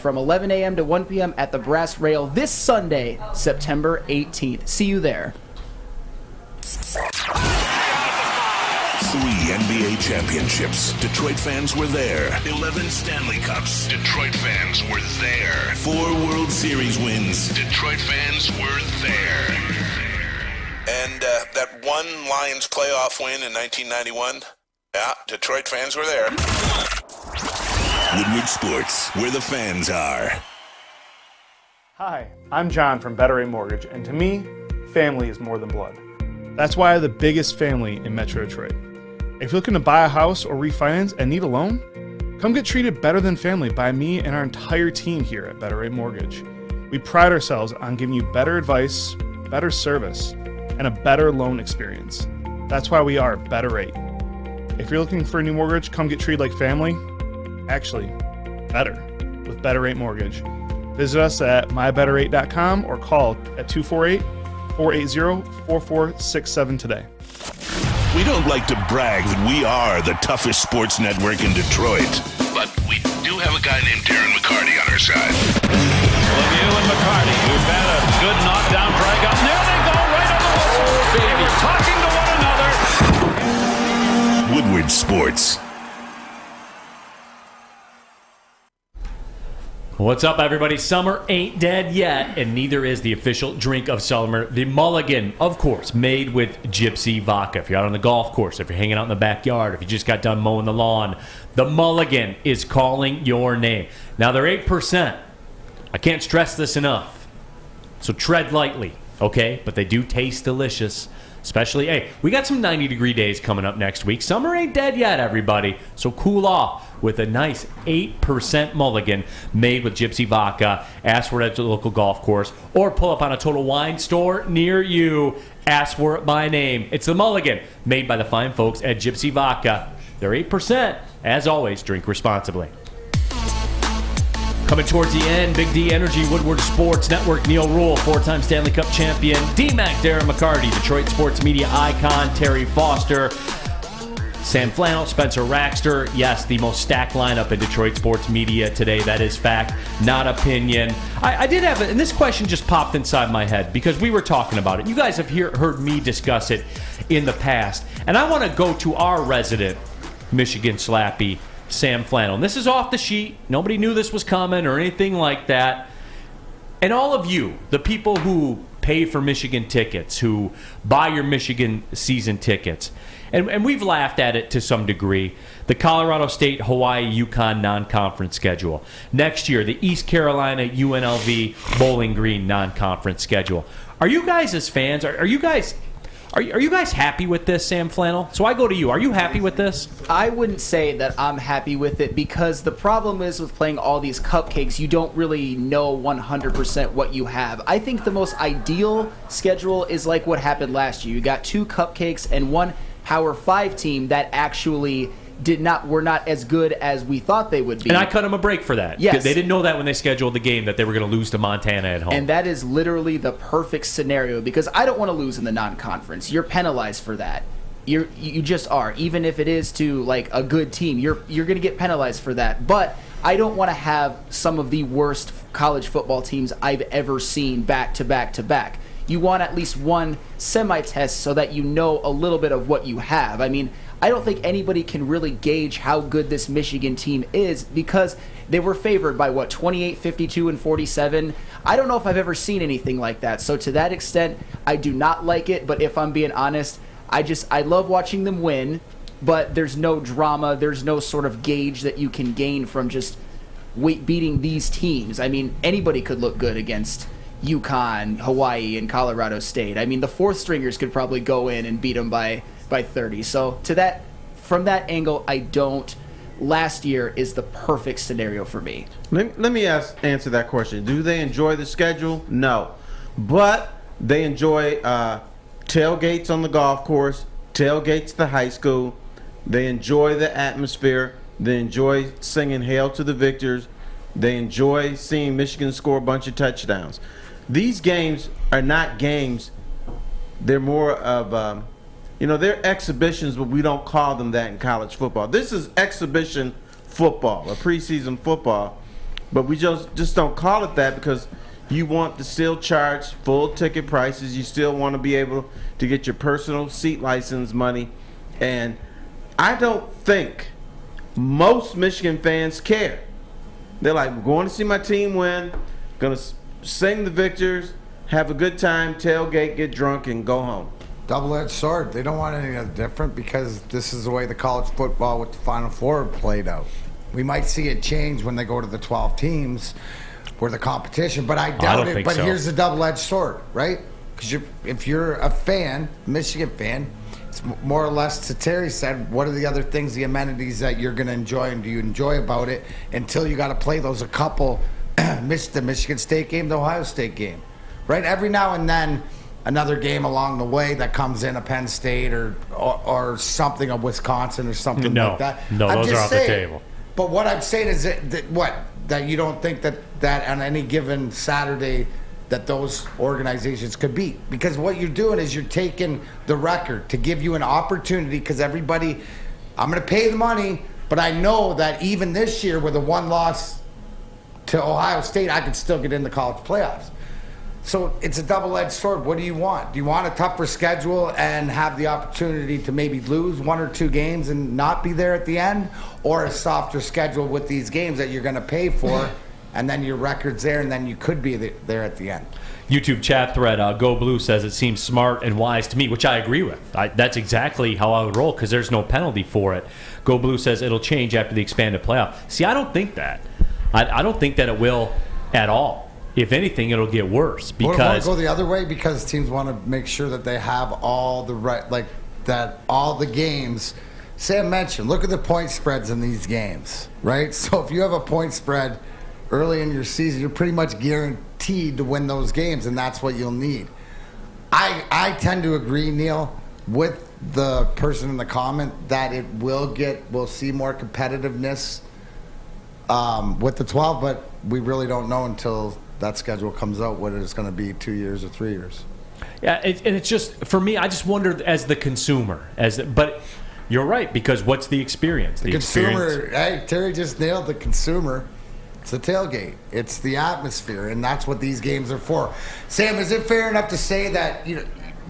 Speaker 3: from 11 a.m. to 1 p.m. at the Brass Rail this Sunday, September 18th. See you there.
Speaker 1: 3 NBA championships. Detroit fans were there. 11 Stanley Cups. Detroit fans were there. 4 World Series wins. Detroit fans were there. And that one Lions playoff win in 1991. Yeah, Detroit fans were there. Woodward Sports, where the fans are.
Speaker 21: Hi, I'm John from Better Rate Mortgage, and to me, family is more than blood. That's why I have the biggest family in Metro Detroit. If you're looking to buy a house or refinance and need a loan, come get treated better than family by me and our entire team here at Better Rate Mortgage. We pride ourselves on giving you better advice, better service, and a better loan experience. That's why we are Better Rate. If you're looking for a new mortgage, come get treated like family. Actually, better with Better Rate Mortgage. Visit us at mybetterrate.com or call at 248-480-4467 today.
Speaker 1: We don't like to brag that we are the toughest sports network in Detroit, but we do have a guy named Darren McCarty on our side.
Speaker 22: Lemieux and McCarty, who've had a good knockdown drag up. There they go, right on the whistle. They were talking to one another.
Speaker 1: Woodward Sports.
Speaker 2: What's up, everybody? Summer ain't dead yet, and neither is the official drink of summer, the Mulligan, of course, made with Gypsy vodka. If you're out on the golf course, if you're hanging out in the backyard, if you just got done mowing the lawn, the Mulligan is calling your name. Now, they're 8%. I can't stress this enough, so tread lightly, okay? But they do taste delicious. Especially, we got some 90-degree days coming up next week. Summer ain't dead yet, everybody. So cool off with a nice 8% Mulligan made with Gypsy vodka. Ask for it at the local golf course or pull up on a Total Wine store near you. Ask for it by name. It's the Mulligan made by the fine folks at Gypsy Vodka. They're 8%. As always, drink responsibly. Coming towards the end, Big D Energy, Woodward Sports Network, Neal Ruhl, 4-time Stanley Cup champion, D-Mac, Darren McCarty, Detroit sports media icon, Terry Foster, Sam Flannel, Spencer Raxter. Yes, the most stacked lineup in Detroit sports media today. That is fact, not opinion. I did have it, and this question just popped inside my head because we were talking about it. You guys have heard me discuss it in the past, and I want to go to our resident Michigan Slappy, Sam Flannel. And this is off the sheet. Nobody knew this was coming or anything like that. And all of you, the people who pay for Michigan tickets, who buy your Michigan season tickets, and we've laughed at it to some degree, the Colorado State, Hawaii, UConn non-conference schedule. Next year, the East Carolina, UNLV, Bowling Green non-conference schedule. Are you guys as fans, are you guys happy with this, Sam Flannel? So I go to you. Are you happy with this?
Speaker 3: I wouldn't say that I'm happy with it because the problem is with playing all these cupcakes, you don't really know 100% what you have. I think the most ideal schedule is like what happened last year. You got 2 cupcakes and 1 Power 5 team that actually were not as good as we thought they would be.
Speaker 2: And I cut them a break for that.
Speaker 3: Yes.
Speaker 2: They didn't know that when they scheduled the game that they were going to lose to Montana at home.
Speaker 3: And that is literally the perfect scenario because I don't want to lose in the non-conference. You're penalized for that. You just are. Even if it is to like a good team, you're going to get penalized for that. But I don't want to have some of the worst college football teams I've ever seen back to back to back. You want at least one semi-test so that you know a little bit of what you have. I mean, I don't think anybody can really gauge how good this Michigan team is because they were favored by, 28, 52, and 47. I don't know if I've ever seen anything like that. So to that extent, I do not like it. But if I'm being honest, I love watching them win, but there's no drama. There's no sort of gauge that you can gain from just beating these teams. I mean, anybody could look good against UConn, Hawaii, and Colorado State. I mean, the fourth stringers could probably go in and beat them by 30. So from that angle, I don't. Last year is the perfect scenario for me.
Speaker 6: Let me answer that question. Do they enjoy the schedule? No. But they enjoy tailgates on the golf course, tailgates at the high school. They enjoy the atmosphere. They enjoy singing Hail to the Victors. They enjoy seeing Michigan score a bunch of touchdowns. These games are not games. They're more of, they're exhibitions, but we don't call them that in college football. This is exhibition football, a preseason football, but we just don't call it that because you want to still charge full ticket prices. You still want to be able to get your personal seat license money. And I don't think most Michigan fans care. They're like, we're going to see my team win, going to sing the victors, have a good time, tailgate, get drunk, and go home.
Speaker 4: Double-edged sword. They don't want anything different because this is the way the college football with the Final Four played out. We might see it change when they go to the 12 teams or the competition, but I doubt it. But here's the double-edged sword, right? Because if you're a fan, Michigan fan, it's more or less, to Terry said, what are the other things, the amenities that you're going to enjoy and do you enjoy about it until you got to play those a couple, the Michigan State game, the Ohio State game, right? Every now and then, another game along the way that comes in, a Penn State or something, of Wisconsin or something like that.
Speaker 2: No, those are off the table.
Speaker 4: But what I'm saying is that you don't think that on any given Saturday that those organizations could beat. Because what you're doing is you're taking the record to give you an opportunity, because everybody, I'm going to pay the money, but I know that even this year with a one loss to Ohio State, I could still get in the college playoffs. So it's a double-edged sword. What do you want? Do you want a tougher schedule and have the opportunity to maybe lose one or two games and not be there at the end? Or a softer schedule with these games that you're going to pay for, and then your record's there, and then you could be there at the end?
Speaker 2: YouTube chat thread, Go Blue says it seems smart and wise to me, which I agree with. That's exactly how I would roll because there's no penalty for it. Go Blue says it'll change after the expanded playoff. See, I don't think that. I don't think that it will at all. If anything, it'll get worse because
Speaker 4: want to go the other way because teams want to make sure that they have all the all the games. Sam mentioned, look at the point spreads in these games, right? So if you have a point spread early in your season, you're pretty much guaranteed to win those games, and that's what you'll need. I tend to agree, Neal, with the person in the comment that we'll see more competitiveness with the 12, but we really don't know until that schedule comes out whether it's going to be 2 years or 3 years.
Speaker 2: Yeah, and it's just, for me, I just wonder as the consumer, but you're right, because what's the experience?
Speaker 4: The consumer, hey, Terry just nailed the consumer. It's the tailgate. It's the atmosphere, and that's what these games are for. Sam, is it fair enough to say that,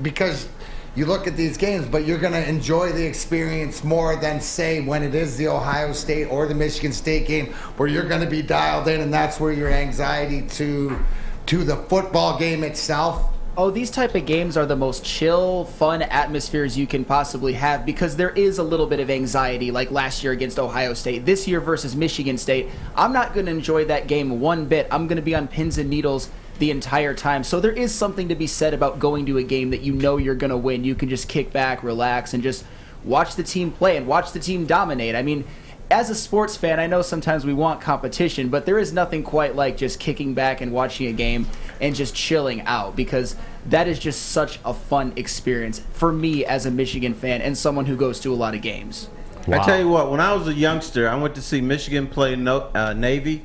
Speaker 4: because you look at these games, but you're going to enjoy the experience more than, say, when it is the Ohio State or the Michigan State game, where you're going to be dialed in, and that's where your anxiety to the football game itself?
Speaker 3: Oh, these type of games are the most chill, fun atmospheres you can possibly have because there is a little bit of anxiety, like last year against Ohio State. This year versus Michigan State, I'm not going to enjoy that game one bit. I'm going to be on pins and needles the entire time. So there is something to be said about going to a game that you know you're going to win. You can just kick back, relax, and just watch the team play and watch the team dominate. I mean, as a sports fan, I know sometimes we want competition, but there is nothing quite like just kicking back and watching a game and just chilling out, because that is just such a fun experience for me as a Michigan fan and someone who goes to a lot of games.
Speaker 6: Wow. I tell you what, when I was a youngster, I went to see Michigan play Navy.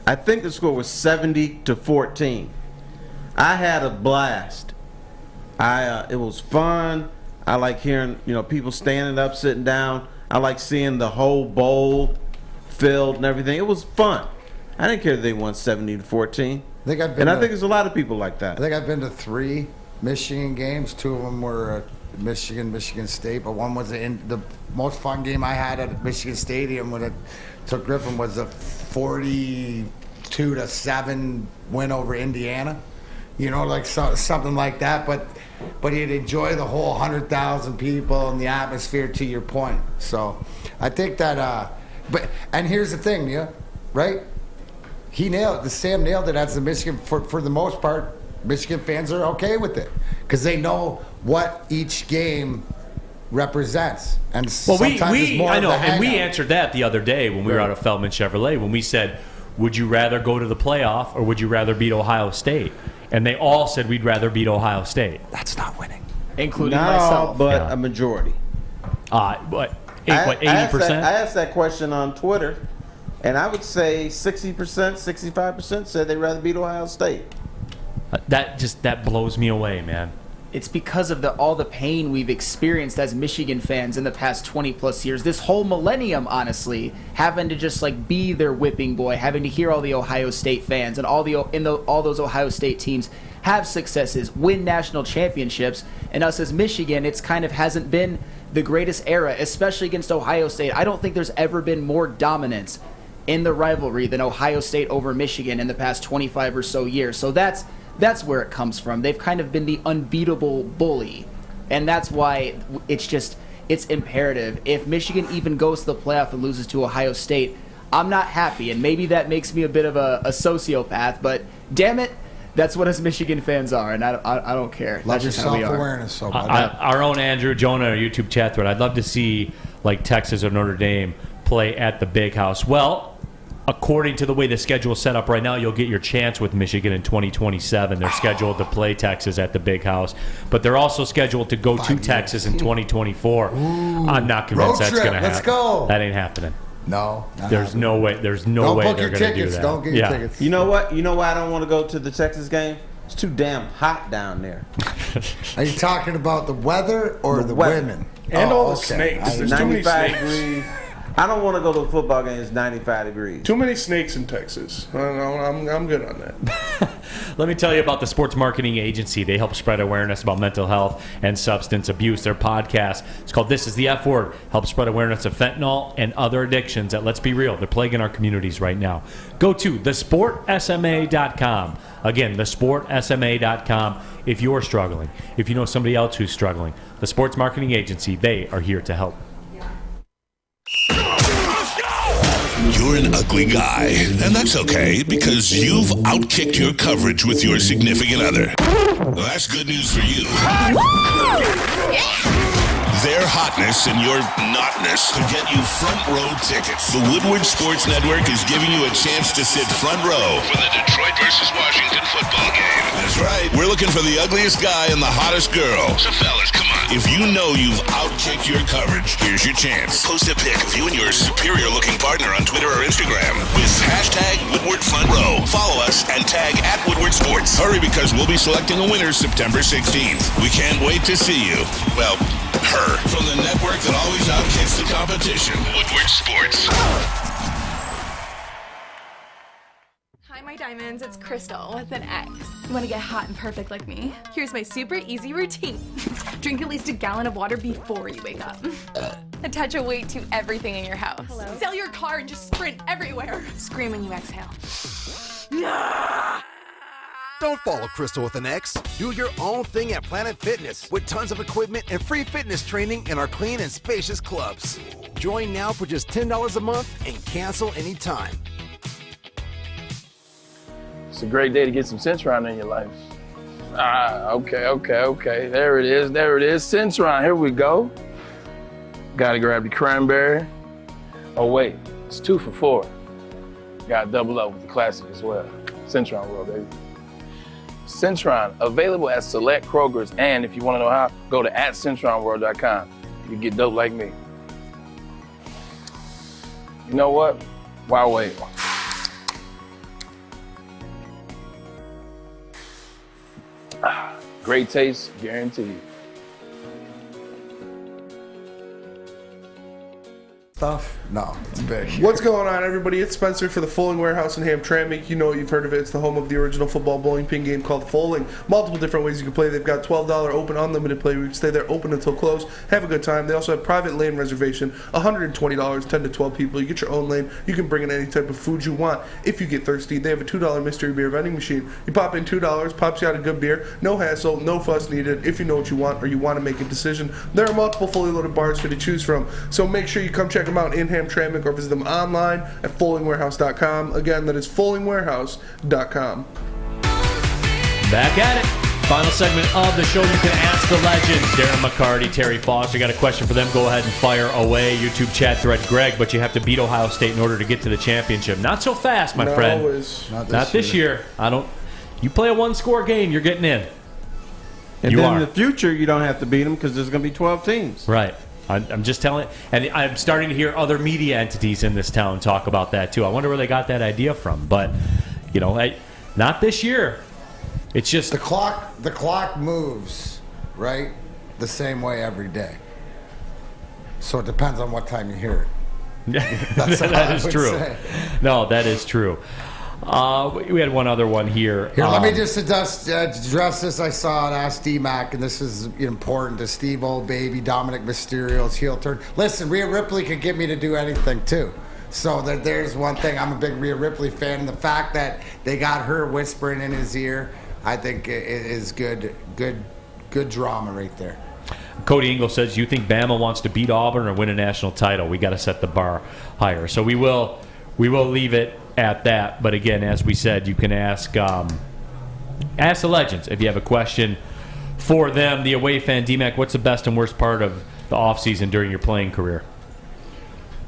Speaker 6: I think the score was 70-14. I had a blast. It was fun. I like hearing people standing up, sitting down. I like seeing the whole bowl field and everything. It was fun. I didn't care if they won 70-14.
Speaker 4: I think I've been.
Speaker 6: I think there's a lot of people like that.
Speaker 4: I think I've been to 3 Michigan games. 2 of them were Michigan State, but one was the most fun game I had at Michigan Stadium when it took Griffin was a 42-7 win over Indiana. You know, like something like that. But you'd enjoy the whole 100,000 people and the atmosphere. To your point, so I think that. And here's the thing, yeah, right? Sam nailed it as the Michigan, for the most part, Michigan fans are okay with it because they know what each game represents. And sometimes it's more
Speaker 2: I know,
Speaker 4: of the
Speaker 2: and we
Speaker 4: hangout.
Speaker 2: answered that the other day when we were out of Feldman Chevrolet when we said, would you rather go to the playoff or would you rather beat Ohio State? And they all said we'd rather beat Ohio State.
Speaker 4: That's not winning.
Speaker 3: Including
Speaker 6: Not all,
Speaker 3: myself.
Speaker 6: but a majority.
Speaker 2: What, 80%?
Speaker 6: I asked that question on Twitter, and I would say 60%, 65% said they'd rather beat Ohio State.
Speaker 2: That blows me away, man.
Speaker 3: It's because of all the pain we've experienced as Michigan fans in the past 20-plus years. This whole millennium, honestly, having to just be their whipping boy, having to hear all the Ohio State fans and all those Ohio State teams have successes, win national championships, and us as Michigan, it's kind of hasn't been the greatest era, especially against Ohio State. I don't think there's ever been more dominance in the rivalry than Ohio State over Michigan in the past 25 or so years. So that's where it comes from. They've kind of been the unbeatable bully, and that's why it's imperative. If Michigan even goes to the playoff and loses to Ohio State, I'm not happy, and maybe that makes me a bit of a sociopath, but damn it, that's what us Michigan fans are, and I don't care.
Speaker 4: Love
Speaker 3: That's
Speaker 4: your
Speaker 3: just how we are.
Speaker 4: self-awareness. So
Speaker 2: Our own Andrew Jonah, our YouTube chat thread, I'd love to see Texas or Notre Dame play at the Big House. Well, according to the way the schedule is set up right now, you'll get your chance with Michigan in 2027. They're scheduled to play Texas at the Big House, but they're also scheduled to go to Texas in 2024. I'm not convinced that's going to happen.
Speaker 4: Let's go.
Speaker 2: That ain't happening.
Speaker 4: No.
Speaker 2: There's no way. There's no way they're going to do that.
Speaker 4: Don't get your tickets.
Speaker 6: You know what? You know why I don't want to go to the Texas game? It's too damn hot down there.
Speaker 4: Are you talking about the weather or the women?
Speaker 5: And all the snakes. There's too many
Speaker 6: 95
Speaker 5: snakes.
Speaker 6: degrees. I don't want to go to a football game. It's 95 degrees.
Speaker 5: Too many snakes in Texas. I'm good on that.
Speaker 2: Let me tell you about the Sports Marketing Agency. They help spread awareness about mental health and substance abuse. Their podcast, it's called This is the F Word, helps spread awareness of fentanyl and other addictions that, let's be real, they're plaguing our communities right now. Go to thesportsma.com. Again, thesportsma.com if you're struggling. If you know somebody else who's struggling. The Sports Marketing Agency, they are here to help.
Speaker 1: You're an ugly guy, and that's okay because you've outkicked your coverage with your significant other. Well, that's good news for you. Their hotness and your notness could get you front row tickets. The Woodward Sports Network is giving you a chance to sit front row for the Detroit versus Washington football game. That's right. We're looking for the ugliest guy and the hottest girl. So fellas, come on. If you know you've outkicked your coverage, here's your chance. Post a pic of you and your superior-looking partner on Twitter or Instagram with hashtag Woodward Front Row. Follow us and tag @Woodward Sports. Hurry because we'll be selecting a winner September 16th. We can't wait to see you. Well, her. From the network that always outkicks the competition. Woodward Sports.
Speaker 12: Hi, my diamonds. It's Crystal with an X. You want to get hot and perfect like me? Here's my super easy routine. Drink at least a gallon of water before you wake up. Attach a weight to everything in your house. Sell your car and just sprint everywhere. Scream when you exhale.
Speaker 13: Don't follow Crystal with an X. Do your own thing at Planet Fitness with tons of equipment and free fitness training in our clean and spacious clubs. Join now for just $10 a month and cancel anytime.
Speaker 8: It's a great day to get some Centron in your life. Okay. There it is. Centron, here we go. Gotta grab the cranberry. Oh wait, it's 2 for $4. Gotta double up with the classic as well. Centron World, baby. Centron, available at select Kroger's, and if you want to know how, go to @CentronWorld.com. You get dope like me. You know what? Why wait? Great taste, guaranteed.
Speaker 4: stuff? No, it's big.
Speaker 5: What's going on, everybody? It's Spencer for the Foaling Warehouse in Hamtramck. You know it, you've heard of it. It's the home of the original football bowling pin game called Foaling. Multiple different ways you can play. They've got $12 open unlimited play. You can stay there open until close. Have a good time. They also have private lane reservation, $120, 10 to 12 people. You get your own lane. You can bring in any type of food you want. If you get thirsty, they have a $2 mystery beer vending machine. You pop in $2, pops you out a good beer. No hassle, no fuss needed. If you know what you want or you want to make a decision, there are multiple fully loaded bars for you to choose from. So make sure you come check them out in Hamtramck or visit them online at foalingwarehouse.com. Again, that is foalingwarehouse.com.
Speaker 2: Back at it. Final segment of the show. You can ask the legends. Darren McCarty, Terry Foster. Got a question for them. Go ahead and fire away. YouTube chat thread, Greg, but you have to beat Ohio State in order to get to the championship. Not so fast, my friend.
Speaker 5: Always.
Speaker 2: Not this year. You play a one-score game, you're getting in.
Speaker 6: And then in the future, you don't have to beat them because there's going to be 12 teams.
Speaker 2: Right. I'm just telling, and I'm starting to hear other media entities in this town talk about that too. I wonder where they got that idea from. But not this year. It's just
Speaker 4: the clock moves, right, the same way every day. So it depends on what time you hear it.
Speaker 2: That is true. No, that is true. We had one other one here.
Speaker 4: Here, let me just address this. I saw it. Ask D-Mac, and this is important to Steve Old Baby, Dominic Mysterio's heel turn. Listen, Rhea Ripley could get me to do anything, too. So there's one thing. I'm a big Rhea Ripley fan, and the fact that they got her whispering in his ear, I think it is good drama right there.
Speaker 2: Cody Engel says, you think Bama wants to beat Auburn or win a national title? We got to set the bar higher. So we will leave it at that. But again, as we said, you can ask the legends if you have a question for them. The away fan, D-Mac, what's the best and worst part of the offseason during your playing career?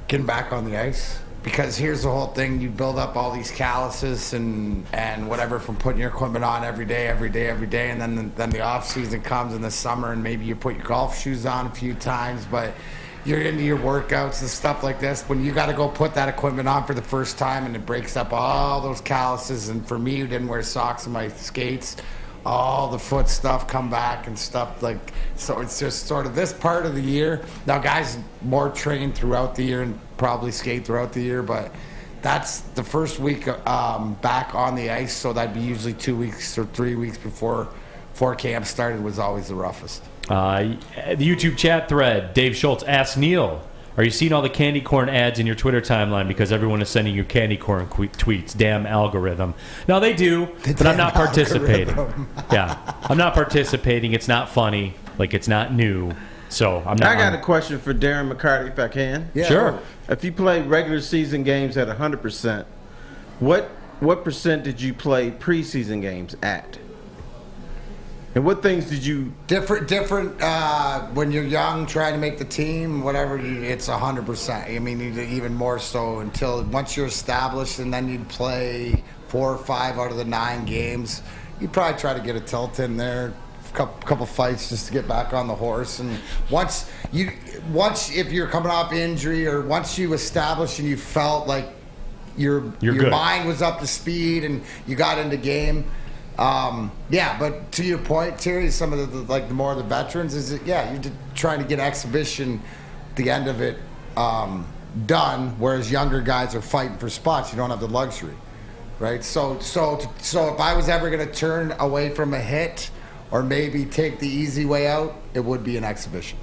Speaker 4: Getting back on the ice. Because here's the whole thing. You build up all these calluses and whatever from putting your equipment on every day. And then the off season comes in the summer and maybe you put your golf shoes on a few times. But you're into your workouts and stuff like this. When you got to go put that equipment on for the first time and it breaks up all those calluses. And for me, who didn't wear socks in my skates, all the foot stuff come back and stuff like. So it's just sort of this part of the year. Now guys more trained throughout the year and probably skate throughout the year, but that's the first week back on the ice, so that'd be usually 2 weeks or 3 weeks before camp started was always the roughest.
Speaker 2: The YouTube chat thread, Dave Schultz asks Neal, are you seeing all the candy corn ads in your Twitter timeline because everyone is sending you candy corn tweets? Damn algorithm. No, they do, but I'm not participating. Yeah, I'm not participating. It's not funny. Like, it's not new. So I'm not.
Speaker 6: I got a question for Darren McCarty, if I can.
Speaker 2: Yeah. Sure.
Speaker 6: If you play regular season games at 100%, what percent did you play preseason games at? And what things did you
Speaker 4: different? When you're young, trying to make the team, whatever, it's 100%. I mean, even more so until once you're established, and then you'd play 4 or 5 out of the 9 games. You'd probably try to get a tilt in there. Couple fights just to get back on the horse, and once if you're coming off injury or once you establish and you felt like your mind was up to speed and you got into game, but to your point, Terry, some of the more of the veterans is you're trying to get exhibition, the end of it done, whereas younger guys are fighting for spots. You don't have the luxury, right? So if I was ever going to turn away from a hit or maybe take the easy way out, it would be an exhibition.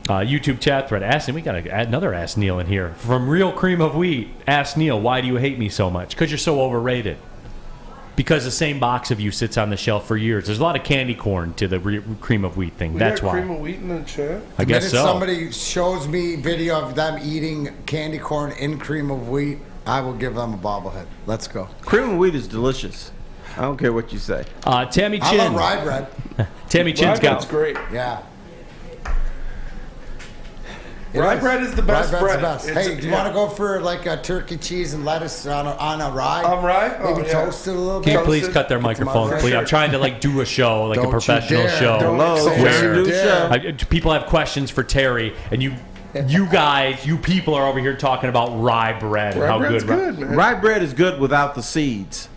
Speaker 2: YouTube chat thread. Ask him. We got another Ask Neal in here. From Real Cream of Wheat, Ask Neal, why do you hate me so much? Because you're so overrated. Because the same box of you sits on the shelf for years. There's a lot of candy corn to the Cream of Wheat thing. That's why.
Speaker 5: Cream of Wheat in the chat?
Speaker 2: I guess so.
Speaker 4: If somebody shows me video of them eating candy corn in Cream of Wheat, I will give them a bobblehead. Let's go.
Speaker 6: Cream of Wheat is delicious. I don't care what you say.
Speaker 2: Tammy Chin.
Speaker 4: I love rye bread.
Speaker 2: Tammy Chin's got.
Speaker 5: That's great.
Speaker 4: Yeah.
Speaker 5: Rye bread is the best bread.
Speaker 4: Hey, do you want to go for like a turkey, cheese, and lettuce on a rye?
Speaker 5: On rye?
Speaker 4: Maybe toast it a little bit.
Speaker 2: Can you please cut their microphone, please? I'm trying to do a show, like a professional show. Where people have questions for Terry, and you people are over here talking about rye bread. And how good
Speaker 5: man.
Speaker 6: Rye bread is good without the seeds.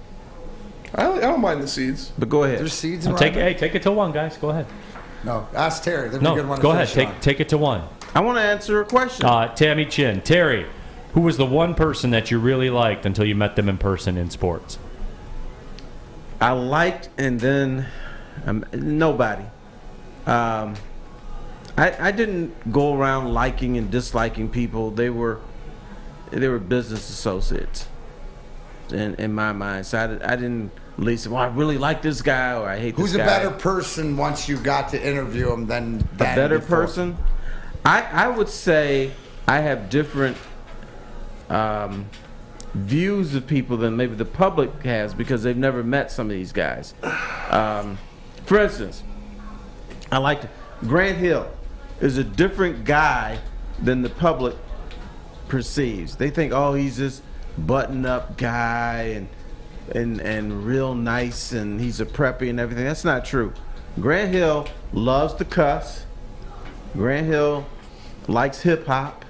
Speaker 5: I don't mind the seeds.
Speaker 6: But go ahead.
Speaker 4: There's seeds in rye bread?
Speaker 2: Take it to one, guys. Go ahead.
Speaker 4: No, ask Terry.
Speaker 2: No, go ahead. Take it to one.
Speaker 6: I want to answer a question.
Speaker 2: Tammy Chin. Terry, who was the one person that you really liked until you met them in person in sports?
Speaker 6: I liked, and then nobody. I didn't go around liking and disliking people. They were business associates in my mind. So I didn't really say, well, I really like this guy or I hate this guy.
Speaker 4: Who's a better person once you got to interview him than
Speaker 6: a better
Speaker 4: before?
Speaker 6: person? I would say I have different views of people than maybe the public has because they've never met some of these guys. For instance, I like Grant Hill is a different guy than the public perceives. They think, oh, he's this button-up guy and real nice and he's a preppy and everything. That's not true. Grant Hill loves to cuss. Grant Hill likes hip-hop.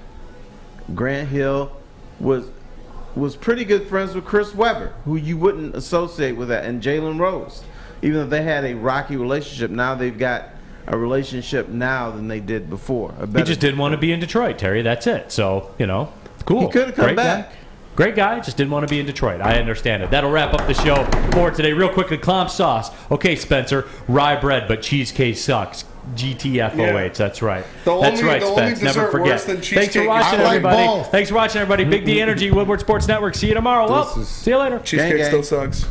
Speaker 6: Grant Hill was pretty good friends with Chris Webber, who you wouldn't associate with that, and Jalen Rose. Even though they had a rocky relationship, now they've got a relationship now than they did before.
Speaker 2: He just didn't want to be in Detroit, Terry. That's it. So, cool.
Speaker 6: He could have come
Speaker 2: Great
Speaker 6: back.
Speaker 2: Guy. Great guy, just didn't want to be in Detroit. I understand it. That'll wrap up the show for today. Real quickly, Clomp Sauce. Okay, Spencer, rye bread, but cheesecake sucks. GTFOH,
Speaker 5: Yeah.
Speaker 2: That's right.
Speaker 5: The
Speaker 2: That's
Speaker 5: only-
Speaker 2: right,
Speaker 5: the only
Speaker 2: Spence. Never
Speaker 5: dessert
Speaker 2: forget.
Speaker 5: worse than
Speaker 2: Thanks for
Speaker 5: cheesecake
Speaker 2: watching,
Speaker 5: is- I like
Speaker 2: everybody.
Speaker 5: both.
Speaker 2: Thanks for watching, everybody. Big D Energy, Woodward Sports Network. See you tomorrow. Well, see you later.
Speaker 5: Cheesecake still sucks.